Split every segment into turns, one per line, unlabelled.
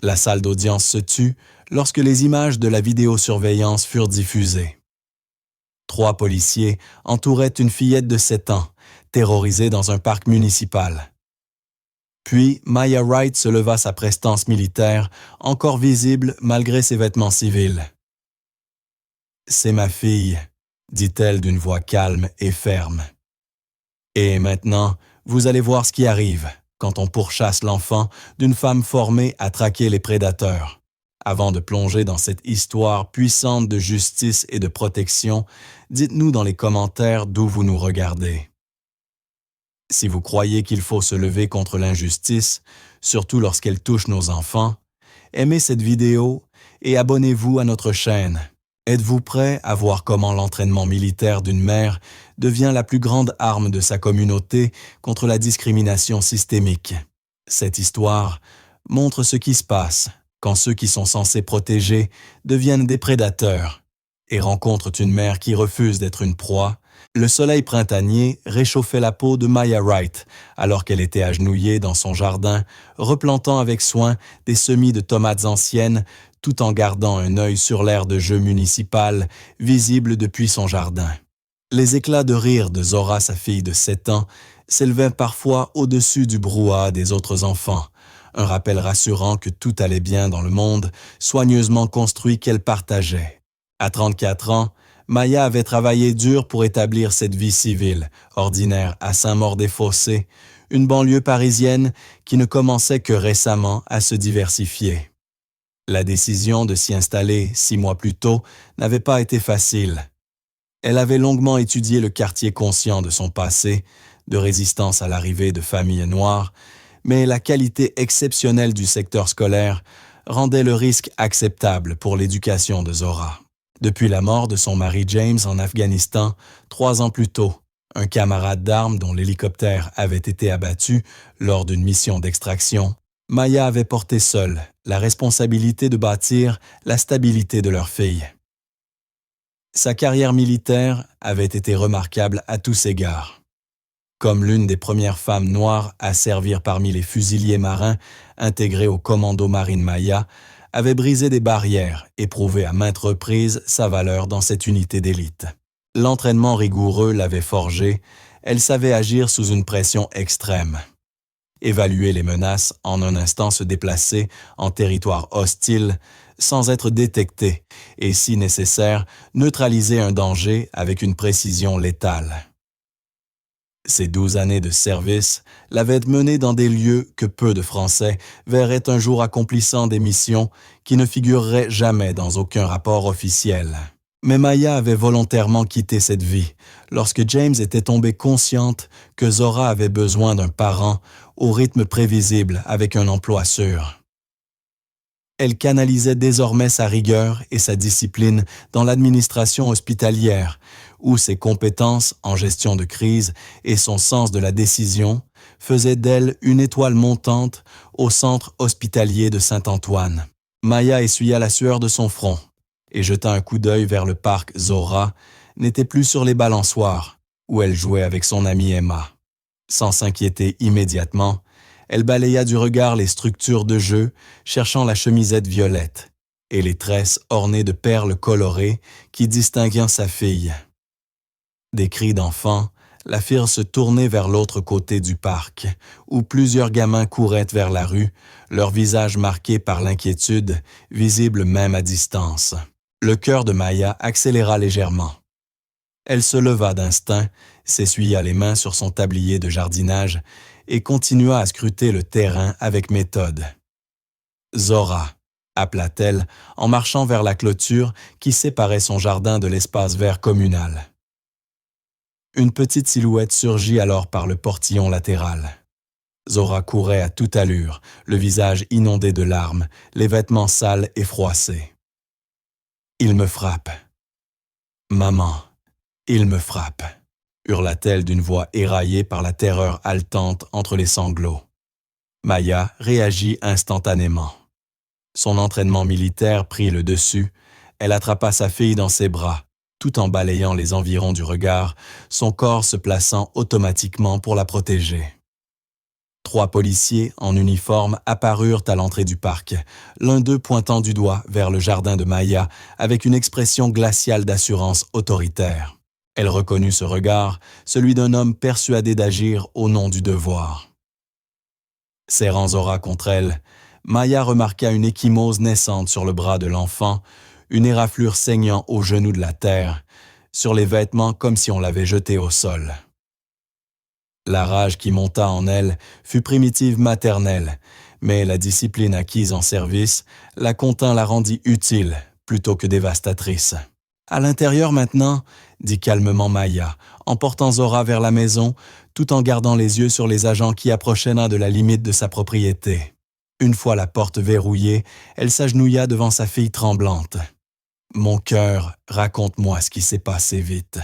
La salle d'audience se tut lorsque les images de la vidéosurveillance furent diffusées. 3 policiers entouraient une fillette de 7 ans, terrorisée dans un parc municipal. Puis, Maya Wright se leva sa prestance militaire, encore visible malgré ses vêtements civils. « C'est ma fille », dit-elle d'une voix calme et ferme. « Et maintenant, vous allez voir ce qui arrive quand on pourchasse l'enfant d'une femme formée à traquer les prédateurs. » Avant de plonger dans cette histoire puissante de justice et de protection, dites-nous dans les commentaires d'où vous nous regardez. Si vous croyez qu'il faut se lever contre l'injustice, surtout lorsqu'elle touche nos enfants, aimez cette vidéo et abonnez-vous à notre chaîne. Êtes-vous prêt à voir comment l'entraînement militaire d'une mère devient la plus grande arme de sa communauté contre la discrimination systémique? Cette histoire montre ce qui se passe quand ceux qui sont censés protéger deviennent des prédateurs et rencontrent une mère qui refuse d'être une proie. Le soleil printanier réchauffait la peau de Maya Wright alors qu'elle était agenouillée dans son jardin, replantant avec soin des semis de tomates anciennes tout en gardant un œil sur l'aire de jeu municipal visible depuis son jardin. Les éclats de rire de Zora, sa fille de 7 ans, s'élevaient parfois au-dessus du brouhaha des autres enfants, un rappel rassurant que tout allait bien dans le monde, soigneusement construit qu'elle partageait. À 34 ans, Maya avait travaillé dur pour établir cette vie civile, ordinaire à Saint-Maur-des-Fossés, une banlieue parisienne qui ne commençait que récemment à se diversifier. La décision de s'y installer 6 mois plus tôt n'avait pas été facile. Elle avait longuement étudié le quartier conscient de son passé, de résistance à l'arrivée de familles noires, mais la qualité exceptionnelle du secteur scolaire rendait le risque acceptable pour l'éducation de Zora. Depuis la mort de son mari James en Afghanistan, 3 ans plus tôt, un camarade d'armes dont l'hélicoptère avait été abattu lors d'une mission d'extraction, Maya avait porté seule la responsabilité de bâtir la stabilité de leur fille. Sa carrière militaire avait été remarquable à tous égards. Comme l'une des premières femmes noires à servir parmi les fusiliers marins intégrés au commando marine Maya, avait brisé des barrières et prouvé à maintes reprises sa valeur dans cette unité d'élite. L'entraînement rigoureux l'avait forgée, elle savait agir sous une pression extrême. Évaluer les menaces, en un instant se déplacer en territoire hostile sans être détectée et, si nécessaire, neutraliser un danger avec une précision létale. Ces 12 années de service l'avaient menée dans des lieux que peu de Français verraient un jour accomplissant des missions qui ne figureraient jamais dans aucun rapport officiel. Mais Maya avait volontairement quitté cette vie lorsque James était tombée consciente que Zora avait besoin d'un parent au rythme prévisible avec un emploi sûr. Elle canalisait désormais sa rigueur et sa discipline dans l'administration hospitalière, où ses compétences en gestion de crise et son sens de la décision faisaient d'elle une étoile montante au centre hospitalier de Saint-Antoine. Maya essuya la sueur de son front et jeta un coup d'œil vers le parc Zora, n'était plus sur les balançoires, où elle jouait avec son amie Emma. Sans s'inquiéter immédiatement, elle balaya du regard les structures de jeu, cherchant la chemisette violette et les tresses ornées de perles colorées qui distinguaient sa fille. Des cris d'enfants la firent se tourner vers l'autre côté du parc, où plusieurs gamins couraient vers la rue, leurs visages marqués par l'inquiétude, visibles même à distance. Le cœur de Maya accéléra légèrement. Elle se leva d'instinct, s'essuya les mains sur son tablier de jardinage et continua à scruter le terrain avec méthode. « Zora », appela-t-elle en marchant vers la clôture qui séparait son jardin de l'espace vert communal. Une petite silhouette surgit alors par le portillon latéral. Zora courait à toute allure, le visage inondé de larmes, les vêtements sales et froissés. « Il me frappe. Maman, il me frappe », hurla-t-elle d'une voix éraillée par la terreur haletante entre les sanglots. Maya réagit instantanément. Son entraînement militaire prit le dessus, elle attrapa sa fille dans ses bras, tout en balayant les environs du regard, son corps se plaçant automatiquement pour la protéger. 3 policiers en uniforme apparurent à l'entrée du parc, l'un d'eux pointant du doigt vers le jardin de Maya avec une expression glaciale d'assurance autoritaire. Elle reconnut ce regard, celui d'un homme persuadé d'agir au nom du devoir. Serrant Zora contre elle, Maya remarqua une ecchymose naissante sur le bras de l'enfant, une éraflure saignant au genou de la terre, sur les vêtements comme si on l'avait jeté au sol. La rage qui monta en elle fut primitive maternelle, mais la discipline acquise en service la contint la rendit utile plutôt que dévastatrice. À l'intérieur maintenant, dit calmement Maya, en portant Zora vers la maison, tout en gardant les yeux sur les agents qui approchaient de la limite de sa propriété. Une fois la porte verrouillée, elle s'agenouilla devant sa fille tremblante. « Mon cœur, raconte-moi ce qui s'est passé vite. »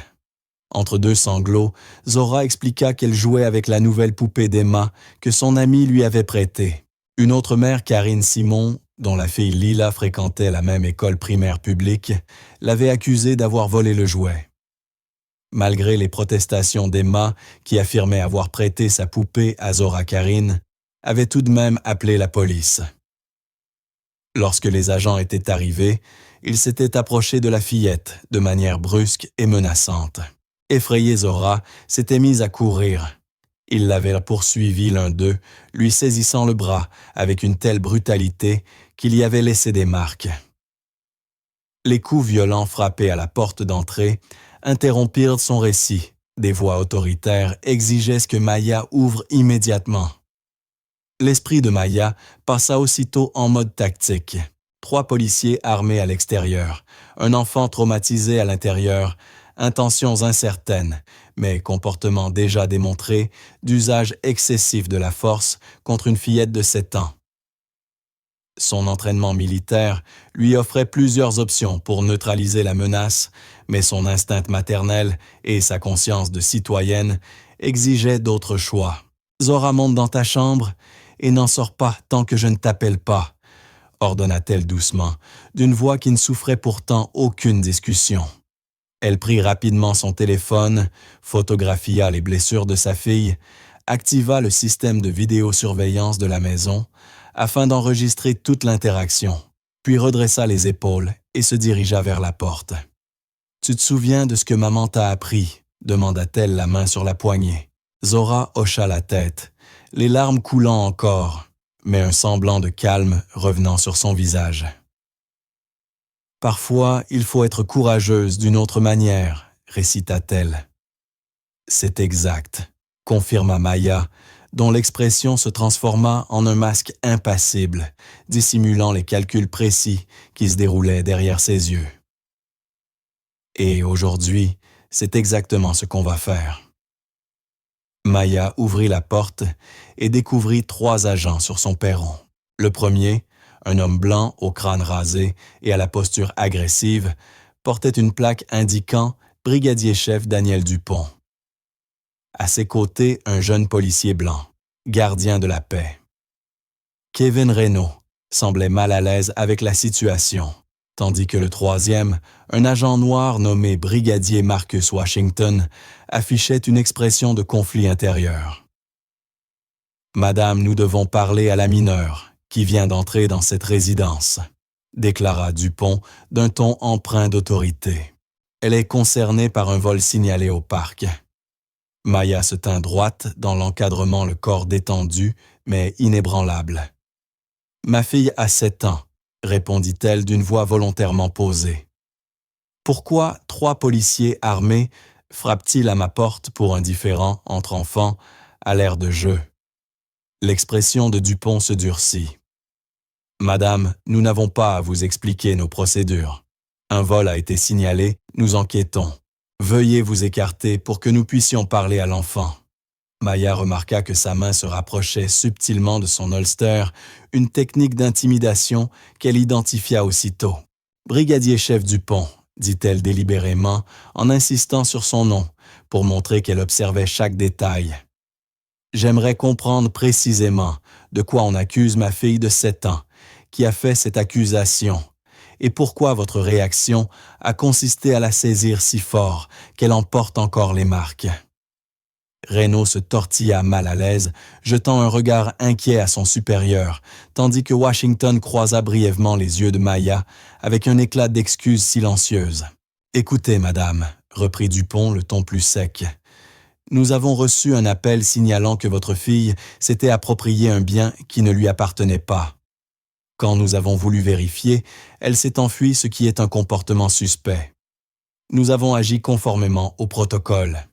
Entre deux sanglots, Zora expliqua qu'elle jouait avec la nouvelle poupée d'Emma que son amie lui avait prêtée. Une autre mère, Karine Simon, dont la fille Lila fréquentait la même école primaire publique, l'avait accusée d'avoir volé le jouet. Malgré les protestations d'Emma, qui affirmait avoir prêté sa poupée à Zora Karine, avait tout de même appelé la police. Lorsque les agents étaient arrivés, ils s'étaient approchés de la fillette de manière brusque et menaçante. Effrayée, Zora s'était mise à courir. Ils l'avaient poursuivi l'un d'eux, lui saisissant le bras avec une telle brutalité qu'il y avait laissé des marques. Les coups violents frappés à la porte d'entrée interrompirent son récit. Des voix autoritaires exigeaient que Maya ouvre immédiatement. L'esprit de Maya passa aussitôt en mode tactique. 3 policiers armés à l'extérieur, un enfant traumatisé à l'intérieur, intentions incertaines, mais comportement déjà démontré d'usage excessif de la force contre une fillette de 7 ans. Son entraînement militaire lui offrait plusieurs options pour neutraliser la menace, mais son instinct maternel et sa conscience de citoyenne exigeaient d'autres choix. « Zora, monte dans ta chambre et n'en sors pas tant que je ne t'appelle pas », ordonna-t-elle doucement, d'une voix qui ne souffrait pourtant aucune discussion. Elle prit rapidement son téléphone, photographia les blessures de sa fille, activa le système de vidéosurveillance de la maison afin d'enregistrer toute l'interaction, puis redressa les épaules et se dirigea vers la porte. « Tu te souviens de ce que maman t'a appris ?» demanda-t-elle la main sur la poignée. Zora hocha la tête, les larmes coulant encore, mais un semblant de calme revenant sur son visage. « Parfois, il faut être courageuse d'une autre manière, » récita-t-elle. « C'est exact, » confirma Maya, dont l'expression se transforma en un masque impassible, dissimulant les calculs précis qui se déroulaient derrière ses yeux. « Et aujourd'hui, c'est exactement ce qu'on va faire. » Maya ouvrit la porte et découvrit 3 agents sur son perron. Le premier, un homme blanc au crâne rasé et à la posture agressive, portait une plaque indiquant « Brigadier-chef Daniel Dupont ». À ses côtés, un jeune policier blanc, gardien de la paix. Kevin Reno semblait mal à l'aise avec la situation, tandis que le troisième, un agent noir nommé Brigadier Marcus Washington, affichait une expression de conflit intérieur. « Madame, nous devons parler à la mineure, qui vient d'entrer dans cette résidence, » déclara Dupont d'un ton empreint d'autorité. « Elle est concernée par un vol signalé au parc. » Maya se tint droite dans l'encadrement, le corps détendu, mais inébranlable. « Ma fille a 7 ans, » répondit-elle d'une voix volontairement posée. « Pourquoi 3 policiers armés frappent-ils à ma porte pour un différend entre enfants à l'air de jeu? » L'expression de Dupont se durcit. « Madame, nous n'avons pas à vous expliquer nos procédures. Un vol a été signalé, nous enquêtons. Veuillez vous écarter pour que nous puissions parler à l'enfant. » Maya remarqua que sa main se rapprochait subtilement de son holster, une technique d'intimidation qu'elle identifia aussitôt. « Brigadier-chef Dupont », dit-elle délibérément, en insistant sur son nom, pour montrer qu'elle observait chaque détail. « J'aimerais comprendre précisément de quoi on accuse ma fille de 7 ans, qui a fait cette accusation, et pourquoi votre réaction a consisté à la saisir si fort qu'elle en porte encore les marques. » Reno se tortilla mal à l'aise, jetant un regard inquiet à son supérieur, tandis que Washington croisa brièvement les yeux de Maya avec un éclat d'excuses silencieuses. « Écoutez, madame, » reprit Dupont, le ton plus sec. « Nous avons reçu un appel signalant que votre fille s'était approprié un bien qui ne lui appartenait pas. Quand nous avons voulu vérifier, elle s'est enfuie, ce qui est un comportement suspect. Nous avons agi conformément au protocole. »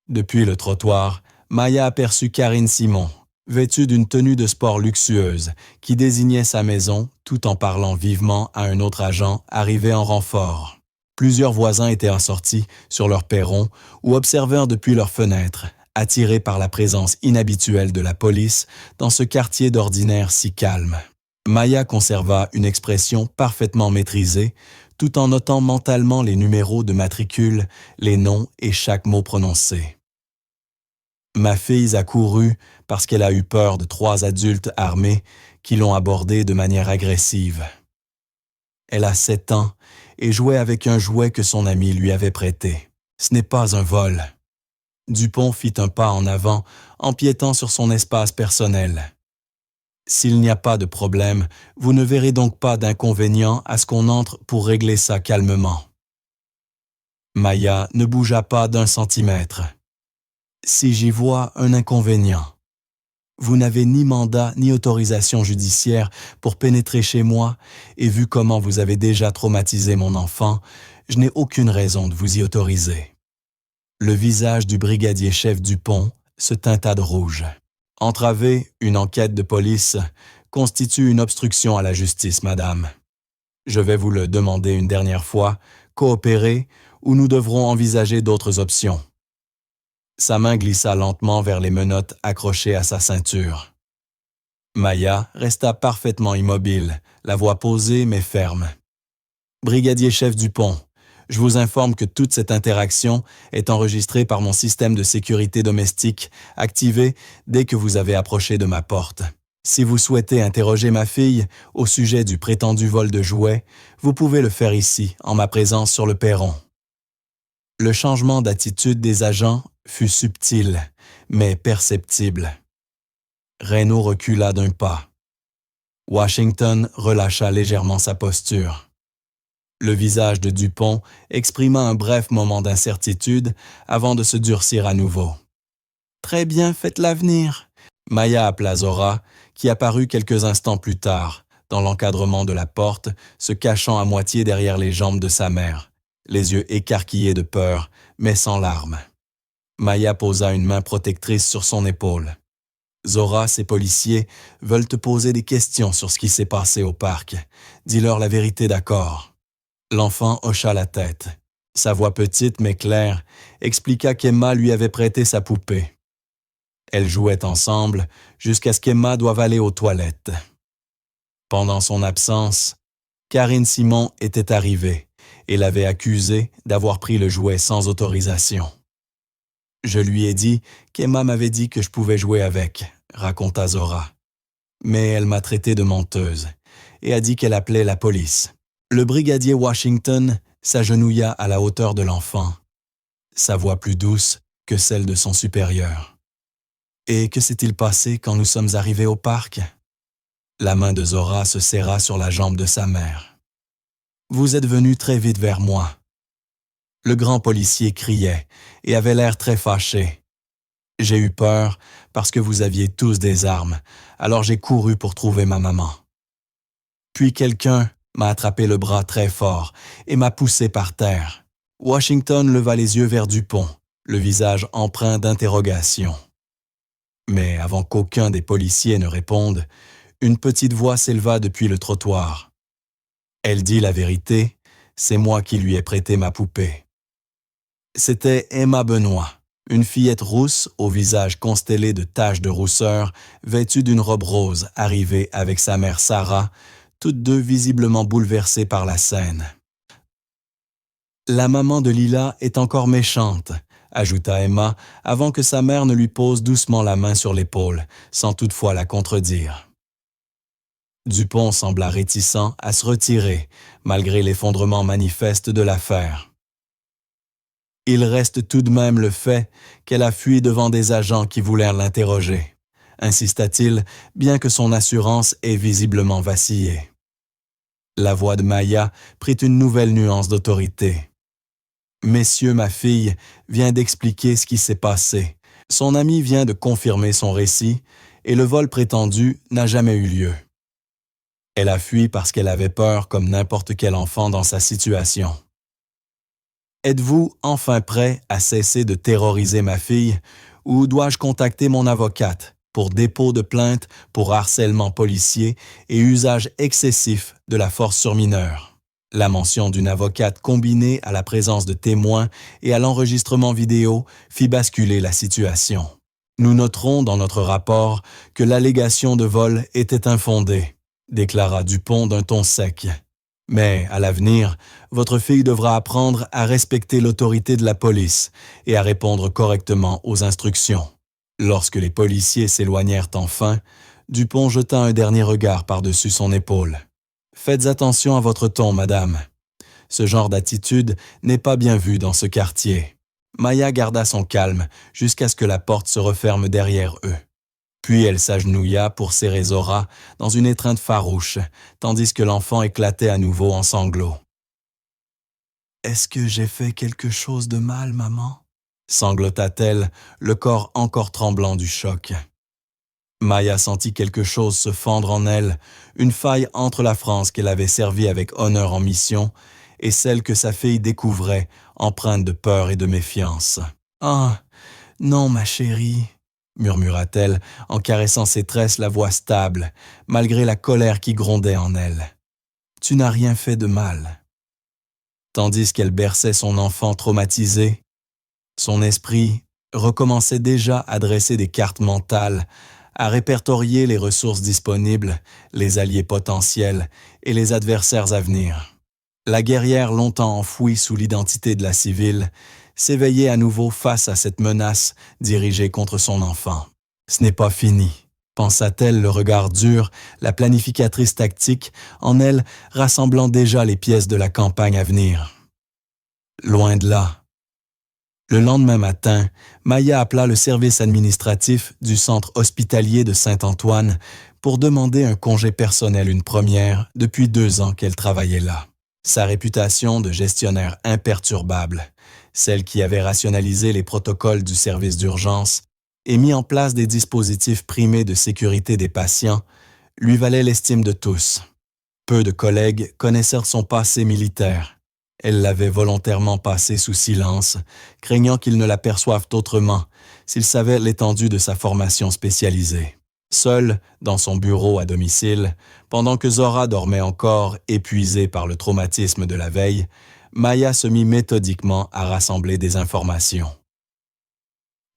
Depuis le trottoir, Maya aperçut Karine Simon, vêtue d'une tenue de sport luxueuse, qui désignait sa maison tout en parlant vivement à un autre agent arrivé en renfort. Plusieurs voisins étaient assortis sur leur perron ou observèrent depuis leurs fenêtres, attirés par la présence inhabituelle de la police dans ce quartier d'ordinaire si calme. Maya conserva une expression parfaitement maîtrisée, tout en notant mentalement les numéros de matricule, les noms et chaque mot prononcé. Ma fille a couru parce qu'elle a eu peur de 3 adultes armés qui l'ont abordée de manière agressive. Elle a 7 ans et jouait avec un jouet que son ami lui avait prêté. Ce n'est pas un vol. Dupont fit un pas en avant, empiétant sur son espace personnel. S'il n'y a pas de problème, vous ne verrez donc pas d'inconvénient à ce qu'on entre pour régler ça calmement. Maya ne bougea pas d'1 centimètre. Si j'y vois un inconvénient, vous n'avez ni mandat ni autorisation judiciaire pour pénétrer chez moi et vu comment vous avez déjà traumatisé mon enfant, je n'ai aucune raison de vous y autoriser. Le visage du brigadier-chef Dupont se teinta de rouge. Entraver une enquête de police constitue une obstruction à la justice, madame. Je vais vous le demander une dernière fois, coopérez ou nous devrons envisager d'autres options. Sa main glissa lentement vers les menottes accrochées à sa ceinture. Maya resta parfaitement immobile, la voix posée mais ferme. « Brigadier-chef Dupont, je vous informe que toute cette interaction est enregistrée par mon système de sécurité domestique, activé dès que vous avez approché de ma porte. Si vous souhaitez interroger ma fille au sujet du prétendu vol de jouets, vous pouvez le faire ici, en ma présence sur le perron. » Le changement d'attitude des agents fut subtil, mais perceptible. Reno recula d'1 pas. Washington relâcha légèrement sa posture. Le visage de Dupont exprima un bref moment d'incertitude avant de se durcir à nouveau. « Très bien, faites-la venir. » Maya appela Zora, qui apparut quelques instants plus tard, dans l'encadrement de la porte, se cachant à moitié derrière les jambes de sa mère, les yeux écarquillés de peur, mais sans larmes. Maya posa une main protectrice sur son épaule. « Zora, ces policiers veulent te poser des questions sur ce qui s'est passé au parc. Dis-leur la vérité, d'accord. » L'enfant hocha la tête. Sa voix petite mais claire expliqua qu'Emma lui avait prêté sa poupée. Elles jouaient ensemble jusqu'à ce qu'Emma doive aller aux toilettes. Pendant son absence, Karine Simon était arrivée et l'avait accusée d'avoir pris le jouet sans autorisation. « Je lui ai dit qu'Emma m'avait dit que je pouvais jouer avec, » raconta Zora. « Mais elle m'a traité de menteuse et a dit qu'elle appelait la police. » Le brigadier Washington s'agenouilla à la hauteur de l'enfant, sa voix plus douce que celle de son supérieur. « Et que s'est-il passé quand nous sommes arrivés au parc? » La main de Zora se serra sur la jambe de sa mère. « Vous êtes venu très vite vers moi. » Le grand policier criait et avait l'air très fâché. « J'ai eu peur parce que vous aviez tous des armes, alors j'ai couru pour trouver ma maman. » Puis quelqu'un m'a attrapé le bras très fort et m'a poussé par terre. Washington leva les yeux vers Dupont, le visage empreint d'interrogation. Mais avant qu'aucun des policiers ne réponde, une petite voix s'éleva depuis le trottoir. Elle dit la vérité, c'est moi qui lui ai prêté ma poupée. C'était Emma Benoît, une fillette rousse au visage constellé de taches de rousseur, vêtue d'une robe rose arrivée avec sa mère Sarah, toutes deux visiblement bouleversées par la scène. « La maman de Lila est encore méchante, » ajouta Emma, avant que sa mère ne lui pose doucement la main sur l'épaule, sans toutefois la contredire. Dupont sembla réticent à se retirer, malgré l'effondrement manifeste de l'affaire. Il reste tout de même le fait qu'elle a fui devant des agents qui voulèrent l'interroger, insista-t-il, bien que son assurance ait visiblement vacillé. La voix de Maya prit une nouvelle nuance d'autorité. « Messieurs, ma fille vient d'expliquer ce qui s'est passé. Son ami vient de confirmer son récit et le vol prétendu n'a jamais eu lieu. Elle a fui parce qu'elle avait peur comme n'importe quel enfant dans sa situation. Êtes-vous enfin prêt à cesser de terroriser ma fille ou dois-je contacter mon avocate pour dépôt de plainte pour harcèlement policier et usage excessif de la force sur mineur? La mention d'une avocate combinée à la présence de témoins et à l'enregistrement vidéo fit basculer la situation. Nous noterons dans notre rapport que l'allégation de vol était infondée, déclara Dupont d'un ton sec. Mais, à l'avenir, votre fille devra apprendre à respecter l'autorité de la police et à répondre correctement aux instructions. Lorsque les policiers s'éloignèrent enfin, Dupont jeta un dernier regard par-dessus son épaule. « Faites attention à votre ton, madame. Ce genre d'attitude n'est pas bien vu dans ce quartier. » Maya garda son calme jusqu'à ce que la porte se referme derrière eux. Puis elle s'agenouilla pour serrer Zora dans une étreinte farouche, tandis que l'enfant éclatait à nouveau en sanglots. « Est-ce que j'ai fait quelque chose de mal, maman ?» sanglota-t-elle, le corps encore tremblant du choc. Maya sentit quelque chose se fendre en elle, une faille entre la France qu'elle avait servie avec honneur en mission et celle que sa fille découvrait, empreinte de peur et de méfiance. « Ah, non, ma chérie !» murmura-t-elle en caressant ses tresses, la voix stable, malgré la colère qui grondait en elle. « Tu n'as rien fait de mal. » Tandis qu'elle berçait son enfant traumatisé, son esprit recommençait déjà à dresser des cartes mentales, à répertorier les ressources disponibles, les alliés potentiels et les adversaires à venir. La guerrière longtemps enfouie sous l'identité de la civile s'éveillait à nouveau face à cette menace dirigée contre son enfant. « Ce n'est pas fini », pensa-t-elle, le regard dur, la planificatrice tactique, en elle rassemblant déjà les pièces de la campagne à venir. Loin de là. Le lendemain matin, Maya appela le service administratif du centre hospitalier de Saint-Antoine pour demander un congé personnel, une première depuis 2 ans qu'elle travaillait là. Sa réputation de gestionnaire imperturbable, celle qui avait rationalisé les protocoles du service d'urgence et mis en place des dispositifs primés de sécurité des patients, lui valait l'estime de tous. Peu de collègues connaissèrent son passé militaire. Elle l'avait volontairement passé sous silence, craignant qu'ils ne l'aperçoivent autrement s'ils savaient l'étendue de sa formation spécialisée. Seule, dans son bureau à domicile, pendant que Zora dormait encore, épuisée par le traumatisme de la veille, Maya se mit méthodiquement à rassembler des informations.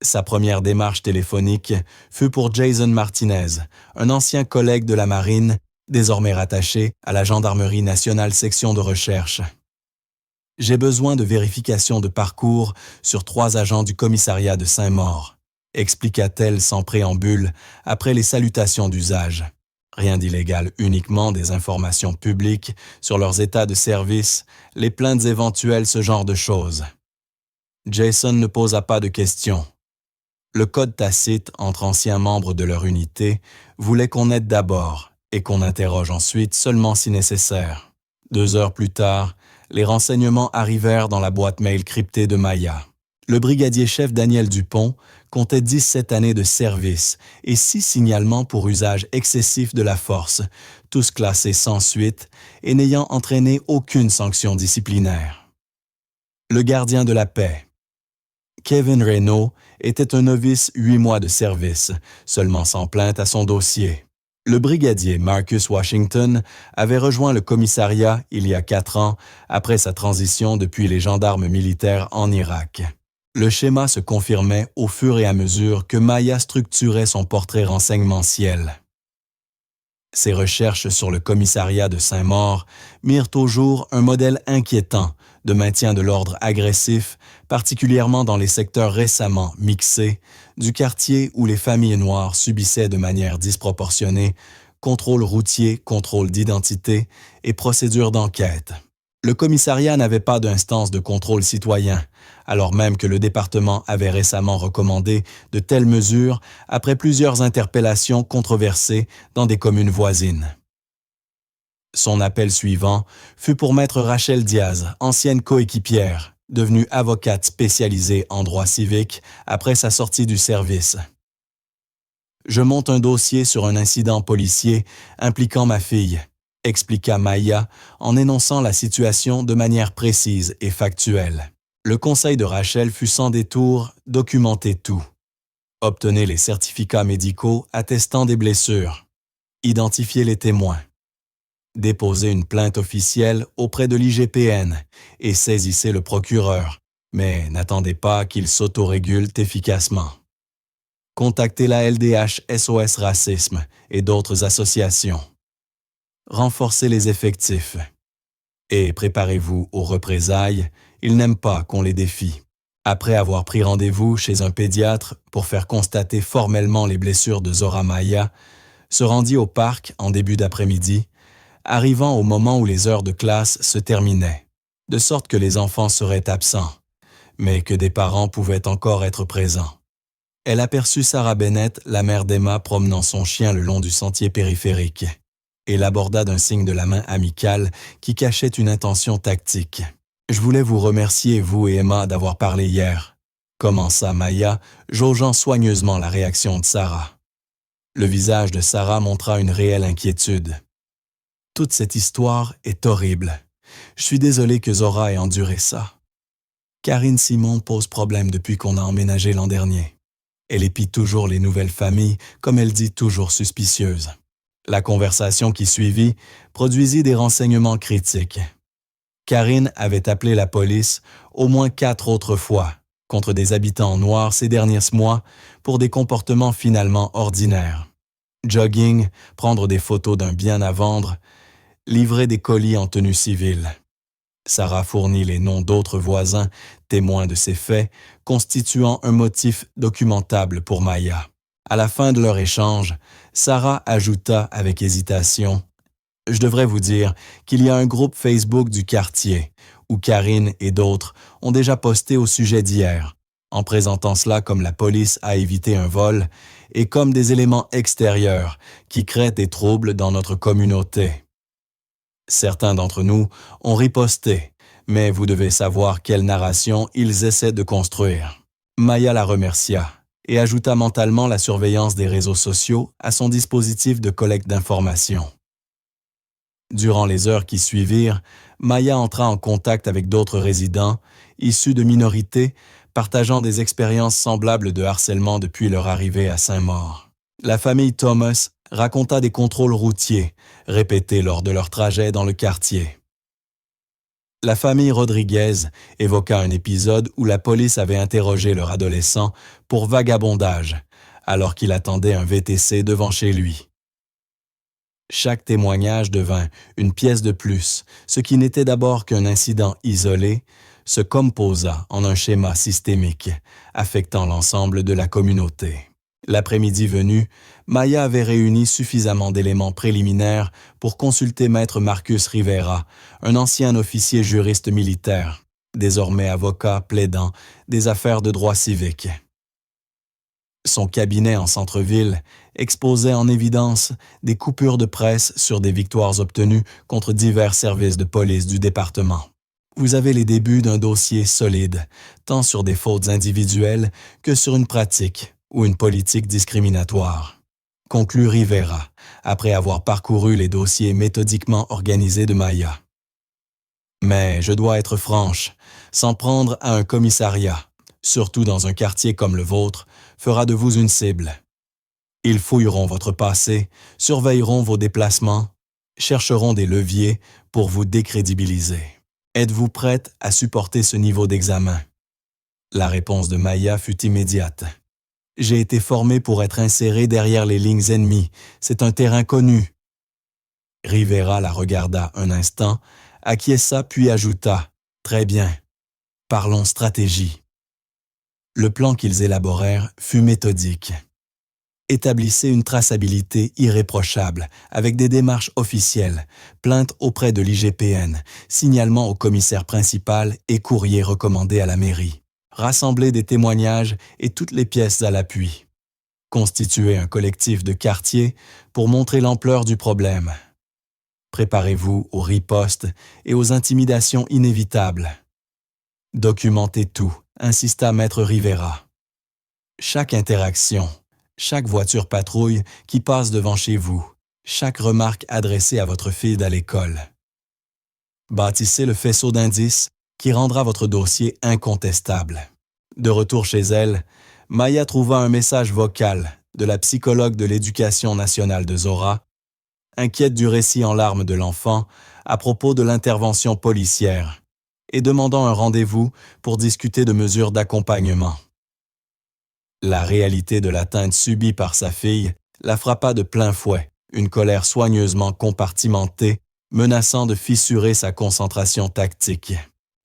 Sa première démarche téléphonique fut pour Jason Martinez, un ancien collègue de la marine, désormais rattaché à la Gendarmerie nationale section de recherche. « J'ai besoin de vérification de parcours sur 3 agents du commissariat de Saint-Maur », expliqua-t-elle sans préambule après les salutations d'usage. Rien d'illégal, uniquement des informations publiques sur leurs états de service, les plaintes éventuelles, ce genre de choses. Jason ne posa pas de questions. Le code tacite entre anciens membres de leur unité voulait qu'on aide d'abord et qu'on interroge ensuite seulement si nécessaire. 2 heures plus tard, les renseignements arrivèrent dans la boîte mail cryptée de Maya. Le brigadier-chef Daniel Dupont comptait 17 années de service et 6 signalements pour usage excessif de la force, tous classés sans suite et n'ayant entraîné aucune sanction disciplinaire. Le gardien de la paix. Kevin Reynaud était un novice 8 mois de service, seulement sans plainte à son dossier. Le brigadier Marcus Washington avait rejoint le commissariat il y a 4 ans après sa transition depuis les gendarmes militaires en Irak. Le schéma se confirmait au fur et à mesure que Maya structurait son portrait renseignementiel. Ses recherches sur le commissariat de Saint-Maur mirent au jour un modèle inquiétant de maintien de l'ordre agressif, particulièrement dans les secteurs récemment mixés du quartier où les familles noires subissaient de manière disproportionnée contrôle routier, contrôle d'identité et procédures d'enquête. Le commissariat n'avait pas d'instance de contrôle citoyen, alors même que le département avait récemment recommandé de telles mesures après plusieurs interpellations controversées dans des communes voisines. Son appel suivant fut pour maître Rachel Diaz, ancienne coéquipière, devenue avocate spécialisée en droit civique après sa sortie du service. Je monte un dossier sur un incident policier impliquant ma fille, expliqua Maya en énonçant la situation de manière précise et factuelle. Le conseil de Rachel fut sans détour documenter tout. Obtenez les certificats médicaux attestant des blessures. Identifiez les témoins. Déposez une plainte officielle auprès de l'IGPN et saisissez le procureur, mais n'attendez pas qu'il s'autorégule efficacement. Contactez la LDH SOS Racisme et d'autres associations. Renforcez les effectifs. Et préparez-vous aux représailles, ils n'aiment pas qu'on les défie. Après avoir pris rendez-vous chez un pédiatre pour faire constater formellement les blessures de Zora Maya, se rendit au parc en début d'après-midi, arrivant au moment où les heures de classe se terminaient, de sorte que les enfants seraient absents, mais que des parents pouvaient encore être présents. Elle aperçut Sarah Bennett, la mère d'Emma, promenant son chien le long du sentier périphérique, et l'aborda d'un signe de la main amical qui cachait une intention tactique. « Je voulais vous remercier, vous et Emma, d'avoir parlé hier », commença Maya, jaugeant soigneusement la réaction de Sarah. Le visage de Sarah montra une réelle inquiétude. « Toute cette histoire est horrible. Je suis désolé que Zora ait enduré ça. Karine Simon pose problème depuis qu'on a emménagé l'an dernier. Elle épie toujours les nouvelles familles, comme elle dit toujours suspicieuses. » La conversation qui suivit produisit des renseignements critiques. Karine avait appelé la police au moins 4 autres fois contre des habitants noirs ces derniers mois pour des comportements finalement ordinaires. Jogging, prendre des photos d'un bien à vendre, livrer des colis en tenue civile. Sarah fournit les noms d'autres voisins, témoins de ces faits, constituant un motif documentable pour Maya. À la fin de leur échange, Sarah ajouta avec hésitation « Je devrais vous dire qu'il y a un groupe Facebook du quartier où Karine et d'autres ont déjà posté au sujet d'hier, en présentant cela comme la police a évité un vol et comme des éléments extérieurs qui créent des troubles dans notre communauté. Certains d'entre nous ont riposté, mais vous devez savoir quelle narration ils essaient de construire. » Maya la remercia et ajouta mentalement la surveillance des réseaux sociaux à son dispositif de collecte d'informations. Durant les heures qui suivirent, Maya entra en contact avec d'autres résidents, issus de minorités, partageant des expériences semblables de harcèlement depuis leur arrivée à Saint-Maur. La famille Thomas raconta des contrôles routiers, répétés lors de leur trajet dans le quartier. La famille Rodriguez évoqua un épisode où la police avait interrogé leur adolescent pour vagabondage, alors qu'il attendait un VTC devant chez lui. Chaque témoignage devint une pièce de plus, ce qui n'était d'abord qu'un incident isolé, se composa en un schéma systémique, affectant l'ensemble de la communauté. L'après-midi venu, Maya avait réuni suffisamment d'éléments préliminaires pour consulter maître Marcus Rivera, un ancien officier juriste militaire, désormais avocat plaidant des affaires de droit civique. Son cabinet en centre-ville exposait en évidence des coupures de presse sur des victoires obtenues contre divers services de police du département. Vous avez les débuts d'un dossier solide, tant sur des fautes individuelles que sur une pratique ou une politique discriminatoire, conclut Rivera, après avoir parcouru les dossiers méthodiquement organisés de Maya. Mais je dois être franche, s'en prendre à un commissariat, surtout dans un quartier comme le vôtre, fera de vous une cible. Ils fouilleront votre passé, surveilleront vos déplacements, chercheront des leviers pour vous décrédibiliser. Êtes-vous prête à supporter ce niveau d'examen? La réponse de Maya fut immédiate. J'ai été formé pour être inséré derrière les lignes ennemies. C'est un terrain connu. Rivera la regarda un instant, acquiesça puis ajouta « Très bien. Parlons stratégie. » Le plan qu'ils élaborèrent fut méthodique. Établissez une traçabilité irréprochable avec des démarches officielles, plainte auprès de l'IGPN, signalement au commissaire principal et courrier recommandé à la mairie. Rassemblez des témoignages et toutes les pièces à l'appui. Constituez un collectif de quartier pour montrer l'ampleur du problème. Préparez-vous aux ripostes et aux intimidations inévitables. Documentez tout, insista Maître Rivera. Chaque interaction, chaque voiture patrouille qui passe devant chez vous, chaque remarque adressée à votre fille à l'école. Bâtissez le faisceau d'indices qui rendra votre dossier incontestable. De retour chez elle, Maya trouva un message vocal de la psychologue de l'Éducation nationale de Zora, inquiète du récit en larmes de l'enfant à propos de l'intervention policière et demandant un rendez-vous pour discuter de mesures d'accompagnement. La réalité de l'atteinte subie par sa fille la frappa de plein fouet, une colère soigneusement compartimentée, menaçant de fissurer sa concentration tactique.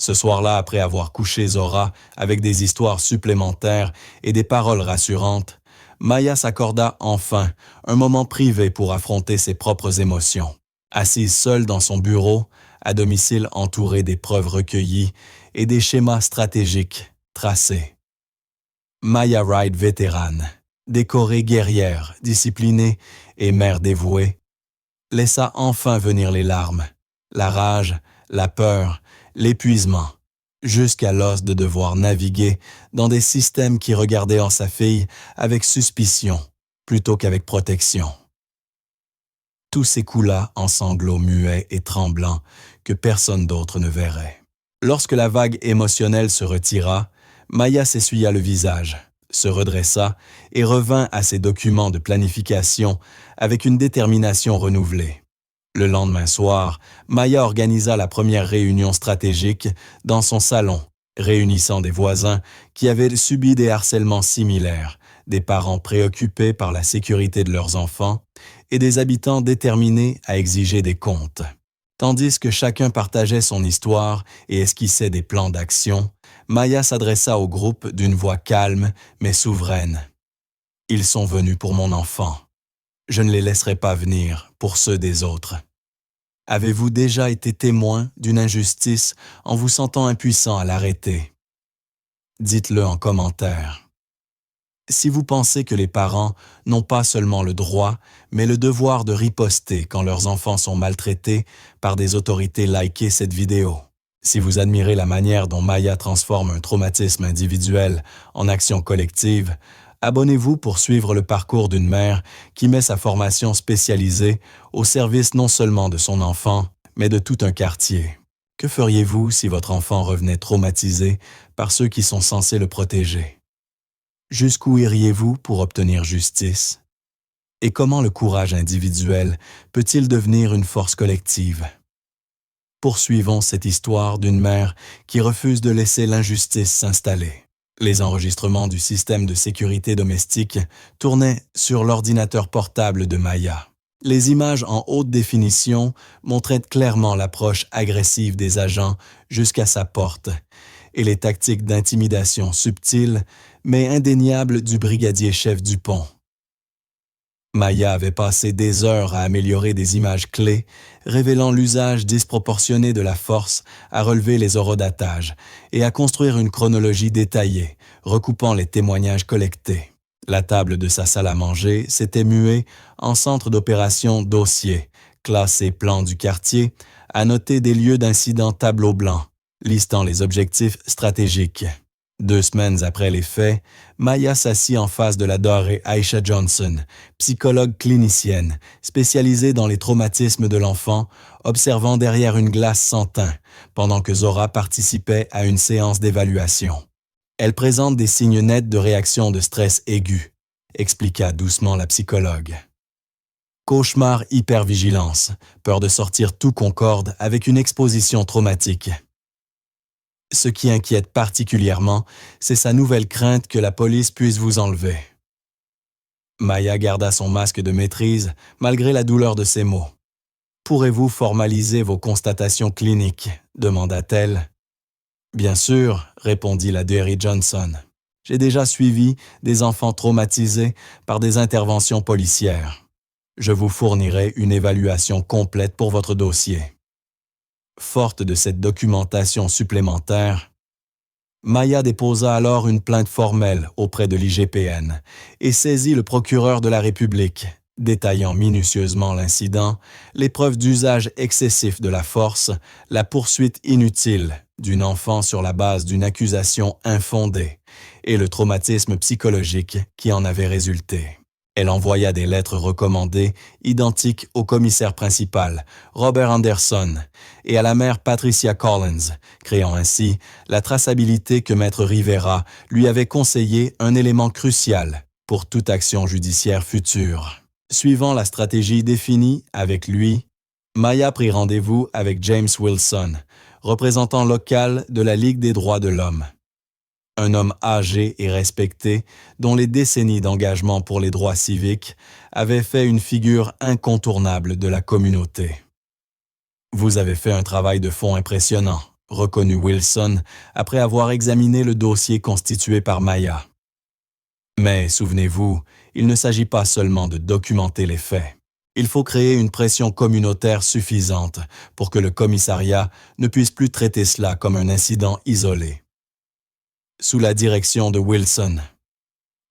Ce soir-là, après avoir couché Zora avec des histoires supplémentaires et des paroles rassurantes, Maya s'accorda enfin un moment privé pour affronter ses propres émotions. Assise seule dans son bureau, à domicile entourée des preuves recueillies et des schémas stratégiques tracés. Maya Wright vétérane, décorée guerrière, disciplinée et mère dévouée, laissa enfin venir les larmes, la rage, la peur, l'épuisement, jusqu'à l'os de devoir naviguer dans des systèmes qui regardaient en sa fille avec suspicion plutôt qu'avec protection. Tout s'écoula en sanglots muets et tremblants que personne d'autre ne verrait. Lorsque la vague émotionnelle se retira, Maya s'essuya le visage, se redressa et revint à ses documents de planification avec une détermination renouvelée. Le lendemain soir, Maya organisa la première réunion stratégique dans son salon, réunissant des voisins qui avaient subi des harcèlements similaires, des parents préoccupés par la sécurité de leurs enfants et des habitants déterminés à exiger des comptes. Tandis que chacun partageait son histoire et esquissait des plans d'action, Maya s'adressa au groupe d'une voix calme mais souveraine. « Ils sont venus pour mon enfant. Je ne les laisserai pas venir pour ceux des autres. Avez-vous déjà été témoin d'une injustice en vous sentant impuissant à l'arrêter? Dites-le en commentaire. Si vous pensez que les parents n'ont pas seulement le droit, mais le devoir de riposter quand leurs enfants sont maltraités par des autorités, likez cette vidéo. Si vous admirez la manière dont Maya transforme un traumatisme individuel en action collective, abonnez-vous pour suivre le parcours d'une mère qui met sa formation spécialisée au service non seulement de son enfant, mais de tout un quartier. Que feriez-vous si votre enfant revenait traumatisé par ceux qui sont censés le protéger? Jusqu'où iriez-vous pour obtenir justice? Et comment le courage individuel peut-il devenir une force collective? Poursuivons cette histoire d'une mère qui refuse de laisser l'injustice s'installer. Les enregistrements du système de sécurité domestique tournaient sur l'ordinateur portable de Maya. Les images en haute définition montraient clairement l'approche agressive des agents jusqu'à sa porte et les tactiques d'intimidation subtiles mais indéniables du brigadier-chef Dupont. Maya avait passé des heures à améliorer des images clés, révélant l'usage disproportionné de la force à relever les horodatage et à construire une chronologie détaillée, recoupant les témoignages collectés. La table de sa salle à manger s'était muée en centre d'opération dossier, classé plan du quartier, annoté des lieux d'incident tableau blanc, listant les objectifs stratégiques. 2 semaines après les faits, Maya s'assit en face de la dorée Aisha Johnson, psychologue clinicienne, spécialisée dans les traumatismes de l'enfant, observant derrière une glace sans teint, pendant que Zora participait à une séance d'évaluation. Elle présente des signes nets de réaction de stress aigu, expliqua doucement la psychologue. Cauchemar hypervigilance, peur de sortir tout concorde avec une exposition traumatique. Ce qui inquiète particulièrement, c'est sa nouvelle crainte que la police puisse vous enlever. Maya garda son masque de maîtrise malgré la douleur de ses mots. « Pourrez-vous formaliser vos constatations cliniques ?» demanda-t-elle. « Bien sûr, » répondit la Derry Johnson. J'ai déjà suivi des enfants traumatisés par des interventions policières. Je vous fournirai une évaluation complète pour votre dossier. » Forte de cette documentation supplémentaire, Maya déposa alors une plainte formelle auprès de l'IGPN et saisit le procureur de la République, détaillant minutieusement l'incident, les preuves d'usage excessif de la force, la poursuite inutile d'une enfant sur la base d'une accusation infondée et le traumatisme psychologique qui en avait résulté. Elle envoya des lettres recommandées identiques au commissaire principal, Robert Anderson, et à la mère Patricia Collins, créant ainsi la traçabilité que Maître Rivera lui avait conseillé un élément crucial pour toute action judiciaire future. Suivant la stratégie définie avec lui, Maya prit rendez-vous avec James Wilson, représentant local de la Ligue des droits de l'homme. Un homme âgé et respecté, dont les décennies d'engagement pour les droits civiques avaient fait une figure incontournable de la communauté. « Vous avez fait un travail de fond impressionnant », reconnut Wilson après avoir examiné le dossier constitué par Maya. Mais, souvenez-vous, il ne s'agit pas seulement de documenter les faits. Il faut créer une pression communautaire suffisante pour que le commissariat ne puisse plus traiter cela comme un incident isolé. Sous la direction de Wilson,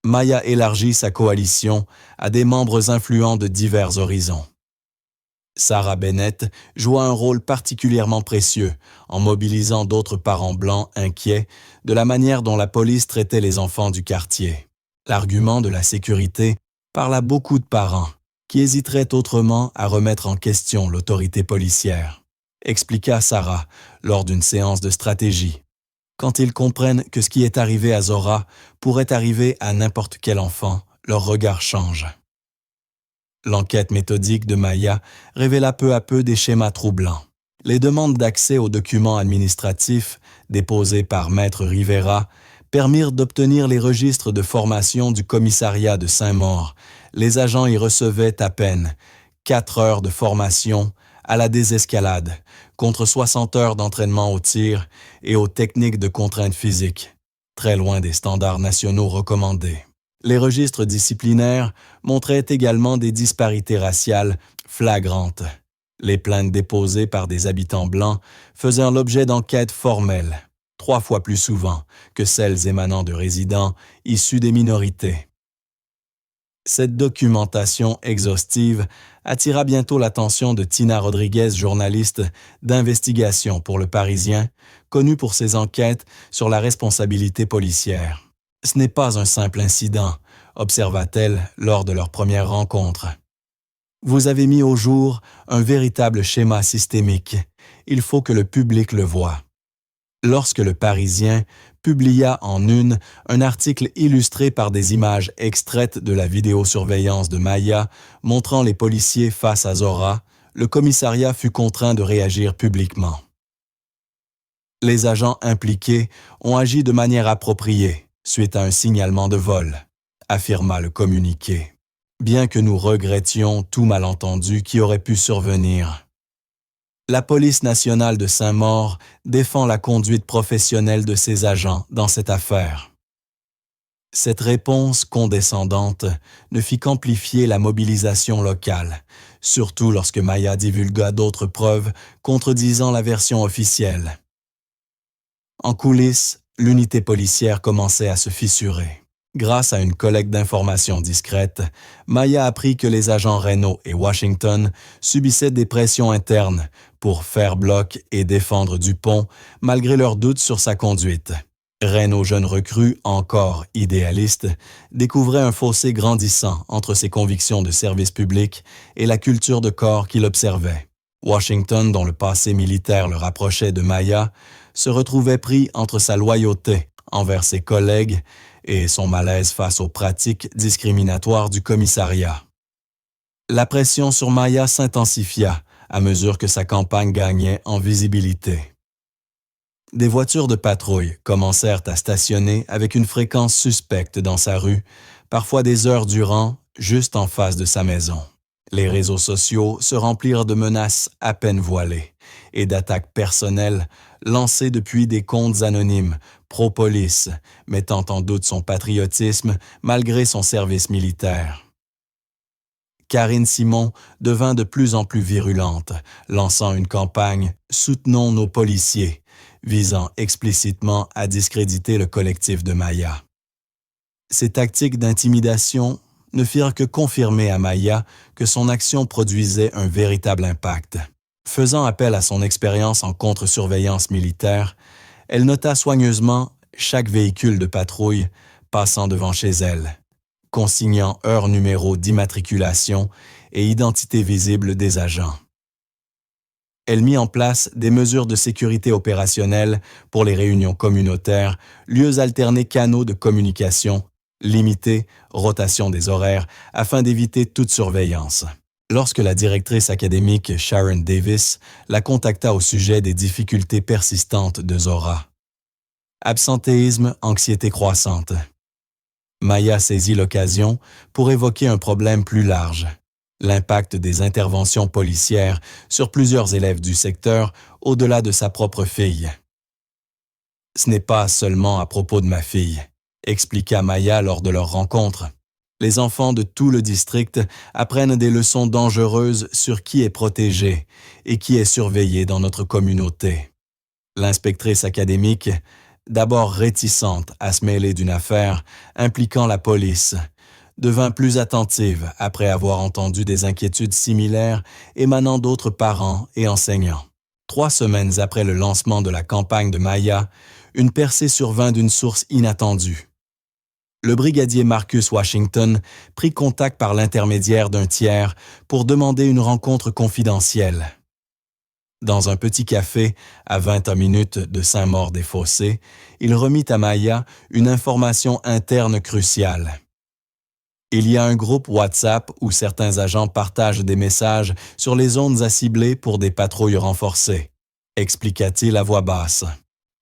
Maya élargit sa coalition à des membres influents de divers horizons. Sarah Bennett joua un rôle particulièrement précieux en mobilisant d'autres parents blancs inquiets de la manière dont la police traitait les enfants du quartier. L'argument de la sécurité parla beaucoup de parents qui hésiteraient autrement à remettre en question l'autorité policière, expliqua Sarah lors d'une séance de stratégie. Quand ils comprennent que ce qui est arrivé à Zora pourrait arriver à n'importe quel enfant, leur regard change. L'enquête méthodique de Maya révéla peu à peu des schémas troublants. Les demandes d'accès aux documents administratifs déposées par Maître Rivera permirent d'obtenir les registres de formation du commissariat de Saint-Maur. Les agents y recevaient à peine 4 heures de formation à la désescalade, contre 60 heures d'entraînement au tir et aux techniques de contrainte physique, très loin des standards nationaux recommandés. Les registres disciplinaires montraient également des disparités raciales flagrantes. Les plaintes déposées par des habitants blancs faisaient l'objet d'enquêtes formelles, 3 fois plus souvent que celles émanant de résidents issus des minorités. Cette documentation exhaustive attira bientôt l'attention de Tina Rodriguez, journaliste d'investigation pour Le Parisien, connue pour ses enquêtes sur la responsabilité policière. « Ce n'est pas un simple incident », observa-t-elle lors de leur première rencontre. « Vous avez mis au jour un véritable schéma systémique. Il faut que le public le voie. » Lorsque Le Parisien publia en une un article illustré par des images extraites de la vidéosurveillance de Maya montrant les policiers face à Zora, le commissariat fut contraint de réagir publiquement. Les agents impliqués ont agi de manière appropriée suite à un signalement de vol, affirma le communiqué, bien que nous regrettions tout malentendu qui aurait pu survenir. La police nationale de Saint-Maur défend la conduite professionnelle de ses agents dans cette affaire. Cette réponse condescendante ne fit qu'amplifier la mobilisation locale, surtout lorsque Maya divulgua d'autres preuves contredisant la version officielle. En coulisses, l'unité policière commençait à se fissurer. Grâce à une collecte d'informations discrète, Maya apprit que les agents Reno et Washington subissaient des pressions internes pour faire bloc et défendre Dupont malgré leurs doutes sur sa conduite. Reno, jeune recrue, encore idéaliste, découvrait un fossé grandissant entre ses convictions de service public et la culture de corps qu'il observait. Washington, dont le passé militaire le rapprochait de Maya, se retrouvait pris entre sa loyauté envers ses collègues et son malaise face aux pratiques discriminatoires du commissariat. La pression sur Maya s'intensifia à mesure que sa campagne gagnait en visibilité. Des voitures de patrouille commencèrent à stationner avec une fréquence suspecte dans sa rue, parfois des heures durant, juste en face de sa maison. Les réseaux sociaux se remplirent de menaces à peine voilées et d'attaques personnelles lancées depuis des comptes anonymes, pro-police, mettant en doute son patriotisme malgré son service militaire. Karine Simon devint de plus en plus virulente, lançant une campagne « Soutenons nos policiers », visant explicitement à discréditer le collectif de Maya. Ces tactiques d'intimidation ne firent que confirmer à Maya que son action produisait un véritable impact. Faisant appel à son expérience en contre-surveillance militaire, elle nota soigneusement chaque véhicule de patrouille passant devant chez elle, consignant heure numéro d'immatriculation et identité visible des agents. Elle mit en place des mesures de sécurité opérationnelle pour les réunions communautaires, lieux alternés canaux de communication, limitée, rotation des horaires, afin d'éviter toute surveillance. Lorsque la directrice académique Sharon Davis la contacta au sujet des difficultés persistantes de Zora. Absentéisme, anxiété croissante. Maya saisit l'occasion pour évoquer un problème plus large, l'impact des interventions policières sur plusieurs élèves du secteur au-delà de sa propre fille. « Ce n'est pas seulement à propos de ma fille », expliqua Maya lors de leur rencontre. Les enfants de tout le district apprennent des leçons dangereuses sur qui est protégé et qui est surveillé dans notre communauté. L'inspectrice académique, d'abord réticente à se mêler d'une affaire impliquant la police, devint plus attentive après avoir entendu des inquiétudes similaires émanant d'autres parents et enseignants. 3 semaines après le lancement de la campagne de Maya, une percée survint d'une source inattendue. Le brigadier Marcus Washington prit contact par l'intermédiaire d'un tiers pour demander une rencontre confidentielle. Dans un petit café à 20 minutes de Saint-Maur-des-Fossés, il remit à Maya une information interne cruciale. Il y a un groupe WhatsApp où certains agents partagent des messages sur les zones à cibler pour des patrouilles renforcées, expliqua-t-il à voix basse.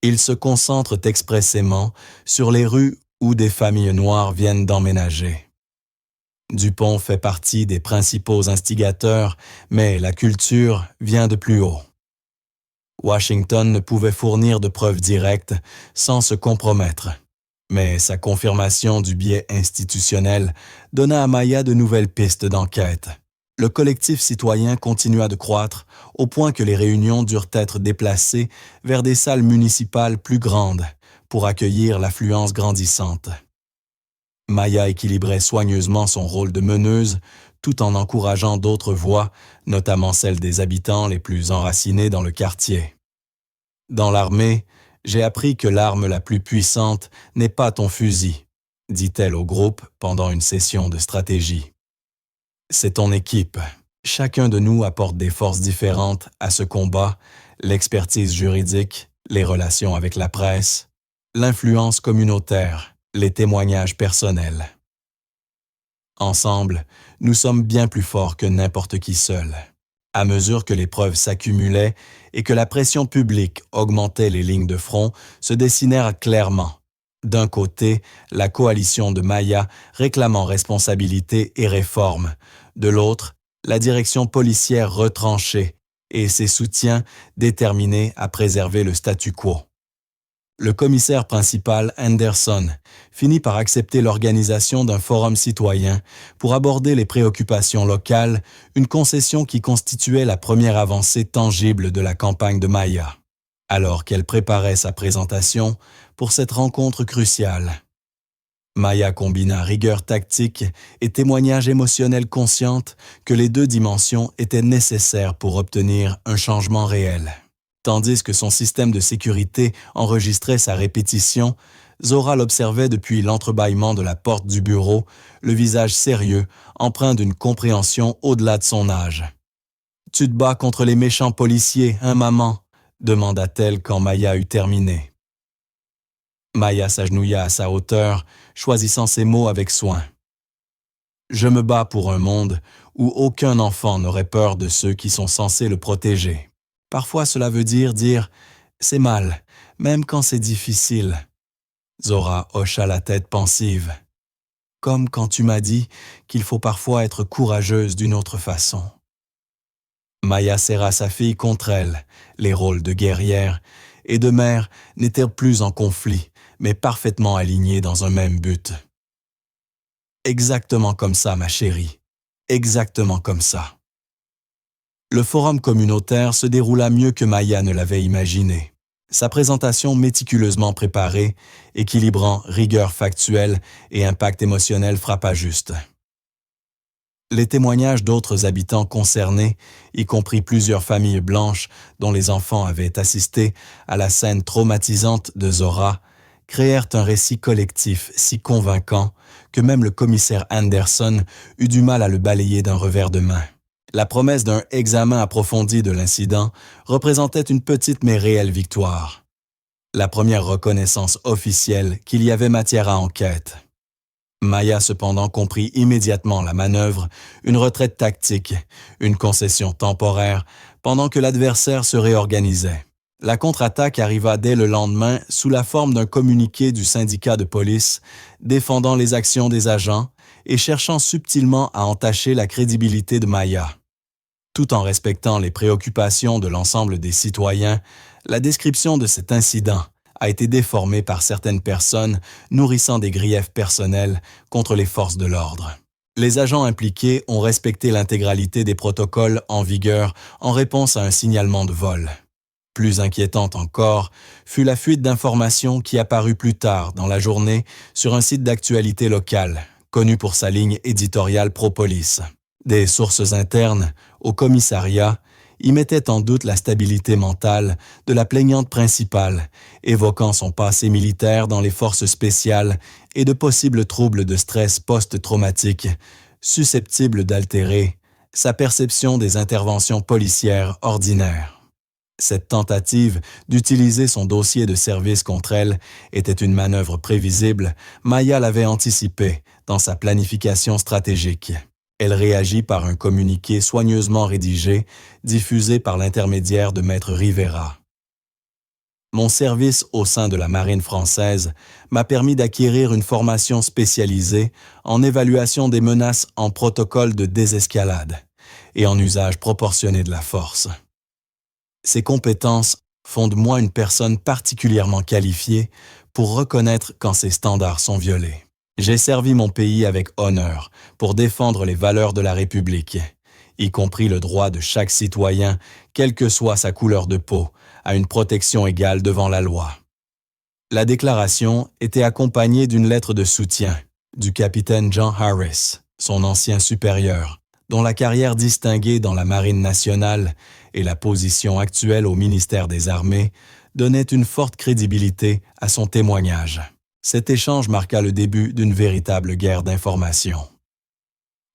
Ils se concentrent expressément sur les rues où des familles noires viennent d'emménager. Dupont fait partie des principaux instigateurs, mais la culture vient de plus haut. Washington ne pouvait fournir de preuves directes sans se compromettre, mais sa confirmation du biais institutionnel donna à Maya de nouvelles pistes d'enquête. Le collectif citoyen continua de croître au point que les réunions durent être déplacées vers des salles municipales plus grandes pour accueillir l'affluence grandissante. Maya équilibrait soigneusement son rôle de meneuse tout en encourageant d'autres voix, notamment celles des habitants les plus enracinés dans le quartier. Dans l'armée, j'ai appris que l'arme la plus puissante n'est pas ton fusil, dit-elle au groupe pendant une session de stratégie. C'est ton équipe. Chacun de nous apporte des forces différentes à ce combat, l'expertise juridique, les relations avec la presse, l'influence communautaire, les témoignages personnels. Ensemble, nous sommes bien plus forts que n'importe qui seul. À mesure que les preuves s'accumulaient et que la pression publique augmentait, les lignes de front se dessinèrent clairement. D'un côté, la coalition de Maya réclamant responsabilité et réforme. De l'autre, la direction policière retranchée et ses soutiens déterminés à préserver le statu quo. Le commissaire principal, Anderson, finit par accepter l'organisation d'un forum citoyen pour aborder les préoccupations locales, une concession qui constituait la première avancée tangible de la campagne de Maya, alors qu'elle préparait sa présentation pour cette rencontre cruciale. Maya combina rigueur tactique et témoignage émotionnel consciente que les 2 dimensions étaient nécessaires pour obtenir un changement réel. Tandis que son système de sécurité enregistrait sa répétition, Zora l'observait depuis l'entrebâillement de la porte du bureau, le visage sérieux, empreint d'une compréhension au-delà de son âge. « Tu te bats contre les méchants policiers, hein, maman ?» demanda-t-elle quand Maya eut terminé. Maya s'agenouilla à sa hauteur, choisissant ses mots avec soin. « Je me bats pour un monde où aucun enfant n'aurait peur de ceux qui sont censés le protéger. Parfois, cela veut dire « c'est mal, même quand c'est difficile ». Zora hocha la tête pensive. « comme quand tu m'as dit qu'il faut parfois être courageuse d'une autre façon. » Maya serra sa fille contre elle. Les rôles de guerrière et de mère n'étaient plus en conflit, mais parfaitement alignés dans un même but. « Exactement comme ça, ma chérie. Exactement comme ça. » Le forum communautaire se déroula mieux que Maya ne l'avait imaginé. Sa présentation méticuleusement préparée, équilibrant rigueur factuelle et impact émotionnel frappa juste. Les témoignages d'autres habitants concernés, y compris plusieurs familles blanches dont les enfants avaient assisté à la scène traumatisante de Zora, créèrent un récit collectif si convaincant que même le commissaire Anderson eut du mal à le balayer d'un revers de main. La promesse d'un examen approfondi de l'incident représentait une petite mais réelle victoire. La première reconnaissance officielle qu'il y avait matière à enquête. Maya cependant comprit immédiatement la manœuvre, une retraite tactique, une concession temporaire, pendant que l'adversaire se réorganisait. La contre-attaque arriva dès le lendemain sous la forme d'un communiqué du syndicat de police défendant les actions des agents et cherchant subtilement à entacher la crédibilité de Maya. Tout en respectant les préoccupations de l'ensemble des citoyens, la description de cet incident a été déformée par certaines personnes nourrissant des griefs personnels contre les forces de l'ordre. Les agents impliqués ont respecté l'intégralité des protocoles en vigueur en réponse à un signalement de vol. Plus inquiétante encore fut la fuite d'informations qui apparut plus tard dans la journée sur un site d'actualité locale, connu pour sa ligne éditoriale pro-police. Des sources internes au commissariat y mettaient en doute la stabilité mentale de la plaignante principale, évoquant son passé militaire dans les forces spéciales et de possibles troubles de stress post-traumatique, susceptibles d'altérer sa perception des interventions policières ordinaires. Cette tentative d'utiliser son dossier de service contre elle était une manœuvre prévisible, Maya l'avait anticipée dans sa planification stratégique. Elle réagit par un communiqué soigneusement rédigé, diffusé par l'intermédiaire de Maître Rivera. Mon service au sein de la Marine française m'a permis d'acquérir une formation spécialisée en évaluation des menaces en protocole de désescalade et en usage proportionné de la force. Ces compétences font de moi une personne particulièrement qualifiée pour reconnaître quand ces standards sont violés. J'ai servi mon pays avec honneur pour défendre les valeurs de la République, y compris le droit de chaque citoyen, quelle que soit sa couleur de peau, à une protection égale devant la loi. La déclaration était accompagnée d'une lettre de soutien du capitaine John Harris, son ancien supérieur, dont la carrière distinguée dans la Marine nationale et la position actuelle au ministère des Armées donnaient une forte crédibilité à son témoignage. Cet échange marqua le début d'une véritable guerre d'information.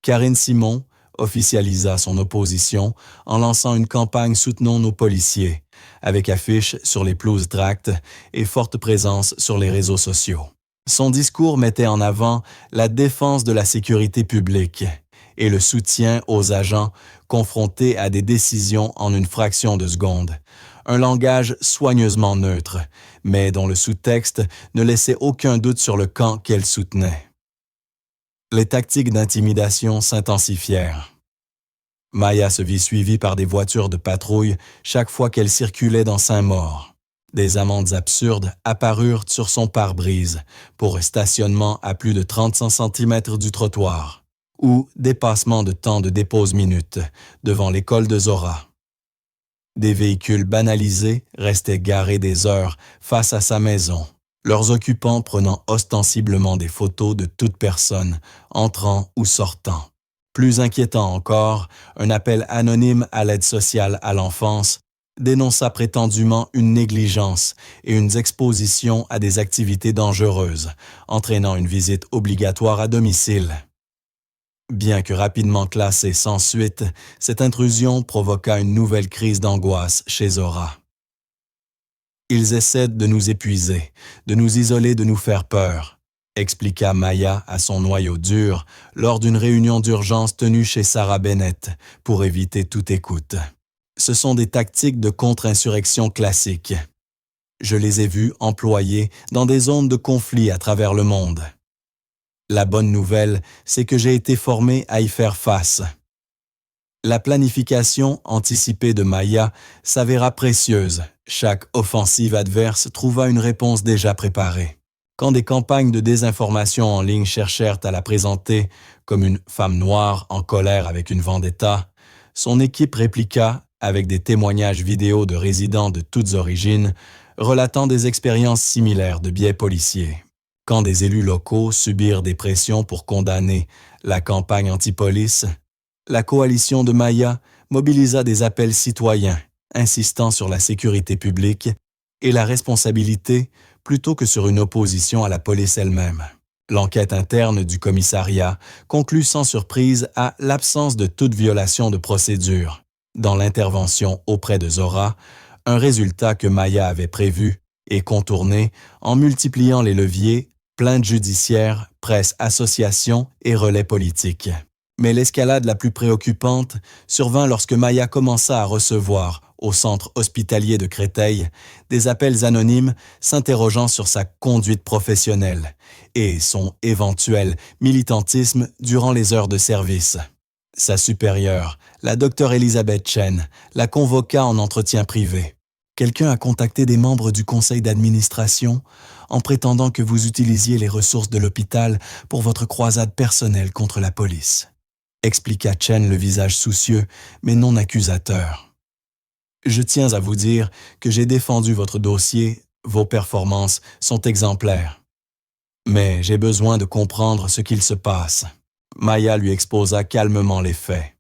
Karine Simon officialisa son opposition en lançant une campagne soutenant nos policiers, avec affiches sur les pelouses tracts et forte présence sur les réseaux sociaux. Son discours mettait en avant la défense de la sécurité publique et le soutien aux agents confrontés à des décisions en une fraction de seconde. Un langage soigneusement neutre, mais dont le sous-texte ne laissait aucun doute sur le camp qu'elle soutenait. Les tactiques d'intimidation s'intensifièrent. Maya se vit suivie par des voitures de patrouille chaque fois qu'elle circulait dans Saint-Maur. Des amendes absurdes apparurent sur son pare-brise pour stationnement à plus de 35 cm du trottoir ou dépassement de temps de dépose minutes devant l'école de Zora. Des véhicules banalisés restaient garés des heures face à sa maison, leurs occupants prenant ostensiblement des photos de toute personne, entrant ou sortant. Plus inquiétant encore, un appel anonyme à l'aide sociale à l'enfance dénonça prétendument une négligence et une exposition à des activités dangereuses, entraînant une visite obligatoire à domicile. Bien que rapidement classée sans suite, cette intrusion provoqua une nouvelle crise d'angoisse chez Zora. Ils essaient de nous épuiser, de nous isoler, de nous faire peur, expliqua Maya à son noyau dur lors d'une réunion d'urgence tenue chez Sarah Bennett pour éviter toute écoute. Ce sont des tactiques de contre-insurrection classiques. Je les ai vues employées dans des zones de conflit à travers le monde. La bonne nouvelle, c'est que j'ai été formé à y faire face. La planification anticipée de Maya s'avéra précieuse. Chaque offensive adverse trouva une réponse déjà préparée. Quand des campagnes de désinformation en ligne cherchèrent à la présenter comme une femme noire en colère avec une vendetta, son équipe répliqua, avec des témoignages vidéo de résidents de toutes origines, relatant des expériences similaires de biais policiers. Quand des élus locaux subirent des pressions pour condamner la campagne anti-police, la coalition de Maya mobilisa des appels citoyens insistant sur la sécurité publique et la responsabilité plutôt que sur une opposition à la police elle-même. L'enquête interne du commissariat conclut sans surprise à l'absence de toute violation de procédure. Dans l'intervention auprès de Zora, un résultat que Maya avait prévu et contourné en multipliant les leviers, plaintes judiciaires, presse, associations et relais politiques. Mais l'escalade la plus préoccupante survint lorsque Maya commença à recevoir, au centre hospitalier de Créteil, des appels anonymes s'interrogeant sur sa conduite professionnelle et son éventuel militantisme durant les heures de service. Sa supérieure, la docteure Elisabeth Chen, la convoqua en entretien privé. Quelqu'un a contacté des membres du conseil d'administration en prétendant que vous utilisiez les ressources de l'hôpital pour votre croisade personnelle contre la police, expliqua Chen le visage soucieux, mais non accusateur. Je tiens à vous dire que j'ai défendu votre dossier, vos performances sont exemplaires. Mais j'ai besoin de comprendre ce qu'il se passe. Maya lui exposa calmement les faits.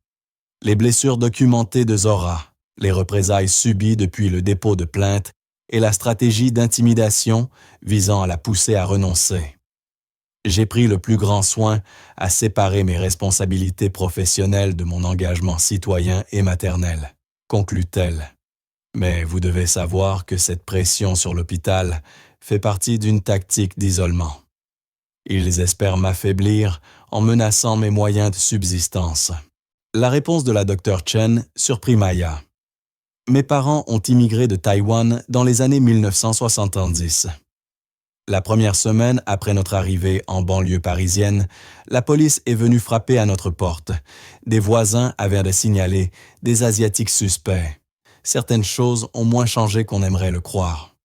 Les blessures documentées de Zora, les représailles subies depuis le dépôt de plainte et la stratégie d'intimidation visant à la pousser à renoncer. J'ai pris le plus grand soin à séparer mes responsabilités professionnelles de mon engagement citoyen et maternel, conclut-elle. Mais vous devez savoir que cette pression sur l'hôpital fait partie d'une tactique d'isolement. Ils espèrent m'affaiblir en menaçant mes moyens de subsistance. La réponse de la docteure Chen surprit Maya. Mes parents ont immigré de Taïwan dans les années 1970. La première semaine après notre arrivée en banlieue parisienne, la police est venue frapper à notre porte. Des voisins avaient signalé des Asiatiques suspects. Certaines choses ont moins changé qu'on aimerait le croire.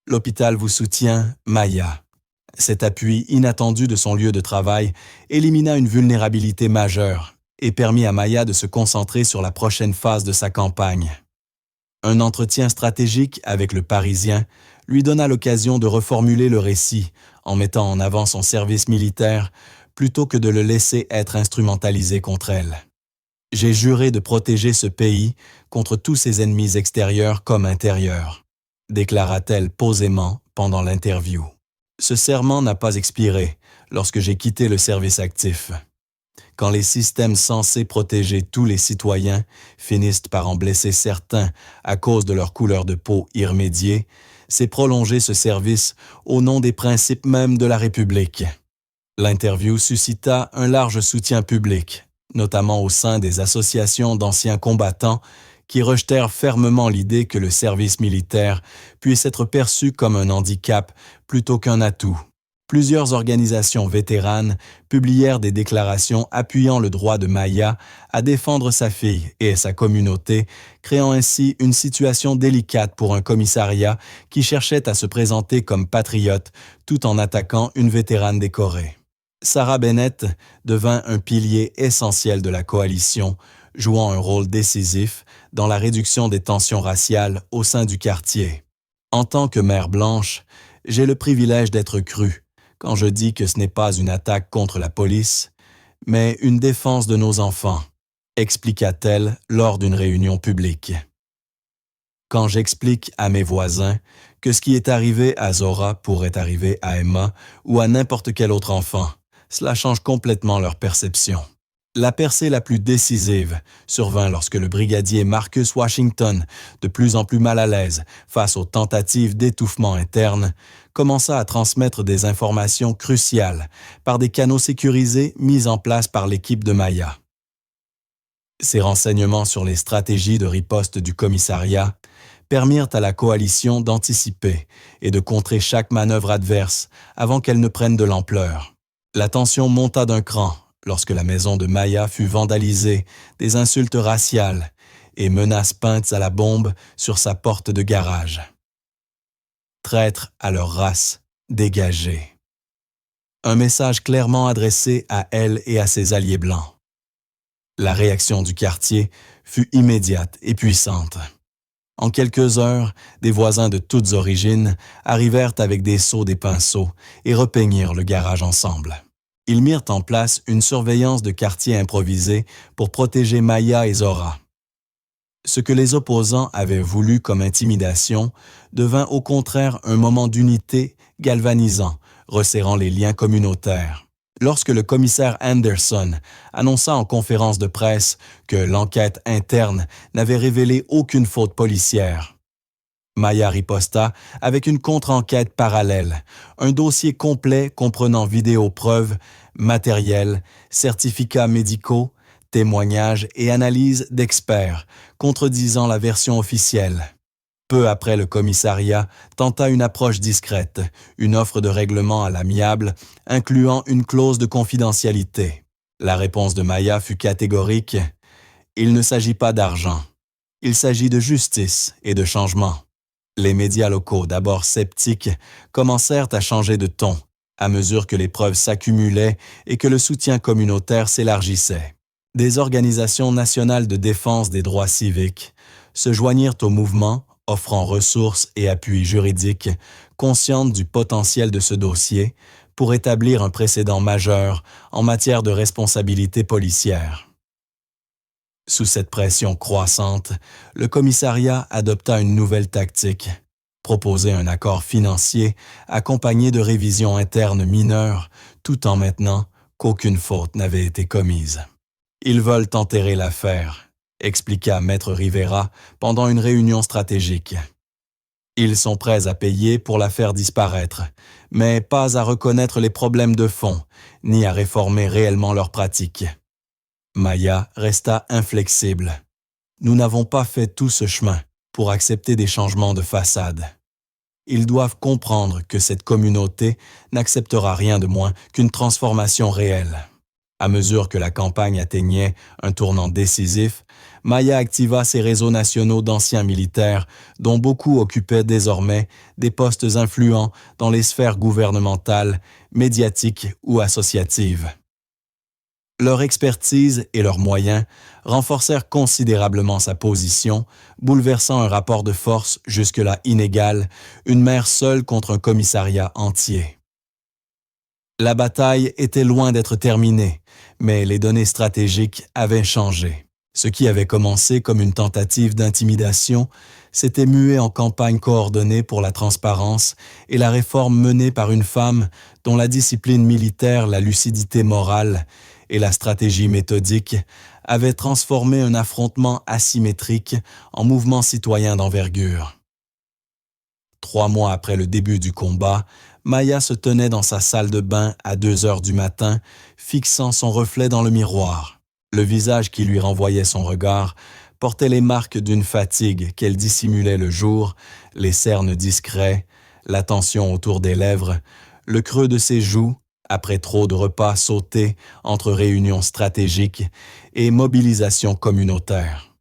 L'hôpital vous soutient, Maya. Cet appui inattendu de son lieu de travail élimina une vulnérabilité majeure et permit à Maya de se concentrer sur la prochaine phase de sa campagne. Un entretien stratégique avec le Parisien lui donna l'occasion de reformuler le récit en mettant en avant son service militaire plutôt que de le laisser être instrumentalisé contre elle. J'ai juré de protéger ce pays contre tous ses ennemis extérieurs comme intérieurs, déclara-t-elle posément pendant l'interview. Ce serment n'a pas expiré lorsque j'ai quitté le service actif. Quand les systèmes censés protéger tous les citoyens finissent par en blesser certains à cause de leur couleur de peau irrémédiée, c'est prolonger ce service au nom des principes mêmes de la République. L'interview suscita un large soutien public, notamment au sein des associations d'anciens combattants qui rejetèrent fermement l'idée que le service militaire puisse être perçu comme un handicap plutôt qu'un atout. Plusieurs organisations vétéranes publièrent des déclarations appuyant le droit de Maya à défendre sa fille et sa communauté, créant ainsi une situation délicate pour un commissariat qui cherchait à se présenter comme patriote tout en attaquant une vétérane décorée. Sarah Bennett devint un pilier essentiel de la coalition, jouant un rôle décisif dans la réduction des tensions raciales au sein du quartier. En tant que mère blanche, j'ai le privilège d'être crue quand je dis que ce n'est pas une attaque contre la police, mais une défense de nos enfants, expliqua-t-elle lors d'une réunion publique. Quand j'explique à mes voisins que ce qui est arrivé à Zora pourrait arriver à Emma ou à n'importe quel autre enfant, cela change complètement leur perception. La percée la plus décisive survint lorsque le brigadier Marcus Washington, de plus en plus mal à l'aise face aux tentatives d'étouffement interne, commença à transmettre des informations cruciales par des canaux sécurisés mis en place par l'équipe de Maya. Ces renseignements sur les stratégies de riposte du commissariat permirent à la coalition d'anticiper et de contrer chaque manœuvre adverse avant qu'elle ne prenne de l'ampleur. La tension monta d'un cran lorsque la maison de Maya fut vandalisée, des insultes raciales et menaces peintes à la bombe sur sa porte de garage. Traîtres à leur race, dégagés. Un message clairement adressé à elle et à ses alliés blancs. La réaction du quartier fut immédiate et puissante. En quelques heures, des voisins de toutes origines arrivèrent avec des seaux, des pinceaux et repeignirent le garage ensemble. Ils mirent en place une surveillance de quartier improvisée pour protéger Maya et Zora. Ce que les opposants avaient voulu comme intimidation devint au contraire un moment d'unité galvanisant, resserrant les liens communautaires. Lorsque le commissaire Anderson annonça en conférence de presse que l'enquête interne n'avait révélé aucune faute policière, Maya riposta avec une contre-enquête parallèle, un dossier complet comprenant vidéopreuves, matériel, certificats médicaux, témoignages et analyses d'experts, contredisant la version officielle. Peu après, le commissariat tenta une approche discrète, une offre de règlement à l'amiable, incluant une clause de confidentialité. La réponse de Maya fut catégorique. Il ne s'agit pas d'argent. Il s'agit de justice et de changement. Les médias locaux, d'abord sceptiques, commencèrent à changer de ton, à mesure que les preuves s'accumulaient et que le soutien communautaire s'élargissait. Des organisations nationales de défense des droits civiques se joignirent au mouvement, offrant ressources et appuis juridiques, conscientes du potentiel de ce dossier pour établir un précédent majeur en matière de responsabilité policière. Sous cette pression croissante, le commissariat adopta une nouvelle tactique, proposer un accord financier accompagné de révisions internes mineures, tout en maintenant qu'aucune faute n'avait été commise. Ils veulent enterrer l'affaire, expliqua Maître Rivera pendant une réunion stratégique. Ils sont prêts à payer pour la faire disparaître, mais pas à reconnaître les problèmes de fond, ni à réformer réellement leurs pratiques. Maya resta inflexible. Nous n'avons pas fait tout ce chemin pour accepter des changements de façade. Ils doivent comprendre que cette communauté n'acceptera rien de moins qu'une transformation réelle. À mesure que la campagne atteignait un tournant décisif, Maya activa ses réseaux nationaux d'anciens militaires, dont beaucoup occupaient désormais des postes influents dans les sphères gouvernementales, médiatiques ou associatives. Leur expertise et leurs moyens renforcèrent considérablement sa position, bouleversant un rapport de force jusque-là inégal, une mère seule contre un commissariat entier. La bataille était loin d'être terminée, mais les données stratégiques avaient changé. Ce qui avait commencé comme une tentative d'intimidation s'était mué en campagne coordonnée pour la transparence et la réforme menée par une femme dont la discipline militaire, la lucidité morale et la stratégie méthodique avaient transformé un affrontement asymétrique en mouvement citoyen d'envergure. 3 mois après le début du combat, Maya se tenait dans sa salle de bain à 2 heures du matin, fixant son reflet dans le miroir. Le visage qui lui renvoyait son regard portait les marques d'une fatigue qu'elle dissimulait le jour, les cernes discrets, la tension autour des lèvres, le creux de ses joues, après trop de repas sautés entre réunions stratégiques et mobilisations communautaires.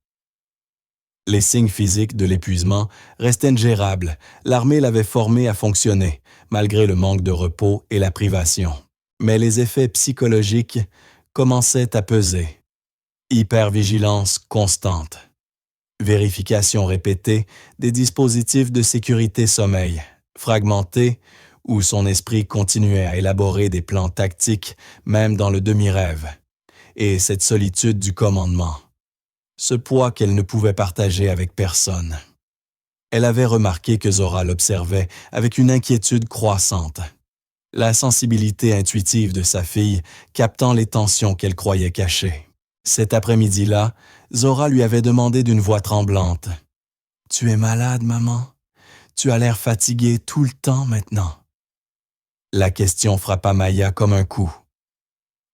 Les signes physiques de l'épuisement restaient ingérables. L'armée l'avait formée à fonctionner, malgré le manque de repos et la privation. Mais les effets psychologiques commençaient à peser. Hypervigilance constante. Vérification répétée des dispositifs de sécurité sommeil, fragmentés, où son esprit continuait à élaborer des plans tactiques, même dans le demi-rêve. Et cette solitude du commandement. Ce poids qu'elle ne pouvait partager avec personne. Elle avait remarqué que Zora l'observait avec une inquiétude croissante. La sensibilité intuitive de sa fille captant les tensions qu'elle croyait cachées. Cet après-midi-là, Zora lui avait demandé d'une voix tremblante. « Tu es malade, maman? Tu as l'air fatiguée tout le temps maintenant. » La question frappa Maya comme un coup.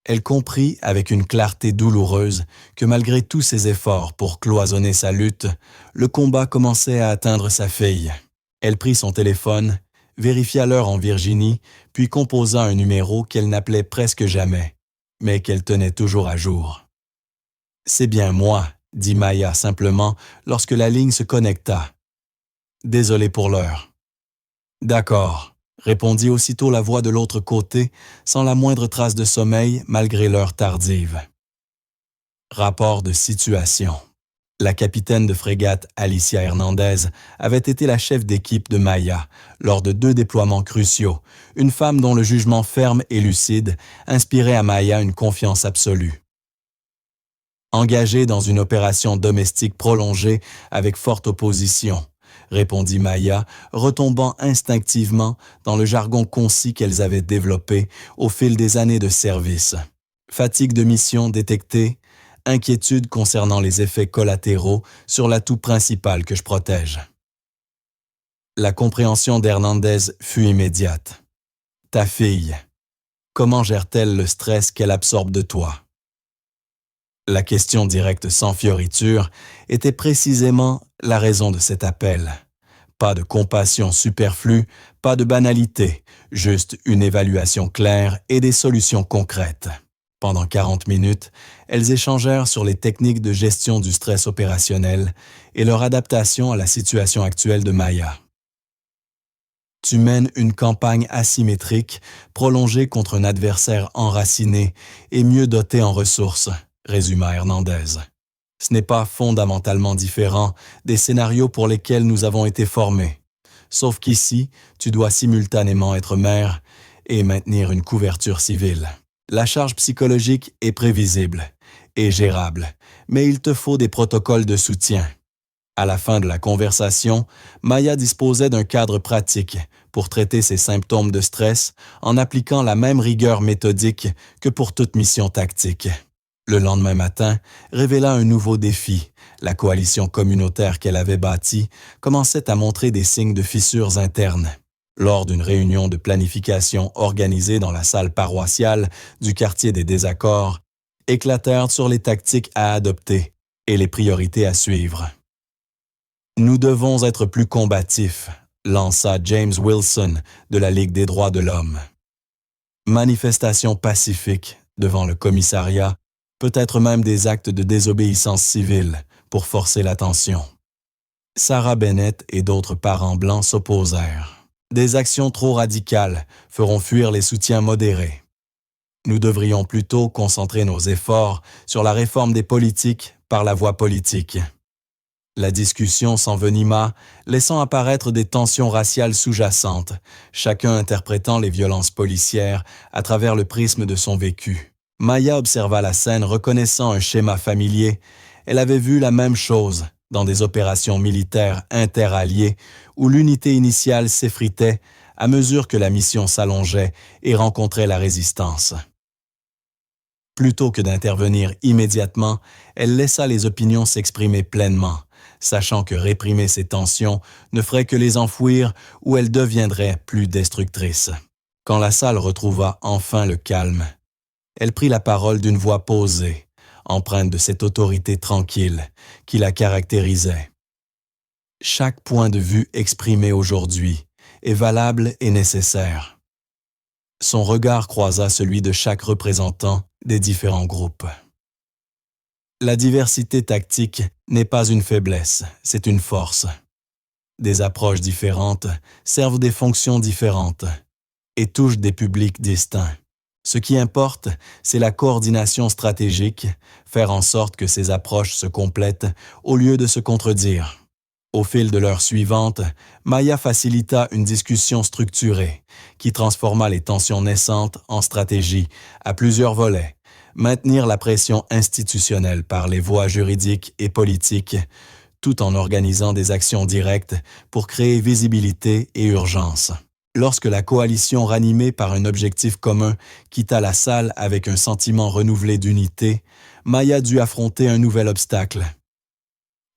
Elle comprit avec une clarté douloureuse que malgré tous ses efforts pour cloisonner sa lutte, le combat commençait à atteindre sa fille. Elle prit son téléphone, vérifia l'heure en Virginie, puis composa un numéro qu'elle n'appelait presque jamais, mais qu'elle tenait toujours à jour. « C'est bien moi », dit Maya simplement lorsque la ligne se connecta. « Désolé pour l'heure. »« D'accord », répondit aussitôt la voix de l'autre côté, sans la moindre trace de sommeil malgré l'heure tardive. Rapport de situation. La capitaine de frégate Alicia Hernandez avait été la chef d'équipe de Maya lors de 2 déploiements cruciaux, une femme dont le jugement ferme et lucide inspirait à Maya une confiance absolue. Engagée dans une opération domestique prolongée avec forte opposition, répondit Maya, retombant instinctivement dans le jargon concis qu'elles avaient développé au fil des années de service. Fatigue de mission détectée, inquiétude concernant les effets collatéraux sur l'atout principal que je protège. La compréhension d'Hernandez fut immédiate. Ta fille, comment gère-t-elle le stress qu'elle absorbe de toi? La question directe sans fioriture était précisément la raison de cet appel. Pas de compassion superflue, pas de banalité, juste une évaluation claire et des solutions concrètes. Pendant 40 minutes, elles échangèrent sur les techniques de gestion du stress opérationnel et leur adaptation à la situation actuelle de Maya. Tu mènes une campagne asymétrique, prolongée contre un adversaire enraciné et mieux doté en ressources, résuma Hernandez. Ce n'est pas fondamentalement différent des scénarios pour lesquels nous avons été formés. Sauf qu'ici, tu dois simultanément être mère et maintenir une couverture civile. La charge psychologique est prévisible et gérable, mais il te faut des protocoles de soutien. À la fin de la conversation, Maya disposait d'un cadre pratique pour traiter ses symptômes de stress en appliquant la même rigueur méthodique que pour toute mission tactique. Le lendemain matin révéla un nouveau défi. La coalition communautaire qu'elle avait bâtie commençait à montrer des signes de fissures internes. Lors d'une réunion de planification organisée dans la salle paroissiale du quartier des désaccords, éclatèrent sur les tactiques à adopter et les priorités à suivre. « Nous devons être plus combatifs », lança James Wilson de la Ligue des droits de l'homme. Manifestation pacifique devant le commissariat, peut-être même des actes de désobéissance civile pour forcer l'attention. Sarah Bennett et d'autres parents blancs s'opposèrent. Des actions trop radicales feront fuir les soutiens modérés. Nous devrions plutôt concentrer nos efforts sur la réforme des politiques par la voie politique. La discussion s'envenima, laissant apparaître des tensions raciales sous-jacentes, chacun interprétant les violences policières à travers le prisme de son vécu. Maya observa la scène reconnaissant un schéma familier. Elle avait vu la même chose dans des opérations militaires interalliées où l'unité initiale s'effritait à mesure que la mission s'allongeait et rencontrait la résistance. Plutôt que d'intervenir immédiatement, elle laissa les opinions s'exprimer pleinement, sachant que réprimer ces tensions ne ferait que les enfouir ou elles deviendraient plus destructrices. Quand la salle retrouva enfin le calme, elle prit la parole d'une voix posée, empreinte de cette autorité tranquille qui la caractérisait. Chaque point de vue exprimé aujourd'hui est valable et nécessaire. Son regard croisa celui de chaque représentant des différents groupes. La diversité tactique n'est pas une faiblesse, c'est une force. Des approches différentes servent des fonctions différentes et touchent des publics distincts. Ce qui importe, c'est la coordination stratégique, faire en sorte que ces approches se complètent au lieu de se contredire. Au fil de l'heure suivante, Maya facilita une discussion structurée qui transforma les tensions naissantes en stratégie à plusieurs volets, maintenir la pression institutionnelle par les voies juridiques et politiques, tout en organisant des actions directes pour créer visibilité et urgence. Lorsque la coalition ranimée par un objectif commun quitta la salle avec un sentiment renouvelé d'unité, Maya dut affronter un nouvel obstacle.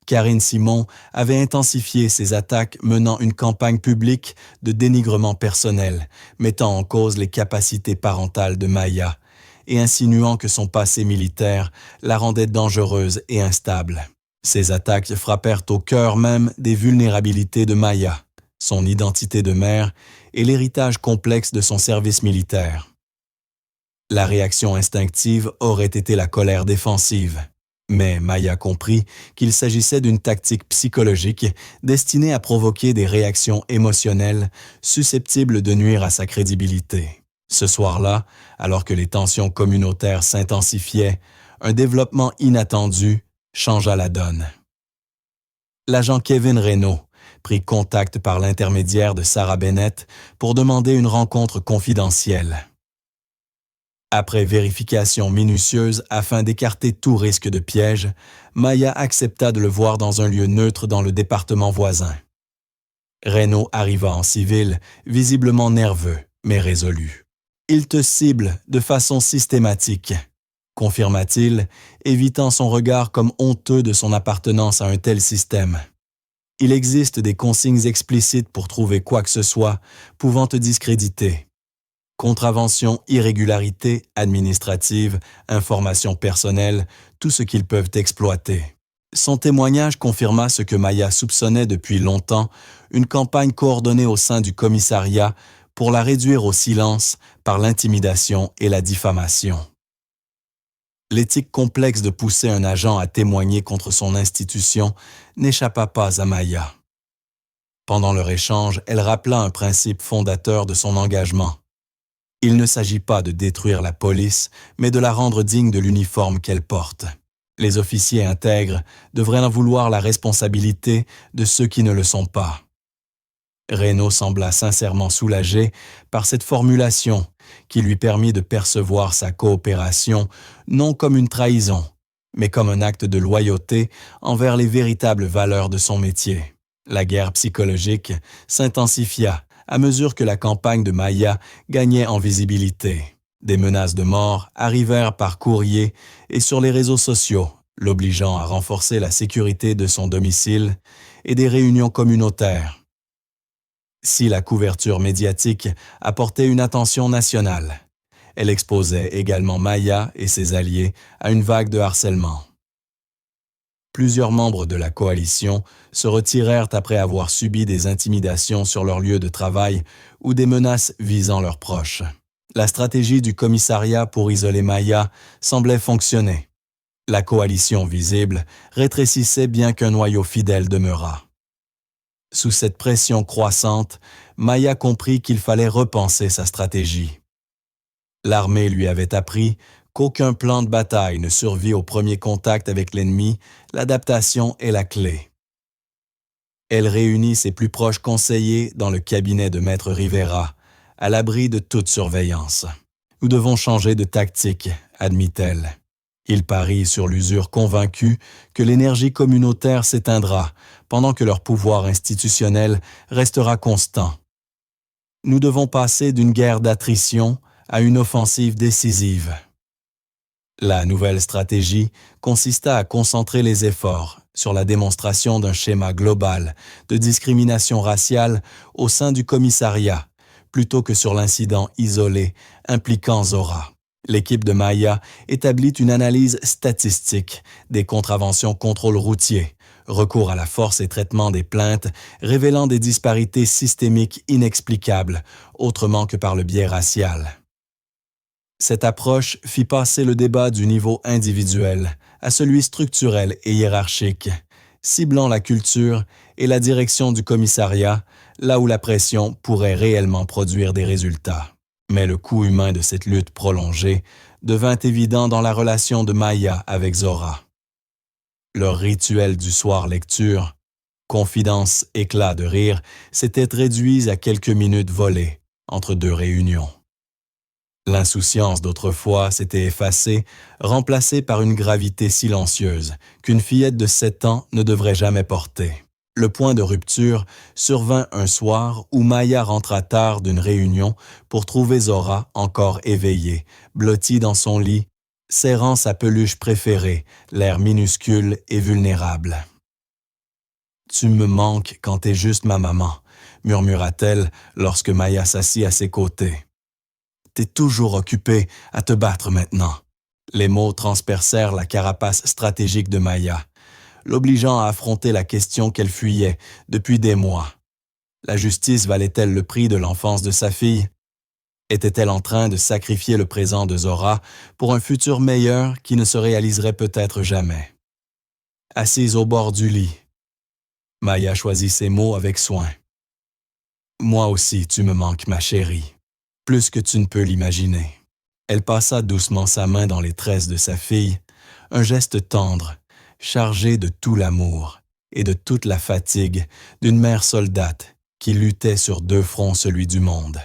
Karine Simon avait intensifié ses attaques menant une campagne publique de dénigrement personnel, mettant en cause les capacités parentales de Maya et insinuant que son passé militaire la rendait dangereuse et instable. Ces attaques frappèrent au cœur même des vulnérabilités de Maya, son identité de mère et l'héritage complexe de son service militaire. La réaction instinctive aurait été la colère défensive. Mais Maya comprit qu'il s'agissait d'une tactique psychologique destinée à provoquer des réactions émotionnelles susceptibles de nuire à sa crédibilité. Ce soir-là, alors que les tensions communautaires s'intensifiaient, un développement inattendu changea la donne. L'agent Kevin Renault prit contact par l'intermédiaire de Sarah Bennett pour demander une rencontre confidentielle. Après vérification minutieuse afin d'écarter tout risque de piège, Maya accepta de le voir dans un lieu neutre dans le département voisin. Renault arriva en civil, visiblement nerveux, mais résolu. « Il te cible de façon systématique », confirma-t-il, évitant son regard comme honteux de son appartenance à un tel système. « Il existe des consignes explicites pour trouver quoi que ce soit pouvant te discréditer. Contravention, irrégularité administrative, information personnelle, tout ce qu'ils peuvent exploiter. » Son témoignage confirma ce que Maya soupçonnait depuis longtemps, une campagne coordonnée au sein du commissariat pour la réduire au silence par l'intimidation et la diffamation. L'éthique complexe de pousser un agent à témoigner contre son institution n'échappa pas à Maya. Pendant leur échange, elle rappela un principe fondateur de son engagement. Il ne s'agit pas de détruire la police, mais de la rendre digne de l'uniforme qu'elle porte. Les officiers intègres devraient en vouloir la responsabilité de ceux qui ne le sont pas. Renault sembla sincèrement soulagé par cette formulation qui lui permit de percevoir sa coopération non comme une trahison, mais comme un acte de loyauté envers les véritables valeurs de son métier. La guerre psychologique s'intensifia à mesure que la campagne de Maya gagnait en visibilité. Des menaces de mort arrivèrent par courrier et sur les réseaux sociaux, l'obligeant à renforcer la sécurité de son domicile et des réunions communautaires. Si la couverture médiatique apportait une attention nationale, elle exposait également Maya et ses alliés à une vague de harcèlement. Plusieurs membres de la coalition se retirèrent après avoir subi des intimidations sur leur lieu de travail ou des menaces visant leurs proches. La stratégie du commissariat pour isoler Maya semblait fonctionner. La coalition visible rétrécissait bien qu'un noyau fidèle demeurât. Sous cette pression croissante, Maya comprit qu'il fallait repenser sa stratégie. L'armée lui avait appris qu'aucun plan de bataille ne survit au premier contact avec l'ennemi, l'adaptation est la clé. Elle réunit ses plus proches conseillers dans le cabinet de Maître Rivera, à l'abri de toute surveillance. « Nous devons changer de tactique », admit-elle. Il parie sur l'usure convaincue que l'énergie communautaire s'éteindra, pendant que leur pouvoir institutionnel restera constant. Nous devons passer d'une guerre d'attrition à une offensive décisive. La nouvelle stratégie consista à concentrer les efforts sur la démonstration d'un schéma global de discrimination raciale au sein du commissariat, plutôt que sur l'incident isolé impliquant Zora. L'équipe de Maya établit une analyse statistique des contraventions contrôle routier, recours à la force et traitement des plaintes, révélant des disparités systémiques inexplicables, autrement que par le biais racial. Cette approche fit passer le débat du niveau individuel à celui structurel et hiérarchique, ciblant la culture et la direction du commissariat, là où la pression pourrait réellement produire des résultats. Mais le coût humain de cette lutte prolongée devint évident dans la relation de Maya avec Zora. Leur rituel du soir lecture, confidence, éclat de rire, s'était réduit à quelques minutes volées entre deux réunions. L'insouciance d'autrefois s'était effacée, remplacée par une gravité silencieuse qu'une fillette de 7 ans ne devrait jamais porter. Le point de rupture survint un soir où Maya rentra tard d'une réunion pour trouver Zora encore éveillée, blottie dans son lit, serrant sa peluche préférée, l'air minuscule et vulnérable. « Tu me manques quand t'es juste ma maman », murmura-t-elle lorsque Maya s'assit à ses côtés. « T'es toujours occupée à te battre maintenant. » Les mots transpercèrent la carapace stratégique de Maya, l'obligeant à affronter la question qu'elle fuyait depuis des mois. La justice valait-elle le prix de l'enfance de sa fille? Était-elle en train de sacrifier le présent de Zora pour un futur meilleur qui ne se réaliserait peut-être jamais? Assise au bord du lit, Maya choisit ses mots avec soin. Moi aussi, tu me manques, ma chérie, plus que tu ne peux l'imaginer. Elle passa doucement sa main dans les tresses de sa fille, un geste tendre, chargé de tout l'amour et de toute la fatigue d'une mère soldate qui luttait sur deux fronts, celui du monde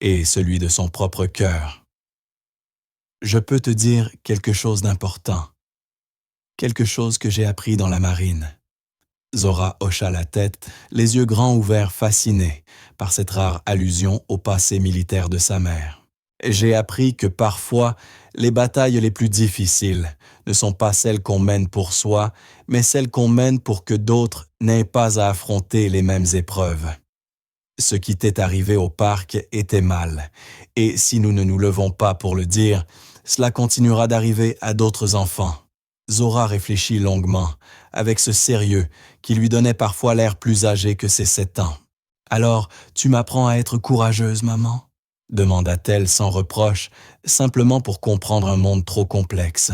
et celui de son propre cœur. Je peux te dire quelque chose d'important, quelque chose que j'ai appris dans la marine. Zora hocha la tête, les yeux grands ouverts, fascinés par cette rare allusion au passé militaire de sa mère. J'ai appris que parfois, les batailles les plus difficiles ne sont pas celles qu'on mène pour soi, mais celles qu'on mène pour que d'autres n'aient pas à affronter les mêmes épreuves. Ce qui t'est arrivé au parc était mal, et si nous ne nous levons pas pour le dire, cela continuera d'arriver à d'autres enfants. Zora réfléchit longuement, avec ce sérieux qui lui donnait parfois l'air plus âgé que ses 7 ans. « Alors, tu m'apprends à être courageuse, maman ?» demanda-t-elle sans reproche, simplement pour comprendre un monde trop complexe.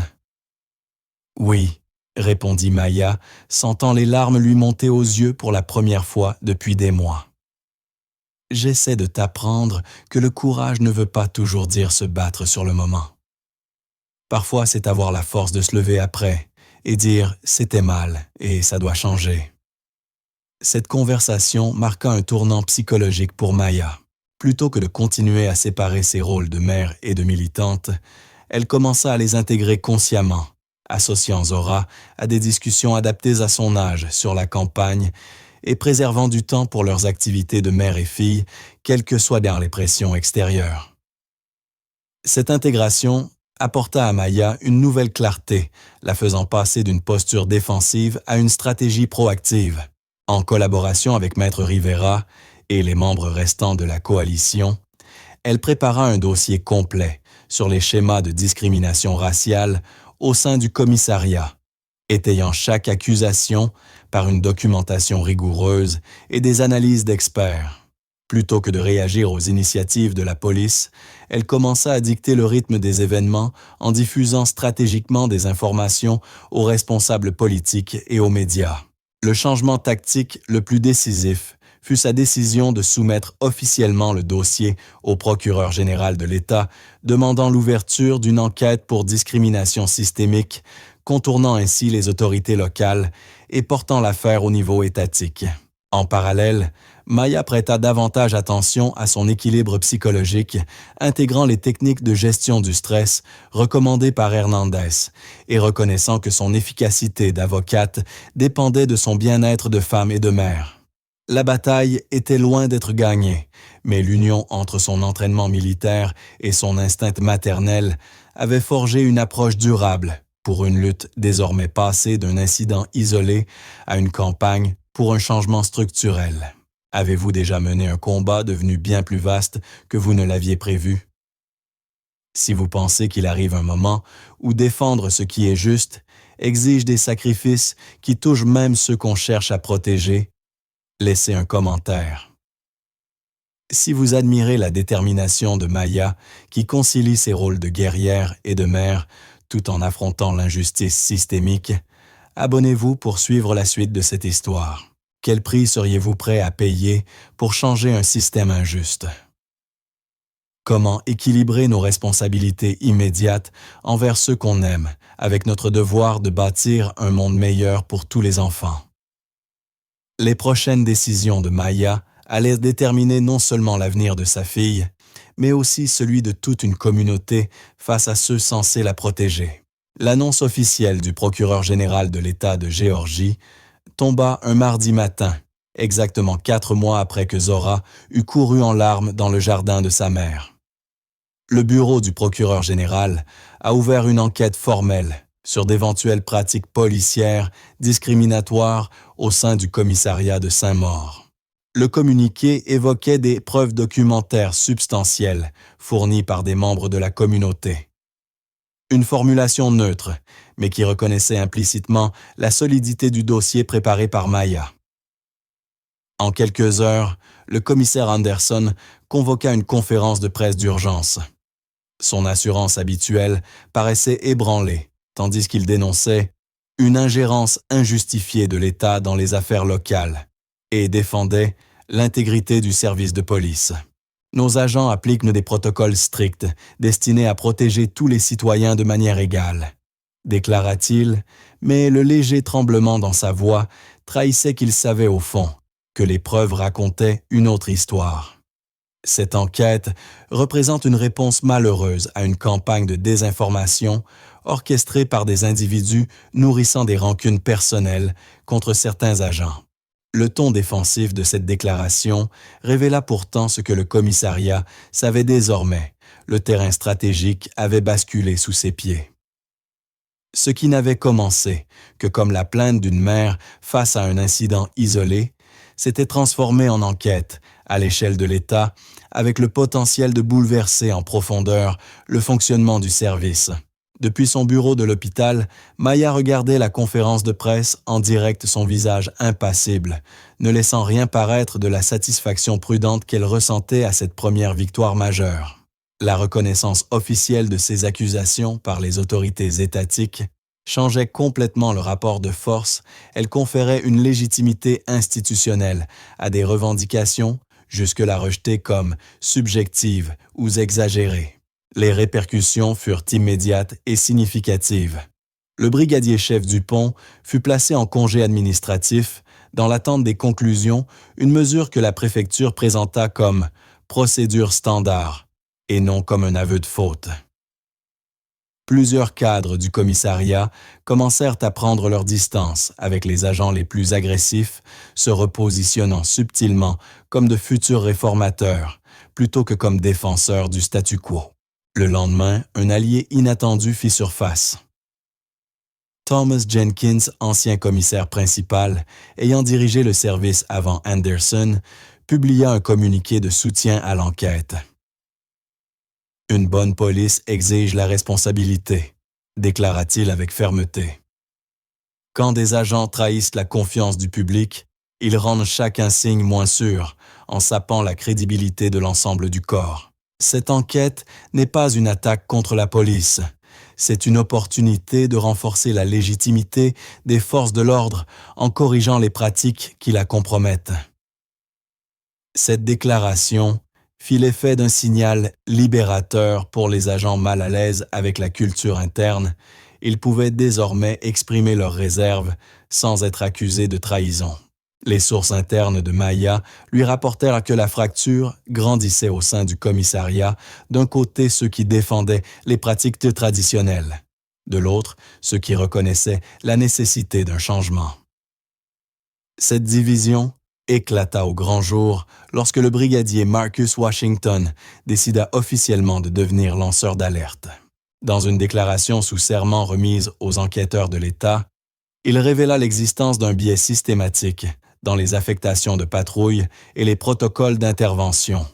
« Oui, » répondit Maya, sentant les larmes lui monter aux yeux pour la première fois depuis des mois. « J'essaie de t'apprendre que le courage ne veut pas toujours dire se battre sur le moment. Parfois, c'est avoir la force de se lever après et dire « c'était mal et ça doit changer ». Cette conversation marqua un tournant psychologique pour Maya. Plutôt que de continuer à séparer ses rôles de mère et de militante, elle commença à les intégrer consciemment, associant Zora à des discussions adaptées à son âge sur la campagne et préservant du temps pour leurs activités de mère et fille, quelles que soient les pressions extérieures. Cette intégration apporta à Maya une nouvelle clarté, la faisant passer d'une posture défensive à une stratégie proactive. En collaboration avec Maître Rivera et les membres restants de la coalition, elle prépara un dossier complet sur les schémas de discrimination raciale au sein du commissariat, étayant chaque accusation par une documentation rigoureuse et des analyses d'experts. Plutôt que de réagir aux initiatives de la police, elle commença à dicter le rythme des événements en diffusant stratégiquement des informations aux responsables politiques et aux médias. Le changement tactique le plus décisif fut sa décision de soumettre officiellement le dossier au procureur général de l'État, demandant l'ouverture d'une enquête pour discrimination systémique, contournant ainsi les autorités locales et portant l'affaire au niveau étatique. En parallèle, Maya prêta davantage attention à son équilibre psychologique, intégrant les techniques de gestion du stress recommandées par Hernandez et reconnaissant que son efficacité d'avocate dépendait de son bien-être de femme et de mère. La bataille était loin d'être gagnée, mais l'union entre son entraînement militaire et son instinct maternel avait forgé une approche durable pour une lutte désormais passée d'un incident isolé à une campagne pour un changement structurel. Avez-vous déjà mené un combat devenu bien plus vaste que vous ne l'aviez prévu? Si vous pensez qu'il arrive un moment où défendre ce qui est juste exige des sacrifices qui touchent même ceux qu'on cherche à protéger, laissez un commentaire. Si vous admirez la détermination de Maya, qui concilie ses rôles de guerrière et de mère tout en affrontant l'injustice systémique, abonnez-vous pour suivre la suite de cette histoire. Quel prix seriez-vous prêt à payer pour changer un système injuste? Comment équilibrer nos responsabilités immédiates envers ceux qu'on aime, avec notre devoir de bâtir un monde meilleur pour tous les enfants? Les prochaines décisions de Maya allaient déterminer non seulement l'avenir de sa fille, mais aussi celui de toute une communauté face à ceux censés la protéger. L'annonce officielle du procureur général de l'État de Géorgie tomba un mardi matin, exactement 4 mois après que Zora eut couru en larmes dans le jardin de sa mère. Le bureau du procureur général a ouvert une enquête formelle sur d'éventuelles pratiques policières discriminatoires au sein du commissariat de Saint-Maur. Le communiqué évoquait des preuves documentaires substantielles fournies par des membres de la communauté. Une formulation neutre, mais qui reconnaissait implicitement la solidité du dossier préparé par Maya. En quelques heures, le commissaire Anderson convoqua une conférence de presse d'urgence. Son assurance habituelle paraissait ébranlée, tandis qu'il dénonçait une ingérence injustifiée de l'État dans les affaires locales et défendait l'intégrité du service de police. Nos agents appliquent des protocoles stricts destinés à protéger tous les citoyens de manière égale, déclara-t-il, mais le léger tremblement dans sa voix trahissait qu'il savait au fond que les preuves racontaient une autre histoire. Cette enquête représente une réponse malheureuse à une campagne de désinformation orchestrée par des individus nourrissant des rancunes personnelles contre certains agents. Le ton défensif de cette déclaration révéla pourtant ce que le commissariat savait désormais. Le terrain stratégique avait basculé sous ses pieds. Ce qui n'avait commencé que comme la plainte d'une mère face à un incident isolé, s'était transformé en enquête, à l'échelle de l'État, avec le potentiel de bouleverser en profondeur le fonctionnement du service. Depuis son bureau de l'hôpital, Maya regardait la conférence de presse en direct, son visage impassible, ne laissant rien paraître de la satisfaction prudente qu'elle ressentait à cette première victoire majeure. La reconnaissance officielle de ces accusations par les autorités étatiques changeait complètement le rapport de force, elle conférait une légitimité institutionnelle à des revendications jusque-là rejetées comme subjectives ou exagérées. Les répercussions furent immédiates et significatives. Le brigadier-chef Dupont fut placé en congé administratif dans l'attente des conclusions, une mesure que la préfecture présenta comme procédure standard et non comme un aveu de faute. Plusieurs cadres du commissariat commencèrent à prendre leur distance avec les agents les plus agressifs, se repositionnant subtilement comme de futurs réformateurs, plutôt que comme défenseurs du statu quo. Le lendemain, un allié inattendu fit surface. Thomas Jenkins, ancien commissaire principal, ayant dirigé le service avant Anderson, publia un communiqué de soutien à l'enquête. Une bonne police exige la responsabilité, déclara-t-il avec fermeté. Quand des agents trahissent la confiance du public, ils rendent chaque insigne moins sûr en sapant la crédibilité de l'ensemble du corps. Cette enquête n'est pas une attaque contre la police, c'est une opportunité de renforcer la légitimité des forces de l'ordre en corrigeant les pratiques qui la compromettent. Cette déclaration fit l'effet d'un signal libérateur pour les agents mal à l'aise avec la culture interne. Ils pouvaient désormais exprimer leurs réserves sans être accusés de trahison. Les sources internes de Maya lui rapportèrent que la fracture grandissait au sein du commissariat, d'un côté ceux qui défendaient les pratiques traditionnelles, de l'autre ceux qui reconnaissaient la nécessité d'un changement. Cette division éclata au grand jour lorsque le brigadier Marcus Washington décida officiellement de devenir lanceur d'alerte. Dans une déclaration sous serment remise aux enquêteurs de l'État, il révéla l'existence d'un biais systématique dans les affectations de patrouille et les protocoles d'intervention.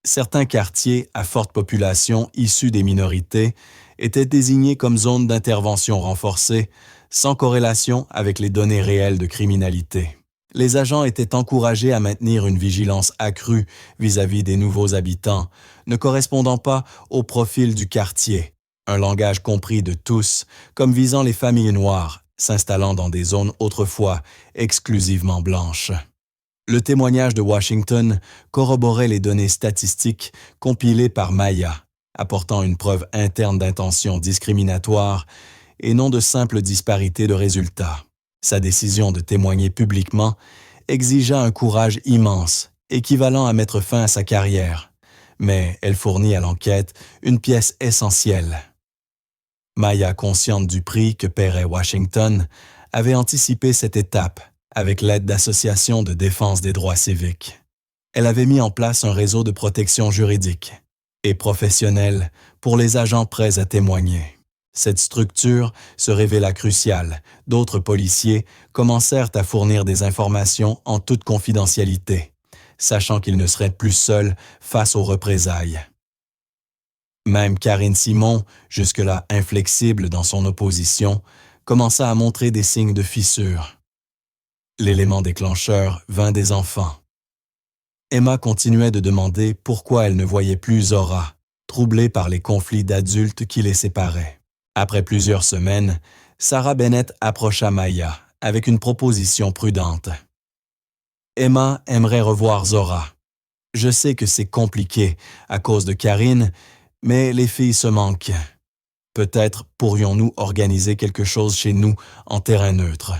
Certains quartiers à forte population issus des minorités étaient désignés comme zones d'intervention renforcée, sans corrélation avec les données réelles de criminalité. Les agents étaient encouragés à maintenir une vigilance accrue vis-à-vis des nouveaux habitants, ne correspondant pas au profil du quartier, un langage compris de tous comme visant les familles noires, s'installant dans des zones autrefois exclusivement blanches. Le témoignage de Washington corroborait les données statistiques compilées par Maya, apportant une preuve interne d'intention discriminatoire et non de simple disparité de résultats. Sa décision de témoigner publiquement exigea un courage immense, équivalent à mettre fin à sa carrière, mais elle fournit à l'enquête une pièce essentielle. Maya, consciente du prix que paierait Washington, avait anticipé cette étape avec l'aide d'associations de défense des droits civiques. Elle avait mis en place un réseau de protection juridique et professionnelle pour les agents prêts à témoigner. Cette structure se révéla cruciale. D'autres policiers commencèrent à fournir des informations en toute confidentialité, sachant qu'ils ne seraient plus seuls face aux représailles. Même Karine Simon, jusque-là inflexible dans son opposition, commença à montrer des signes de fissure. L'élément déclencheur vint des enfants. Emma continuait de demander pourquoi elle ne voyait plus Zora, troublée par les conflits d'adultes qui les séparaient. Après plusieurs semaines, Sarah Bennett approcha Maya avec une proposition prudente. Emma aimerait revoir Zora. Je sais que c'est compliqué à cause de Karine, mais les filles se manquent. Peut-être pourrions-nous organiser quelque chose chez nous en terrain neutre.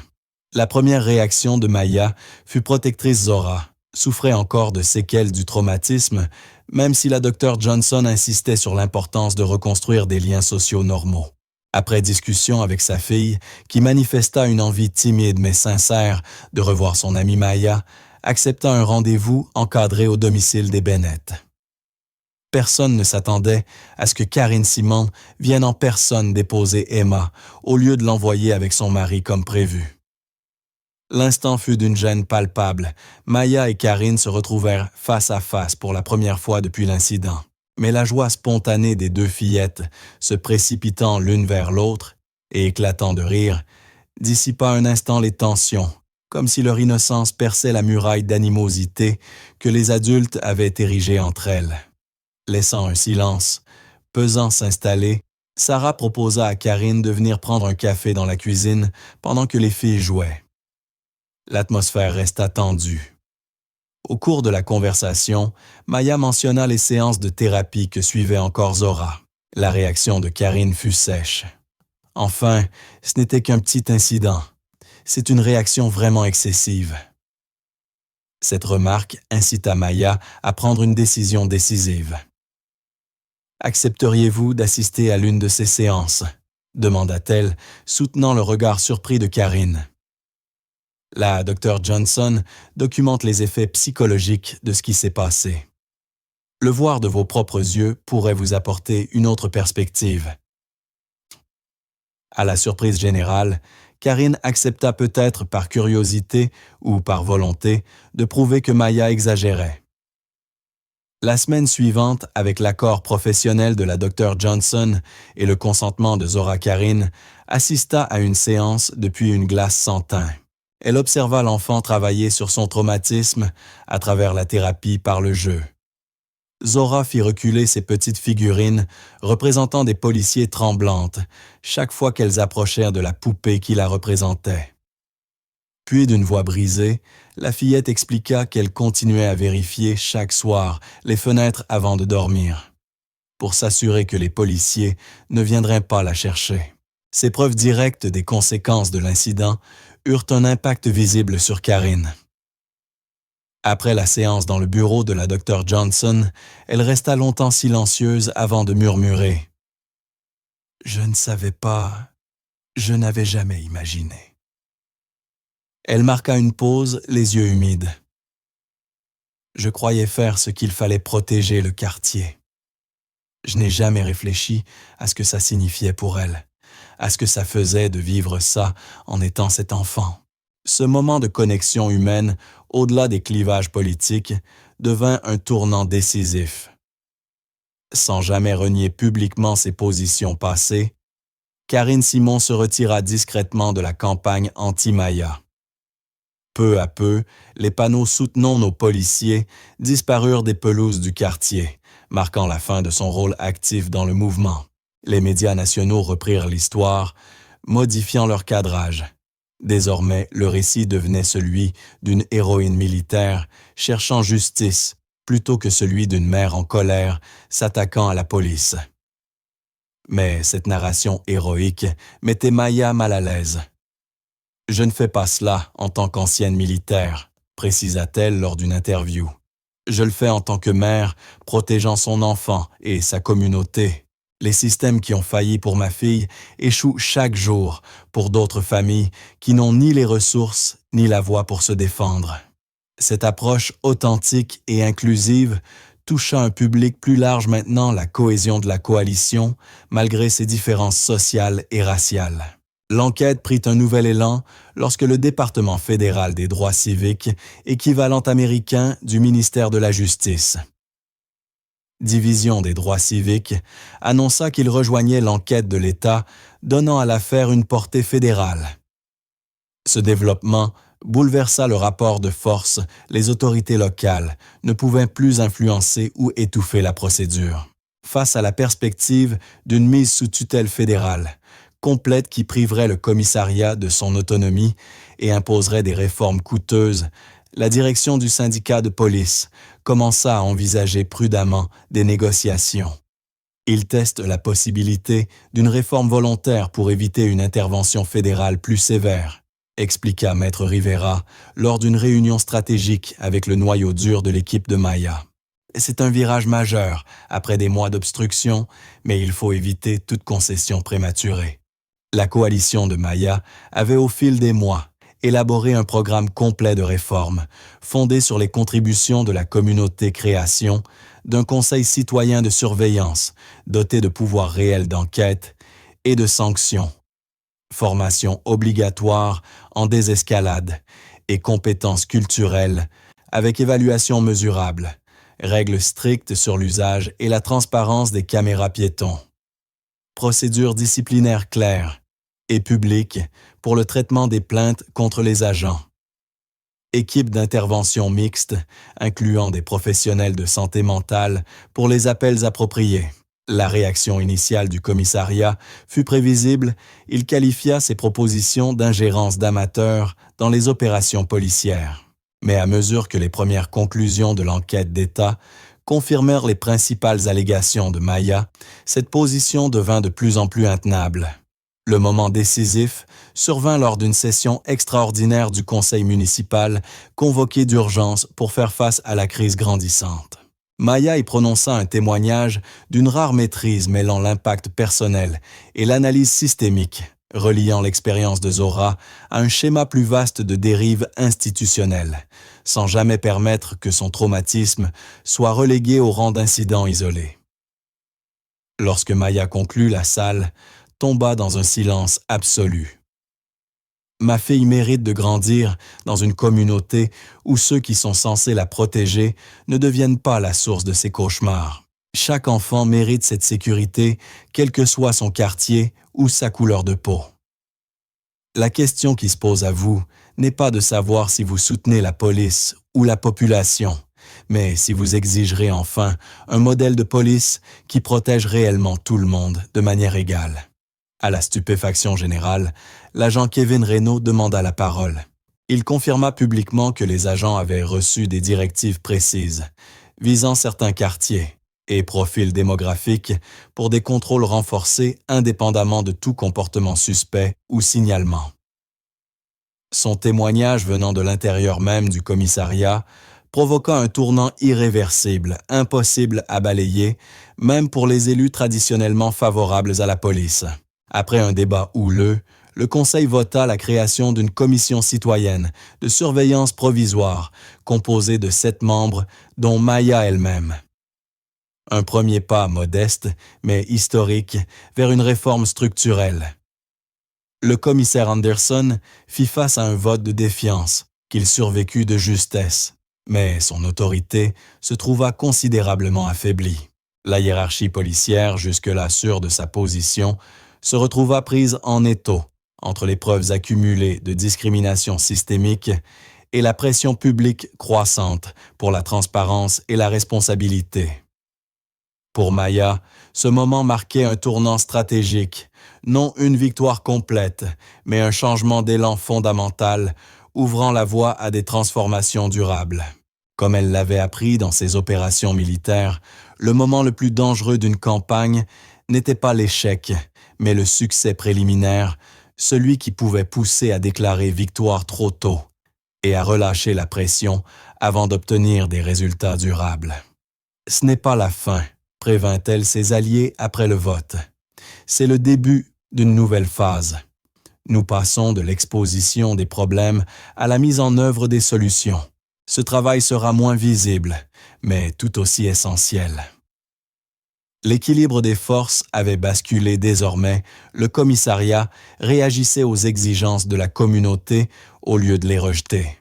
La première réaction de Maya fut protectrice. Zora souffrait encore de séquelles du traumatisme, même si la docteure Johnson insistait sur l'importance de reconstruire des liens sociaux normaux. Après discussion avec sa fille, qui manifesta une envie timide mais sincère de revoir son amie Maya, accepta un rendez-vous encadré au domicile des Bennett. Personne ne s'attendait à ce que Karine Simon vienne en personne déposer Emma au lieu de l'envoyer avec son mari comme prévu. L'instant fut d'une gêne palpable. Maya et Karine se retrouvèrent face à face pour la première fois depuis l'incident. Mais la joie spontanée des deux fillettes, se précipitant l'une vers l'autre et éclatant de rire, dissipa un instant les tensions, comme si leur innocence perçait la muraille d'animosité que les adultes avaient érigée entre elles. Laissant un silence pesant s'installer, Sarah proposa à Karine de venir prendre un café dans la cuisine pendant que les filles jouaient. L'atmosphère resta tendue. Au cours de la conversation, Maya mentionna les séances de thérapie que suivait encore Zora. La réaction de Karine fut sèche. Enfin, ce n'était qu'un petit incident. C'est une réaction vraiment excessive. Cette remarque incita Maya à prendre une décision décisive. « Accepteriez-vous d'assister à l'une de ces séances ?» demanda-t-elle, soutenant le regard surpris de Karine. La docteure Johnson documente les effets psychologiques de ce qui s'est passé. Le voir de vos propres yeux pourrait vous apporter une autre perspective. À la surprise générale, Karine accepta peut-être par curiosité ou par volonté de prouver que Maya exagérait. La semaine suivante, avec l'accord professionnel de la docteure Johnson et le consentement de Zora, Karine assista à une séance depuis une glace sans teint. Elle observa l'enfant travailler sur son traumatisme à travers la thérapie par le jeu. Zora fit reculer ses petites figurines représentant des policiers tremblantes chaque fois qu'elles approchèrent de la poupée qui la représentait. Puis d'une voix brisée, la fillette expliqua qu'elle continuait à vérifier chaque soir les fenêtres avant de dormir, pour s'assurer que les policiers ne viendraient pas la chercher. Ces preuves directes des conséquences de l'incident eurent un impact visible sur Karine. Après la séance dans le bureau de la docteure Johnson, elle resta longtemps silencieuse avant de murmurer « Je ne savais pas, je n'avais jamais imaginé. » Elle marqua une pause, les yeux humides. « Je croyais faire ce qu'il fallait protéger le quartier. Je n'ai jamais réfléchi à ce que ça signifiait pour elle, à ce que ça faisait de vivre ça en étant cet enfant. » Ce moment de connexion humaine, au-delà des clivages politiques, devint un tournant décisif. Sans jamais renier publiquement ses positions passées, Karine Simon se retira discrètement de la campagne anti-Maya. Peu à peu, les panneaux « Soutenons nos policiers » disparurent des pelouses du quartier, marquant la fin de son rôle actif dans le mouvement. Les médias nationaux reprirent l'histoire, modifiant leur cadrage. Désormais, le récit devenait celui d'une héroïne militaire cherchant justice plutôt que celui d'une mère en colère s'attaquant à la police. Mais cette narration héroïque mettait Maya mal à l'aise. « Je ne fais pas cela en tant qu'ancienne militaire », précisa-t-elle lors d'une interview. « Je le fais en tant que mère, protégeant son enfant et sa communauté. Les systèmes qui ont failli pour ma fille échouent chaque jour pour d'autres familles qui n'ont ni les ressources ni la voix pour se défendre. » Cette approche authentique et inclusive toucha un public plus large maintenant la cohésion de la coalition malgré ses différences sociales et raciales. L'enquête prit un nouvel élan lorsque le département fédéral des droits civiques, équivalent américain du ministère de la Justice, Division des droits civiques, annonça qu'il rejoignait l'enquête de l'État, donnant à l'affaire une portée fédérale. Ce développement bouleversa le rapport de force, les autorités locales ne pouvaient plus influencer ou étouffer la procédure. Face à la perspective d'une mise sous tutelle fédérale, complète qui priverait le commissariat de son autonomie et imposerait des réformes coûteuses, la direction du syndicat de police commença à envisager prudemment des négociations. Il teste la possibilité d'une réforme volontaire pour éviter une intervention fédérale plus sévère, expliqua Maître Rivera lors d'une réunion stratégique avec le noyau dur de l'équipe de Maya. C'est un virage majeur après des mois d'obstruction, mais il faut éviter toute concession prématurée. La coalition de Maya avait au fil des mois élaboré un programme complet de réformes, fondé sur les contributions de la communauté création, d'un conseil citoyen de surveillance, doté de pouvoirs réels d'enquête et de sanctions, formation obligatoire en désescalade et compétences culturelles avec évaluation mesurable, règles strictes sur l'usage et la transparence des caméras piétons, procédures disciplinaires claires et publiques pour le traitement des plaintes contre les agents, équipe d'intervention mixte incluant des professionnels de santé mentale pour les appels appropriés. La réaction initiale du commissariat fut prévisible, il qualifia ses propositions d'ingérence d'amateurs dans les opérations policières. Mais à mesure que les premières conclusions de l'enquête d'État confirmèrent les principales allégations de Maya, cette position devint de plus en plus intenable. Le moment décisif survint lors d'une session extraordinaire du conseil municipal convoqué d'urgence pour faire face à la crise grandissante. Maya y prononça un témoignage d'une rare maîtrise mêlant l'impact personnel et l'analyse systémique, reliant l'expérience de Zora à un schéma plus vaste de dérives institutionnelles, sans jamais permettre que son traumatisme soit relégué au rang d'incident isolé. Lorsque Maya conclut, la salle tomba dans un silence absolu. Ma fille mérite de grandir dans une communauté où ceux qui sont censés la protéger ne deviennent pas la source de ses cauchemars. Chaque enfant mérite cette sécurité, quel que soit son quartier ou sa couleur de peau. La question qui se pose à vous n'est pas de savoir si vous soutenez la police ou la population, mais si vous exigerez enfin un modèle de police qui protège réellement tout le monde de manière égale. À la stupéfaction générale, l'agent Kevin Reynaud demanda la parole. Il confirma publiquement que les agents avaient reçu des directives précises, visant certains quartiers et profils démographiques pour des contrôles renforcés indépendamment de tout comportement suspect ou signalement. Son témoignage venant de l'intérieur même du commissariat provoqua un tournant irréversible, impossible à balayer, même pour les élus traditionnellement favorables à la police. Après un débat houleux, le Conseil vota la création d'une commission citoyenne de surveillance provisoire composée de 7 membres, dont Maya elle-même. Un premier pas modeste, mais historique, vers une réforme structurelle. Le commissaire Anderson fit face à un vote de défiance, qu'il survécut de justesse, mais son autorité se trouva considérablement affaiblie. La hiérarchie policière, jusque-là sûre de sa position, se retrouva prise en étau entre les preuves accumulées de discrimination systémique et la pression publique croissante pour la transparence et la responsabilité. Pour Maya, ce moment marquait un tournant stratégique, non une victoire complète, mais un changement d'élan fondamental, ouvrant la voie à des transformations durables. Comme elle l'avait appris dans ses opérations militaires, le moment le plus dangereux d'une campagne n'était pas l'échec, mais le succès préliminaire, celui qui pouvait pousser à déclarer victoire trop tôt et à relâcher la pression avant d'obtenir des résultats durables. Ce n'est pas la fin, prévint-elle ses alliés après le vote. C'est le début d'une nouvelle phase. Nous passons de l'exposition des problèmes à la mise en œuvre des solutions. Ce travail sera moins visible, mais tout aussi essentiel. L'équilibre des forces avait basculé désormais, le commissariat réagissait aux exigences de la communauté au lieu de les rejeter.